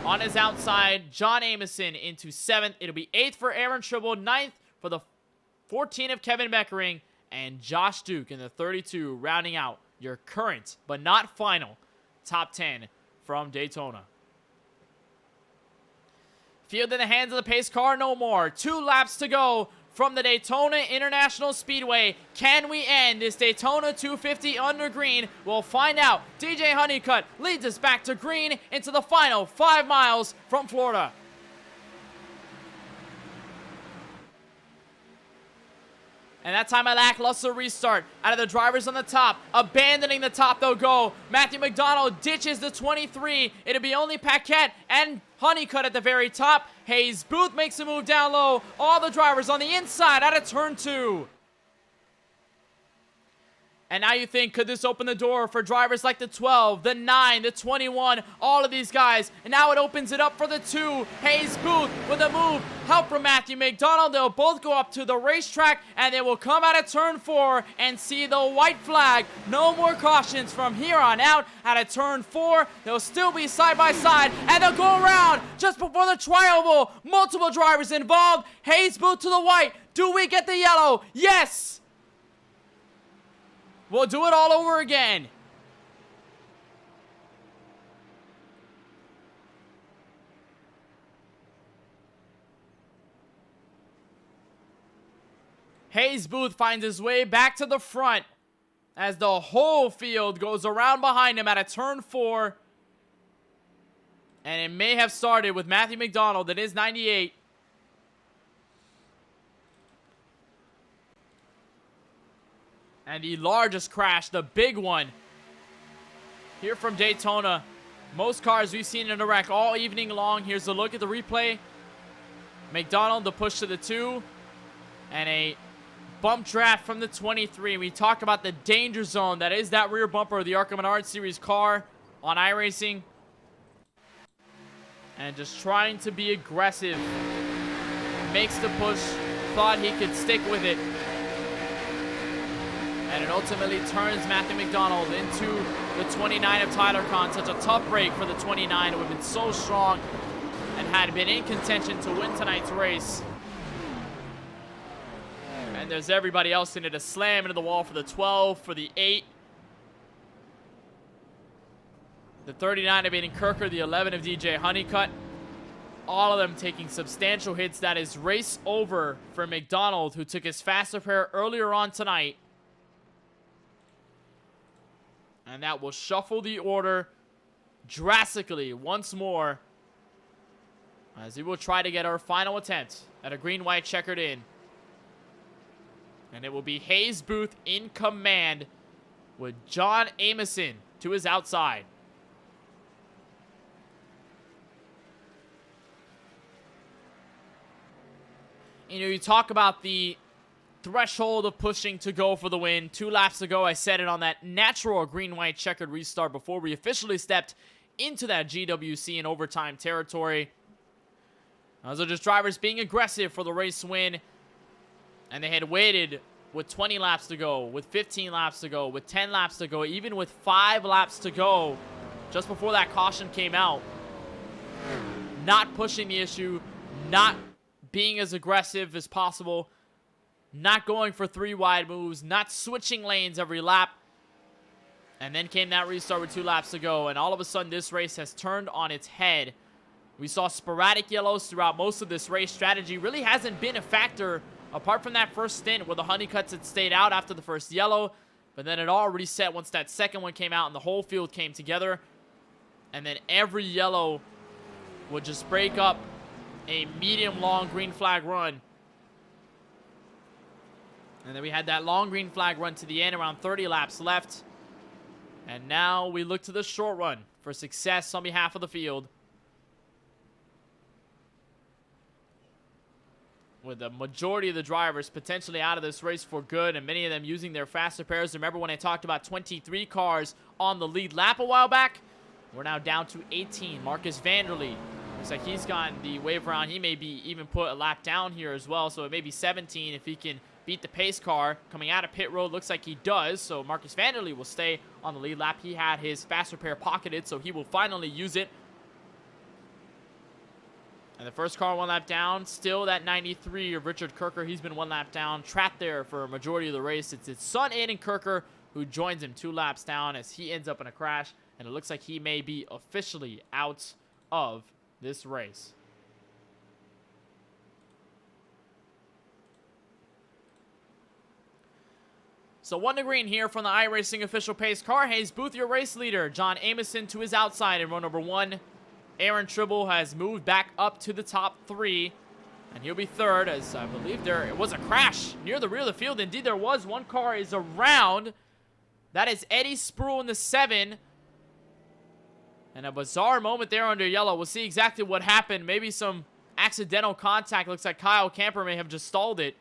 on his outside. John Amison into 7th. It'll be 8th for Aaron Tribble, 9th for the 14 of Kevin Beckering, and Josh Duke in the 32, rounding out your current, but not final, top 10 from Daytona. Field in the hands of the pace car no more. 2 laps to go from the Daytona International Speedway. Can we end this Daytona 250 under green? We'll find out. DJ Honeycutt leads us back to green into the final 5 miles from Florida. And that time a lackluster restart out of the drivers on the top. Abandoning the top, they'll go. Matthew McDonald ditches the 23. It'll be only Paquette and Honeycutt at the very top. Hayes Booth makes a move down low. All the drivers on the inside out of turn 2. And now you think, could this open the door for drivers like the 12, the 9, the 21, all of these guys? And now it opens it up for the 2. Hayes Booth with a move. Help from Matthew McDonald. They'll both go up to the racetrack, and they will come out of turn 4 and see the white flag. No more cautions from here on out. Out of turn 4, they'll still be side by side, and they'll go around just before the tri-oval. Multiple drivers involved. Hayes Booth to the white. Do we get the yellow? Yes! We'll do it all over again. Hayes Booth finds his way back to the front as the whole field goes around behind him at a turn 4. And it may have started with Matthew McDonald. It is 98. And the largest crash, the big one, here from Daytona. Most cars we've seen in a wreck all evening long. Here's a look at the replay. McDonald, the push to the 2. And a bump draft from the 23. We talked about the danger zone. That is that rear bumper of the ARCA Menard Series car on iRacing. And just trying to be aggressive. Makes the push. Thought he could stick with it. And it ultimately turns Matthew McDonald into the 29 of Tyler Kahn. Such a tough break for the 29 who have been so strong and had been in contention to win tonight's race. And there's everybody else in it. A slam into the wall for the 12, for the 8. The 39 of Aiden Kirker, the 11 of DJ Honeycutt. All of them taking substantial hits. That is race over for McDonald, who took his fast repair earlier on tonight. And that will shuffle the order drastically once more as we will try to get our final attempt at a green-white checkered in. And it will be Hayes Booth in command with John Amison to his outside. You know, you talk about the threshold of pushing to go for the win. 2 laps ago, I said it on that natural green-white checkered restart before we officially stepped into that GWC and overtime territory. Those are just drivers being aggressive for the race win. And they had waited with 20 laps to go, with 15 laps to go, with 10 laps to go, even with 5 laps to go just before that caution came out. Not pushing the issue, not being as aggressive as possible, not going for 3 wide moves, not switching lanes every lap. And then came that restart with 2 laps to go, and all of a sudden this race has turned on its head. We saw sporadic yellows throughout most of this race. Strategy really hasn't been a factor apart from that first stint where the Honeycutts had stayed out after the first yellow, but then it all reset once that second one came out and the whole field came together. And then every yellow would just break up a medium-long green flag run. And then we had that long green flag run to the end, around 30 laps left. And now we look to the short run for success on behalf of the field, with the majority of the drivers potentially out of this race for good, and many of them using their faster pairs. Remember when I talked about 23 cars on the lead lap a while back? We're now down to 18. Marcus Vanderlei looks like he's gotten the wave around. He may be even put a lap down here as well, so it may be 17 if he can beat the pace car coming out of pit road. Looks like he does, so Marcus Vanderlei will stay on the lead lap. He had his faster pair pocketed, so he will finally use it. And the first car 1 lap down, still that 93 of Richard Kirker. He's been 1 lap down, trapped there for a majority of the race. It's his son, Aiden Kirker, who joins him 2 laps down as he ends up in a crash. And it looks like he may be officially out of this race. So 1 to green here from the iRacing official pace car. Hayes Booth, your race leader. John Amison to his outside in row number 1. Aaron Tribble has moved back up to the top 3, and he'll be 3rd, as I believe it was a crash near the rear of the field. Indeed, there was. 1 car is around. That is Eddie Spruill in the 7. And a bizarre moment there under yellow. We'll see exactly what happened. Maybe some accidental contact. Looks like Kyle Camper may have just stalled it,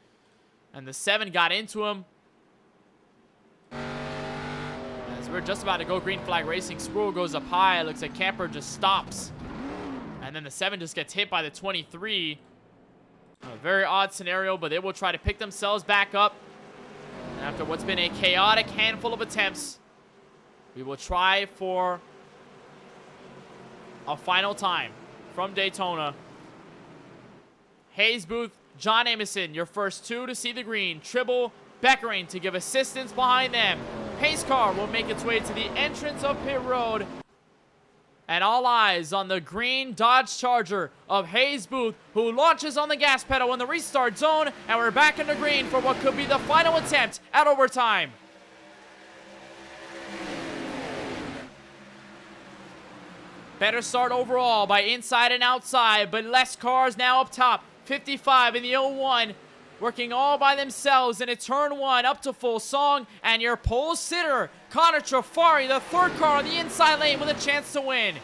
and the 7 got into him. As we're just about to go green flag racing, Spruill goes up high. It looks like Camper just stops. And then the 7 just gets hit by the 23. A very odd scenario, but they will try to pick themselves back up. And after what's been a chaotic handful of attempts, we will try for a final time from Daytona. Hayes Booth, John Amison, your first 2 to see the green. Tribble, Beckering to give assistance behind them. Pace car will make its way to the entrance of pit road. And all eyes on the green Dodge Charger of Hayes Booth, who launches on the gas pedal in the restart zone. And we're back in the green for what could be the final attempt at overtime. Better start overall by inside and outside, but less cars now up top. 55 in the 01. Working all by themselves in a turn 1 up to full song. And your pole sitter, Connor Trafari, the 3rd car on the inside lane with a chance to win.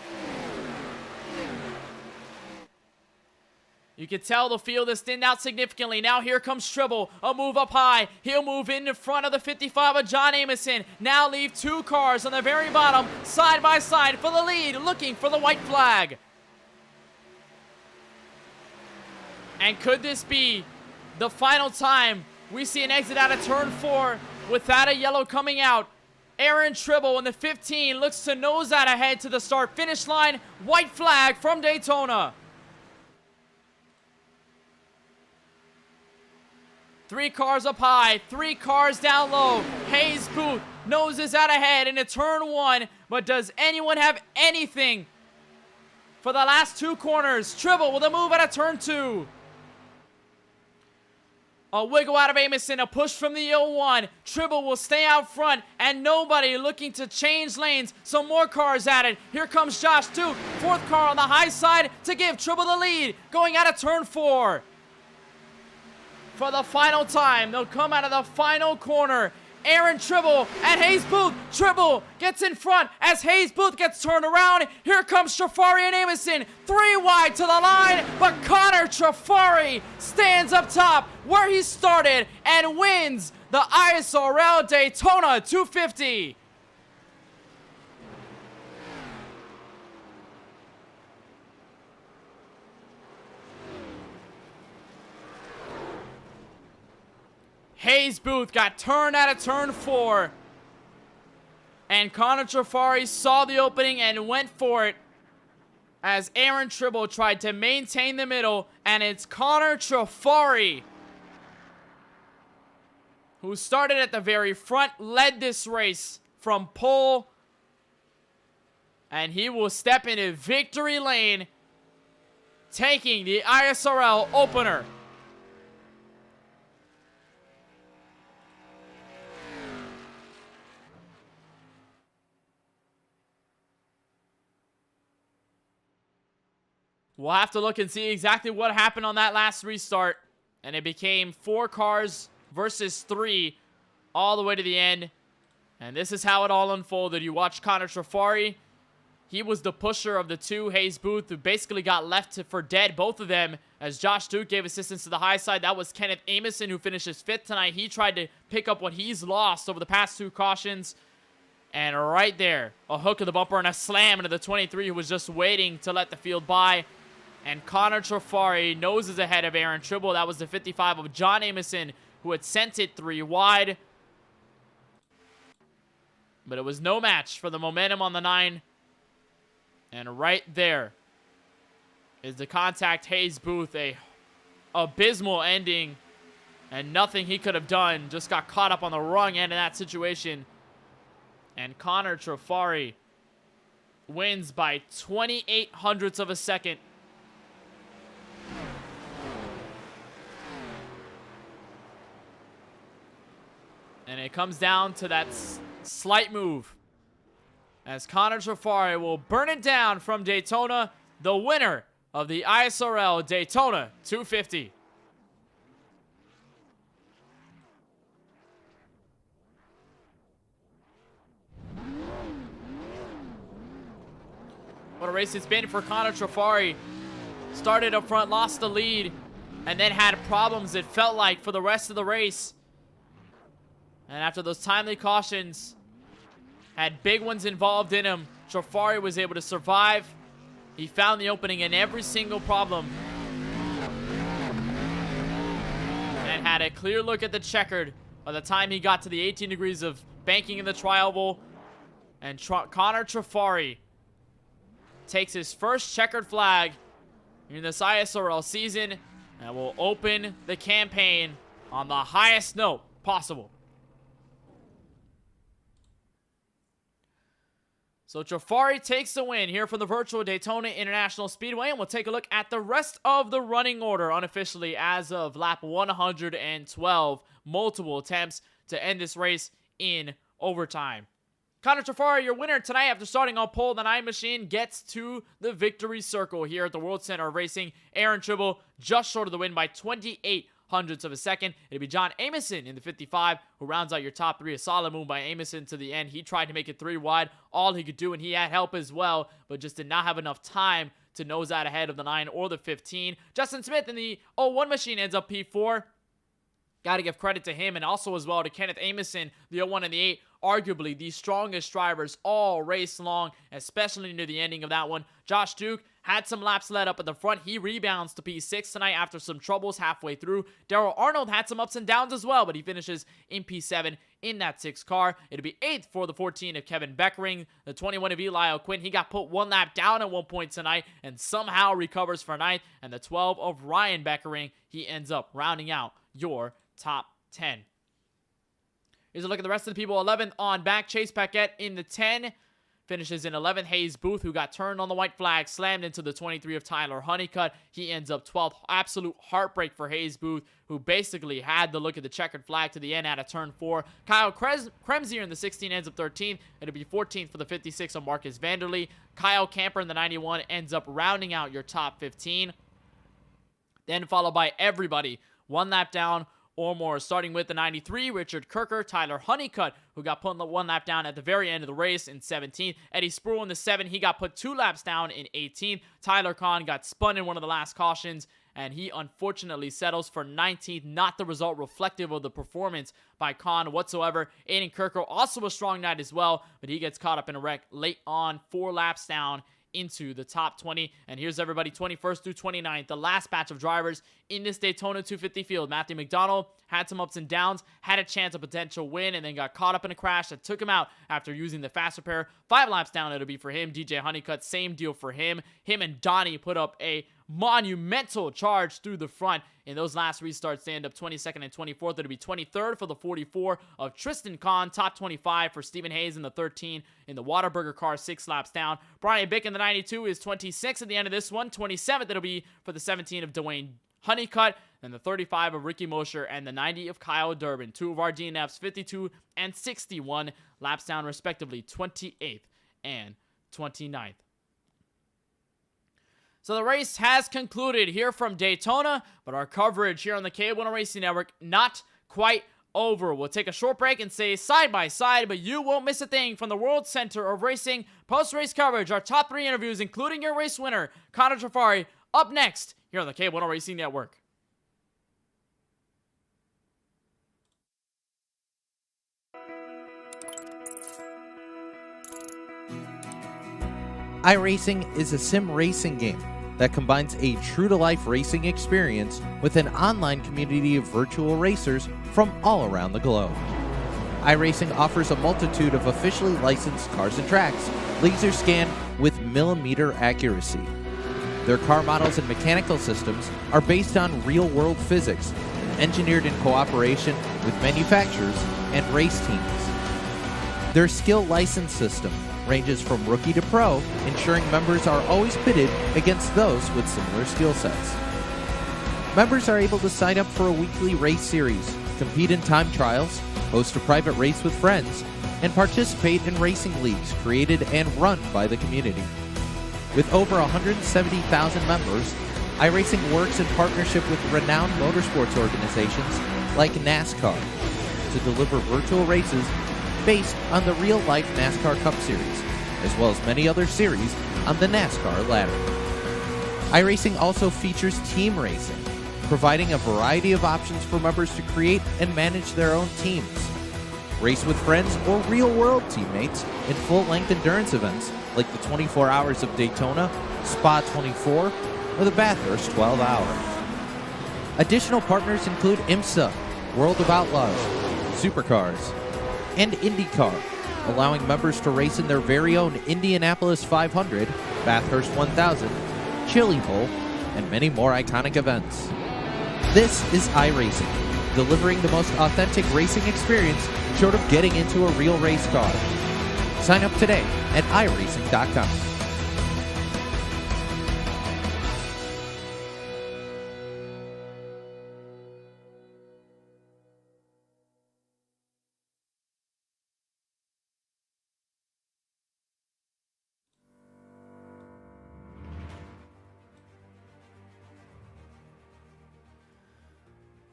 You can tell the field has thinned out significantly. Now here comes Tribble, a move up high. He'll move in front of the 55 of John Amison. Now leave 2 cars on the very bottom, side by side for the lead, looking for the white flag. And could this be the final time we see an exit out of turn 4 without a yellow coming out? Aaron Tribble in the 15 looks to nose out ahead to the start-finish line. White flag from Daytona. 3 cars up high, 3 cars down low. Hayes Booth noses out ahead in a turn 1, but does anyone have anything for the last 2 corners? Tribble with a move out of turn 2. A wiggle out of Amison, a push from the 01. Tribble will stay out front, and nobody looking to change lanes. Some more cars added. Here comes Josh Duke, fourth car on the high side to give Tribble the lead, going out of turn 4. For the final time, they'll come out of the final corner. Aaron Tribble and Hayes Booth. Tribble gets in front as Hayes Booth gets turned around. Here comes Trafari and Amison. 3 wide to the line, but Connor Trafari stands up top where he started and wins the ISRL Daytona 250. Hayes Booth got turned out of turn 4. And Connor Trafari saw the opening and went for it as Aaron Tribble tried to maintain the middle. And it's Connor Trafari who started at the very front, led this race from pole. And he will step into victory lane, taking the ISRL opener. We'll have to look and see exactly what happened on that last restart. And it became 4 cars versus 3 all the way to the end. And this is how it all unfolded. You watch Connor Trafari. He was the pusher of the 2. Hayes Booth, who basically got left for dead, both of them, as Josh Duke gave assistance to the high side. That was Kenneth Amison, who finishes 5th tonight. He tried to pick up what he's lost over the past 2 cautions. And right there, a hook of the bumper and a slam into the 23, who was just waiting to let the field by. And Connor Trafari noses ahead of Aaron Tribble. That was the 55 of John Amison, who had sent it 3 wide. But it was no match for the momentum on the 9. And right there is the contact. Hayes Booth, a abysmal ending. And nothing he could have done. Just got caught up on the wrong end of that situation. And Connor Trafari wins by 28 hundredths of a second. And it comes down to that slight move, as Connor Trafari will burn it down from Daytona, the winner of the ISRL Daytona 250. What a race it's been for Connor Trafari. Started up front, lost the lead, and then had problems, it felt like, for the rest of the race. And after those timely cautions, had big ones involved in him, Trafari was able to survive. He found the opening in every single problem. And had a clear look at the checkered by the time he got to the 18 degrees of banking in the tri-oval. And Connor Trafari takes his first checkered flag in this ISRL season and will open the campaign on the highest note possible. So Trafari takes the win here for the virtual Daytona International Speedway, and we'll take a look at the rest of the running order unofficially as of lap 112. Multiple attempts to end this race in overtime. Connor Trafari, your winner tonight after starting on pole. The 9 machine gets to the victory circle here at the World Center of Racing. Aaron Tribble just short of the win by 28 hundredths of a second. It'll be John Amison in the 55 who rounds out your top 3. A solid move by Amison to the end. He tried to make it 3 wide, all he could do, and he had help as well, but just did not have enough time to nose out ahead of the 9 or the 15. Justin Smith in the 01 machine ends up P4. Got to give credit to him, and also as well to Kenneth Amison, the 01 and the 8, arguably the strongest drivers all race long, especially near the ending of that one. Josh Duke had some laps led up at the front. He rebounds to P6 tonight after some troubles halfway through. Darrell Arnold had some ups and downs as well, but he finishes in P7 in that 6 car. It'll be 8th for the 14 of Kevin Beckering. The 21 of Eli O'Quinn, he got put 1 lap down at one point tonight and somehow recovers for 9th. And the 12 of Ryan Beckering, he ends up rounding out your top 10. Here's a look at the rest of the people. 11th on back, Chase Paquette in the 10. finishes in 11th. Hayes Booth, who got turned on the white flag, slammed into the 23 of Tyler Honeycutt. He ends up 12th. Absolute heartbreak for Hayes Booth, who basically had the look at the checkered flag to the end out of turn 4. Kyle Kremsier in the 16 ends up 13th. It'll be 14th for the 56 of Marcus Vanderlee. Kyle Camper in the 91 ends up rounding out your top 15. Then followed by everybody one lap down or more, starting with the 93, Richard Kirker, Tyler Honeycutt, who got put one lap down at the very end of the race in 17th. Eddie Spruill in the 7, he got put 2 laps down in 18th. Tyler Kahn got spun in one of the last cautions, and he unfortunately settles for 19th. Not the result reflective of the performance by Kahn whatsoever. Aiden Kirker, also a strong night as well, but he gets caught up in a wreck late on, 4 laps down into the top 20. And here's everybody 21st through 29th, the last batch of drivers in this Daytona 250 field. Matthew McDonald had some ups and downs, had a chance of potential win, and then got caught up in a crash that took him out after using the fast repair. 5 laps down it'll be for him. DJ Honeycutt, same deal for him. Him and Donnie put up a monumental charge through the front. In those last restarts, they end up 22nd and 24th. It'll be 23rd for the 44 of Tristan Kahn. Top 25 for Stephen Hayes in the 13 in the Whataburger car, 6 laps down. Brian Bick in the 92 is 26th at the end of this one. 27th it'll be for the 17 of Dwayne Honeycutt. And the 35 of Ricky Mosher and the 90 of Kyle Durbin. 2 of our DNFs, 52 and 61 laps down respectively, 28th and 29th. So the race has concluded here from Daytona, but our coverage here on the KBueno Racing Network not quite over. We'll take a short break and say side by side, but you won't miss a thing from the World Center of Racing post-race coverage. Our top 3 interviews, including your race winner, Connor Trafari, up next here on the KBueno Racing Network. iRacing is a sim racing game that combines a true-to-life racing experience with an online community of virtual racers from all around the globe. iRacing offers a multitude of officially licensed cars and tracks, laser scanned with millimeter accuracy. Their car models and mechanical systems are based on real-world physics, engineered in cooperation with manufacturers and race teams. Their skill license system ranges from rookie to pro, ensuring members are always pitted against those with similar skill sets. Members are able to sign up for a weekly race series, compete in time trials, host a private race with friends, and participate in racing leagues created and run by the community. With over 170,000 members, iRacing works in partnership with renowned motorsports organizations like NASCAR to deliver virtual races based on the real-life NASCAR Cup Series, as well as many other series on the NASCAR ladder. iRacing also features team racing, providing a variety of options for members to create and manage their own teams. Race with friends or real-world teammates in full-length endurance events like the 24 Hours of Daytona, Spa 24, or the Bathurst 12 Hour. Additional partners include IMSA, World of Outlaws, Supercars, and IndyCar, allowing members to race in their very own Indianapolis 500, Bathurst 1000, Chili Bowl, and many more iconic events. This is iRacing, delivering the most authentic racing experience short of getting into a real race car. Sign up today at iRacing.com.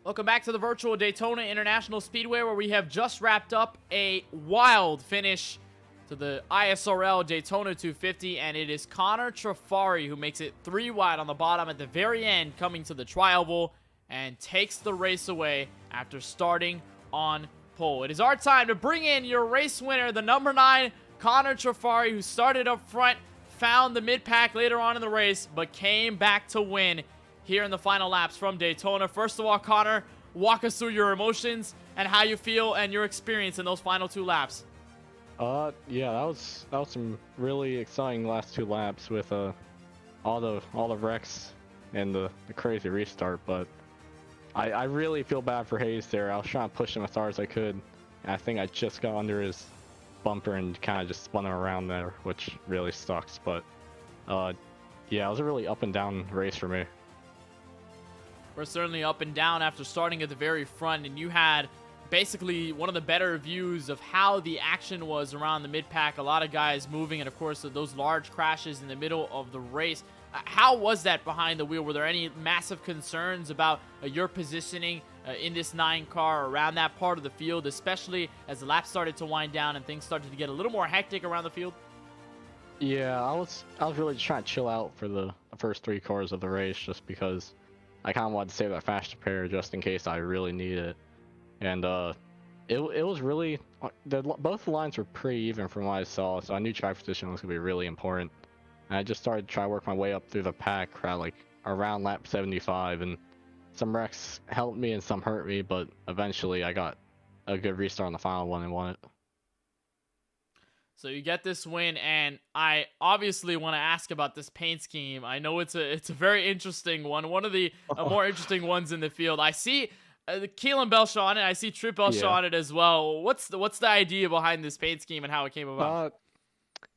Welcome back to the virtual Daytona International Speedway, where we have just wrapped up a wild finish to the ISRL Daytona 250, and it is Connor Trafari who makes it 3 wide on the bottom at the very end, coming to the tri-oval and takes the race away after starting on pole. It is our time to bring in your race winner, the number 9, Connor Trafari, who started up front, found the mid-pack later on in the race, but came back to win here in the final laps from Daytona. First of all, Connor, walk us through your emotions and how you feel and your experience in those final 2 laps. Yeah, that was some really exciting last 2 laps with all the wrecks and the crazy restart. But I really feel bad for Hayes there. I was trying to push him as hard as I could, and I think I just got under his bumper and kind of just spun him around there, which really sucks. But yeah, it was a really up and down race for me. We're certainly up and down after starting at the very front, and you had basically one of the better views of how the action was around the mid-pack. A lot of guys moving, and of course those large crashes in the middle of the race. How was that behind the wheel? Were there any massive concerns about your positioning in this 9 car around that part of the field, especially as the laps started to wind down and things started to get a little more hectic around the field? Yeah, I was really just trying to chill out for the first 3 cars of the race, just because I kind of wanted to save that faster pair just in case I really need it. And it was really both lines were pretty even from what I saw, so I knew track position was gonna be really important. And I just started to try to work my way up through the pack around lap 75, and some wrecks helped me and some hurt me, but eventually I got a good restart on the final one and won it. So you get this win, and I obviously want to ask about this paint scheme. I know it's a very interesting one of the more interesting ones in the field. I see Keelan Belshaw on it. I see Trip Belshaw on it as well. What's the idea behind this paint scheme and how it came about?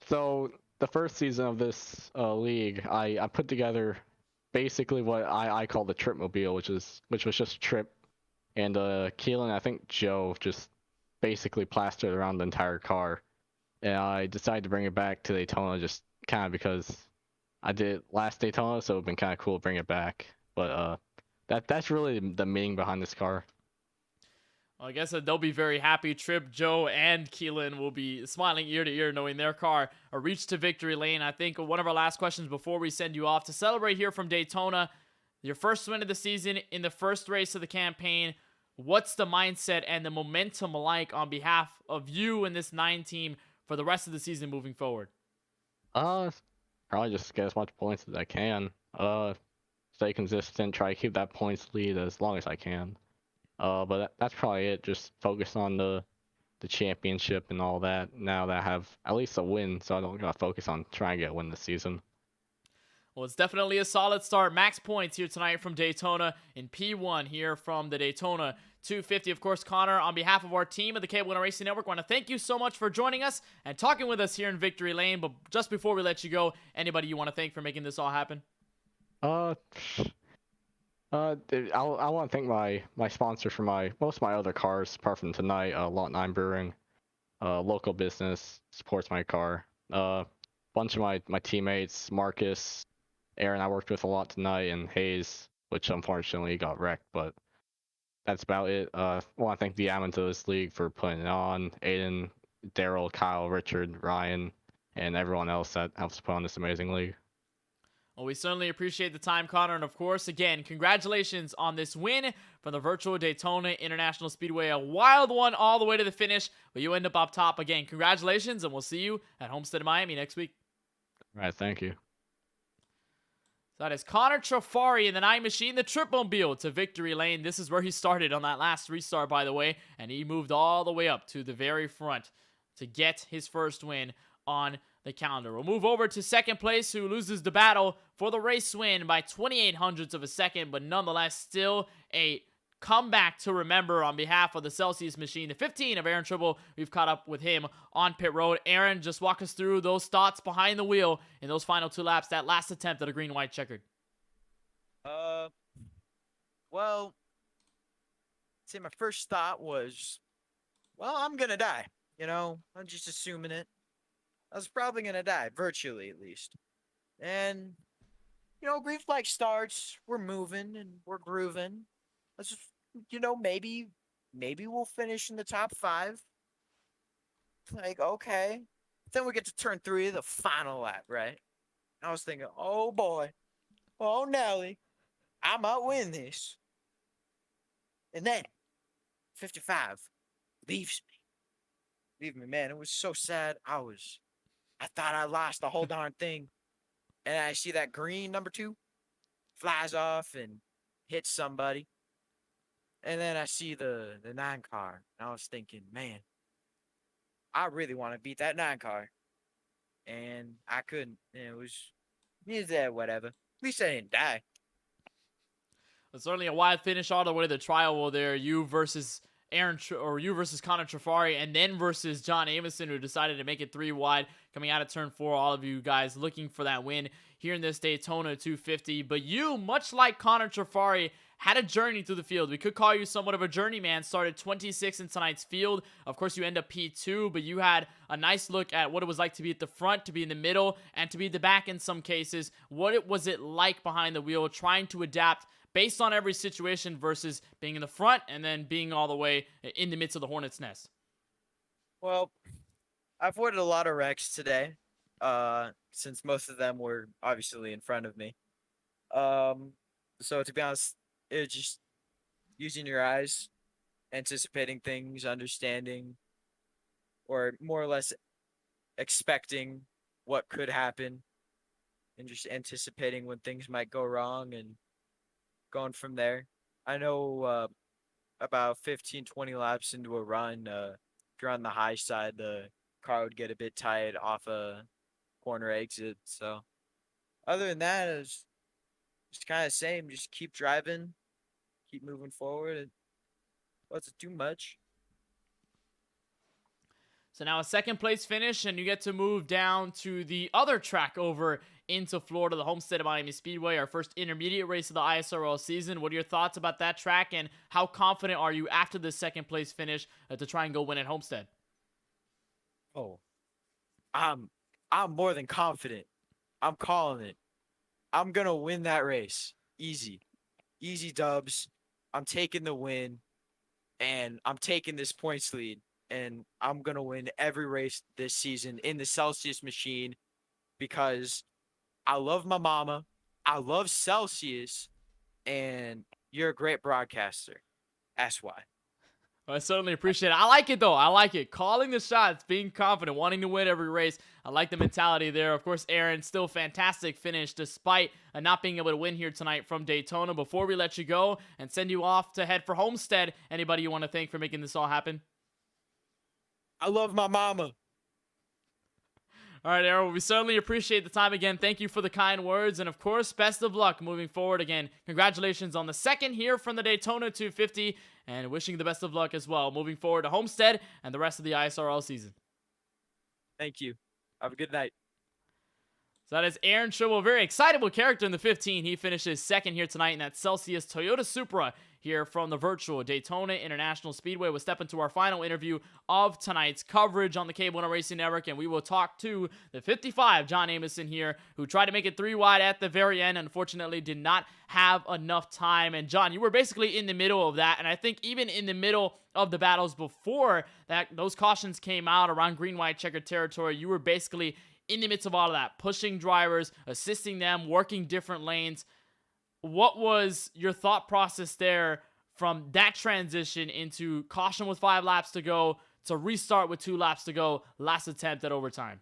So the first season of this league, I put together basically what I call the Trip Mobile, which was just Trip and Keelan, I think Joe, just basically plastered around the entire car. And I decided to bring it back to Daytona just kind of because I did it last Daytona, so it'd been kind of cool to bring it back. But that's really the meaning behind this car. Well, I guess they'll be very happy. Trip, Joe, and Keelan will be smiling ear to ear knowing their car reached to victory lane. I think one of our last questions before we send you off to celebrate here from Daytona, your first win of the season in the first race of the campaign. What's the mindset and the momentum like on behalf of you and this 9 team for the rest of the season moving forward? Probably just get as much points as I can. Stay consistent, try to keep that points lead as long as I can. But that's probably it. Just focus on the championship and all that. Now that I have at least a win, so I don't gotta focus on trying to get a win this season. Well, it's definitely a solid start. Max points here tonight from Daytona in P1 here from the Daytona 250. Of course, Connor, on behalf of our team at the KBueno Racing Network, want to thank you so much for joining us and talking with us here in Victory Lane. But just before we let you go, anybody you want to thank for making this all happen? I want to thank my sponsor for most of my other cars, apart from tonight. Lot 9 Brewing, local business, supports my car. Bunch of my teammates, Marcus, Aaron, I worked with a lot tonight, and Hayes, which unfortunately got wrecked, but that's about it. I want to thank the admins of this league for putting it on. Aiden, Daryl, Kyle, Richard, Ryan, and everyone else that helps put on this amazing league. Well, we certainly appreciate the time, Connor. And of course, again, congratulations on this win from the virtual Daytona International Speedway. A wild one all the way to the finish, but you end up top. Again, congratulations, and we'll see you at Homestead in Miami next week. All right, thank you. So that is Connor Trafari in the 9 Machine, the Tripmobile to victory lane. This is where he started on that last restart, by the way, and he moved all the way up to the very front to get his first win on the calendar. We'll move over to second place, who loses the battle for the race win by 28 hundredths of a second, but nonetheless still a comeback to remember on behalf of the Celsius Machine. The 15 of Aaron Tribble, we've caught up with him on pit road. Aaron, just walk us through those thoughts behind the wheel in those final 2 laps, that last attempt at a green-white checkered. Well, see, my first thought was, well, I'm gonna die. You know, I'm just assuming it. I was probably gonna die, virtually at least. And, you know, green flag starts, we're moving and we're grooving. Let's just, you know, maybe we'll finish in the top 5. Like, okay. Then we get to turn 3 of the final lap, right? I was thinking, oh boy, oh Nelly, I might win this. And then 55 leaves me. Leave me, man. It was so sad. I thought I lost the whole darn thing. And I see that green number 2 flies off and hits somebody. And then I see the 9 car. And I was thinking, man, I really want to beat that 9 car. And I couldn't. And it was, whatever. At least I didn't die. It's certainly a wild finish all the way to the trial there. You versus or you versus Connor Trafari, and then versus John Amison, who decided to make it 3 wide coming out of turn 4. All of you guys looking for that win here in this Daytona 250. But you, much like Connor Trafari, had a journey through the field. We could call you somewhat of a journeyman. Started 26 in tonight's field. Of course, you end up P2, but you had a nice look at what it was like to be at the front, to be in the middle, and to be at the back in some cases. What was it like behind the wheel, trying to adapt based on every situation versus being in the front and then being all the way in the midst of the Hornet's nest? Well, I've avoided a lot of wrecks today, since most of them were obviously in front of me. So to be honest, it's just using your eyes, anticipating things, understanding, or more or less expecting what could happen, and just anticipating when things might go wrong and going from there. I know about 15, 20 laps into a run, if you're on the high side, the car would get a bit tight off a corner exit. So other than that, it's just kind of the same. Just keep driving, keep moving forward. It wasn't too much. So now a second place finish, and you get to move down to the other track over into Florida, the Homestead of Miami Speedway, our first intermediate race of the ISRL season. What are your thoughts about that track, and how confident are you after the second place finish to try and go win at Homestead? Oh, I'm more than confident. I'm calling it. I'm gonna win that race. Easy dubs. I'm taking the win, and I'm taking this points lead, and I'm gonna win every race this season in the Celsius machine because I love my mama, I love Celsius, and you're a great broadcaster. That's why. I certainly appreciate it. I like it, though. I like it. Calling the shots, being confident, wanting to win every race. I like the mentality there. Of course, Aaron, still fantastic finish despite not being able to win here tonight from Daytona. Before we let you go and send you off to head for Homestead, anybody you want to thank for making this all happen? I love my mama. All right, Aaron, we certainly appreciate the time again. Thank you for the kind words. And, of course, best of luck moving forward. Again, congratulations on the second here from the Daytona 250. And wishing the best of luck as well moving forward to Homestead and the rest of the ISRL season. Thank you. Have a good night. So that is Aaron Schubel, a very excitable character in the 15. He finishes second here tonight in that Celsius Toyota Supra here from the virtual Daytona International Speedway. We'll step into our final interview of tonight's coverage on the KBueno Racing Network, and we will talk to the 55, John Amison here, who tried to make it 3 wide at the very end. Unfortunately, did not have enough time. And John, you were basically in the middle of that, and I think even in the middle of the battles before that, those cautions came out around green, white, checkered territory. You were basically in the midst of all of that, pushing drivers, assisting them, working different lanes. What was your thought process there from that transition into caution with 5 laps to go to restart with 2 laps to go, last attempt at overtime?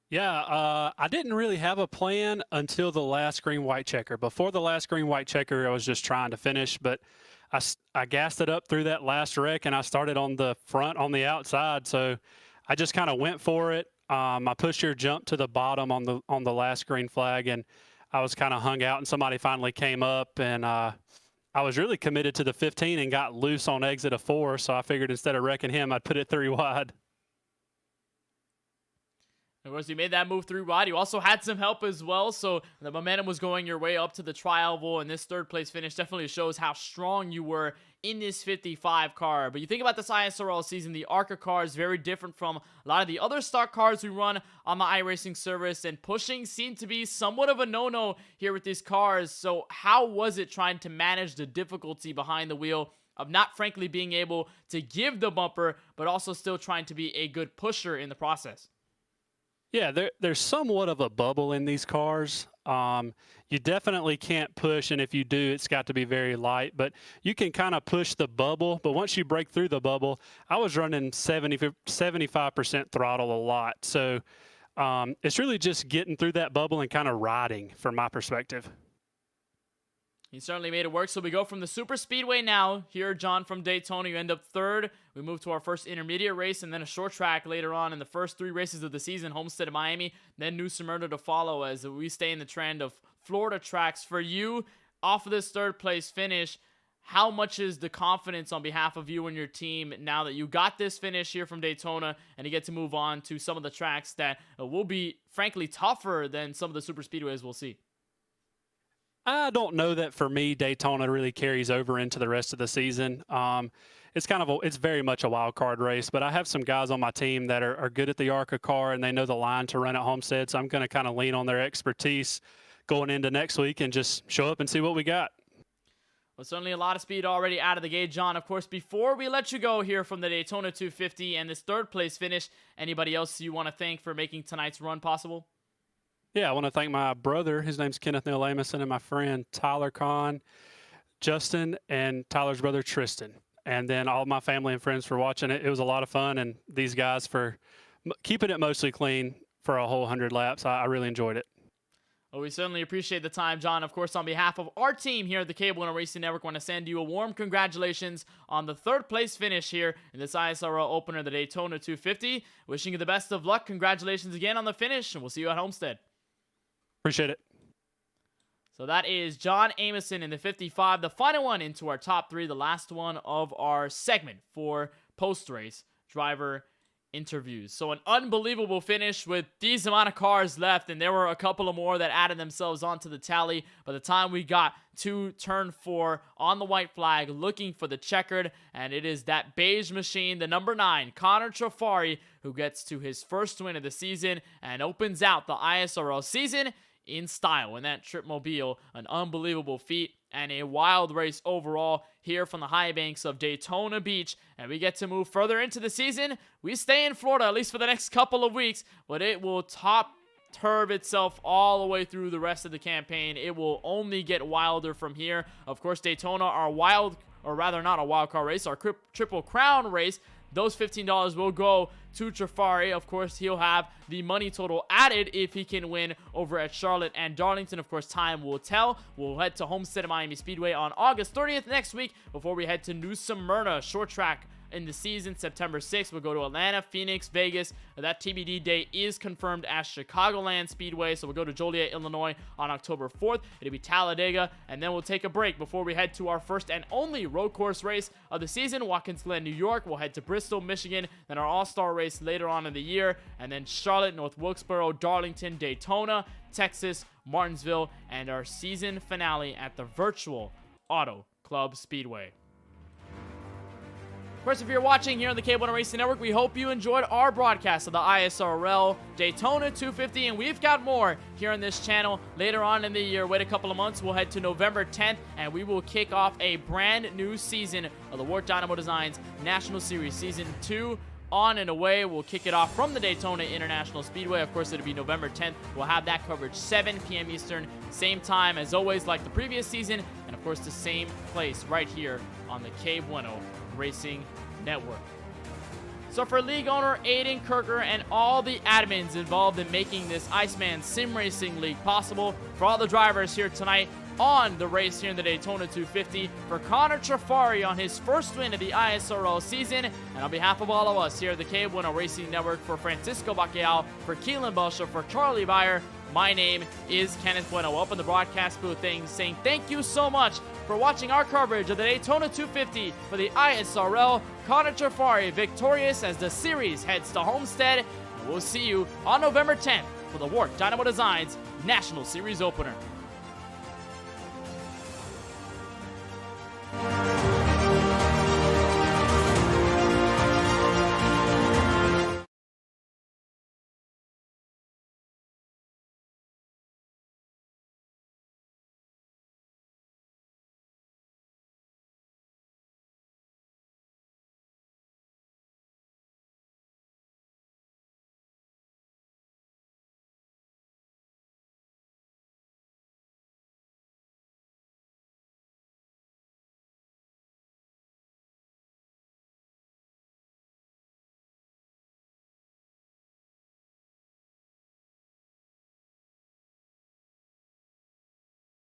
Yeah, I didn't really have a plan until the last green-white checker. Before the last green-white checker, I was just trying to finish, but I gassed it up through that last wreck, and I started on the front on the outside, so I just kind of went for it. I pushed your jump to the bottom on the last green flag, and I was kind of hung out, and somebody finally came up, and I was really committed to the 15 and got loose on exit of 4, so I figured instead of wrecking him, I'd put it 3 wide. Of course, you made that move 3 wide. You also had some help as well, so the momentum was going your way up to the tri-oval, and this 3rd place finish definitely shows how strong you were in this 55 car. But you think about this ISRL season, the ARCA car is very different from a lot of the other stock cars we run on the iRacing service, and pushing seemed to be somewhat of a no-no here with these cars. So how was it trying to manage the difficulty behind the wheel of not frankly being able to give the bumper, but also still trying to be a good pusher in the process? Yeah, there's somewhat of a bubble in these cars. You definitely can't push, and if you do, it's got to be very light. But you can kind of push the bubble, but once you break through the bubble, I was running 75% throttle a lot. So it's really just getting through that bubble and kind of riding from my perspective. He certainly made it work. So we go from the super speedway now. Here, John, from Daytona, you end up 3rd. We move to our first intermediate race and then a short track later on in the first 3 races of the season. Homestead of Miami, then New Smyrna to follow as we stay in the trend of Florida tracks. For you, off of this 3rd place finish, how much is the confidence on behalf of you and your team now that you got this finish here from Daytona and you get to move on to some of the tracks that will be, frankly, tougher than some of the super speedways we'll see? I don't know that for me, Daytona really carries over into the rest of the season. It's very much a wild card race, but I have some guys on my team that are good at the ARCA car and they know the line to run at Homestead. So I'm going to kind of lean on their expertise going into next week and just show up and see what we got. Well, certainly a lot of speed already out of the gate, John. Of course, before we let you go here from the Daytona 250 and this third place finish, anybody else you want to thank for making tonight's run possible? Yeah, I want to thank my brother. His name's Kenneth Neil Amison, and my friend Tyler Kahn, Justin, and Tyler's brother Tristan. And then all my family and friends for watching it. It was a lot of fun, and these guys for keeping it mostly clean for a whole 100 laps. I really enjoyed it. Well, we certainly appreciate the time, John. Of course, on behalf of our team here at the KBueno Racing Network, want to send you a warm congratulations on the third place finish here in this ISRL opener, the Daytona 250. Wishing you the best of luck. Congratulations again on the finish, and we'll see you at Homestead. Appreciate it. So that is John Amison in the 55, the final one into our top three, the last one of our segment for post-race driver interviews. So an unbelievable finish with these amount of cars left, and there were a couple of more that added themselves onto the tally by the time we got to turn 4 on the white flag, looking for the checkered, and it is that beige machine, the number 9, Connor Trafari, who gets to his first win of the season and opens out the ISRL season in style in that Tripmobile. An unbelievable feat and a wild race overall here from the high banks of Daytona Beach. And we get to move further into the season. We stay in Florida at least for the next couple of weeks, but it will turb itself all the way through the rest of the campaign. It will only get wilder from here. Of course, Daytona, our not a wild card race, our Triple Crown race. Those $15 will go to Trafari. Of course, he'll have the money total added if he can win over at Charlotte and Darlington. Of course, time will tell. We'll head to Homestead at Miami Speedway on August 30th next week before we head to New Smyrna, short track in the season. September 6th, we'll go to Atlanta, Phoenix, Vegas. That TBD date is confirmed as Chicagoland Speedway, so we'll go to Joliet, Illinois on October 4th. It'll be Talladega, and then we'll take a break before we head to our first and only road course race of the season, Watkins Glen, New York. We'll head to Bristol, Michigan, then our All-Star race later on in the year, and then Charlotte, North Wilkesboro, Darlington, Daytona, Texas, Martinsville, and our season finale at the virtual Auto Club Speedway. Of course, if you're watching here on the KBueno Racing Network, we hope you enjoyed our broadcast of the ISRL Daytona 250, and we've got more here on this channel later on in the year. Wait a couple of months, we'll head to November 10th, and we will kick off a brand new season of the Wart Dynamo Designs National Series Season 2. On and away, we'll kick it off from the Daytona International Speedway. Of course, it'll be November 10th. We'll have that coverage 7 p.m. Eastern, same time as always like the previous season, and of course the same place right here on the KBueno Racing Network. So for league owner Aiden Kirker and all the admins involved in making this Iceman Sim Racing League possible, for all the drivers here tonight on the race here in the Daytona 250, for Connor Trafari on his first win of the ISRL season, and on behalf of all of us here at the KBueno Racing Network, for Francisco Bacall, for Keelan Belsha, for Charlie Beyer, my name is Kenneth Bueno. Up in the broadcast booth saying thank you so much for watching our coverage of the Daytona 250 for the ISRL. Connor Trafari victorious as the series heads to Homestead. And we'll see you on November 10th for the Wart Dynamo Designs National Series opener.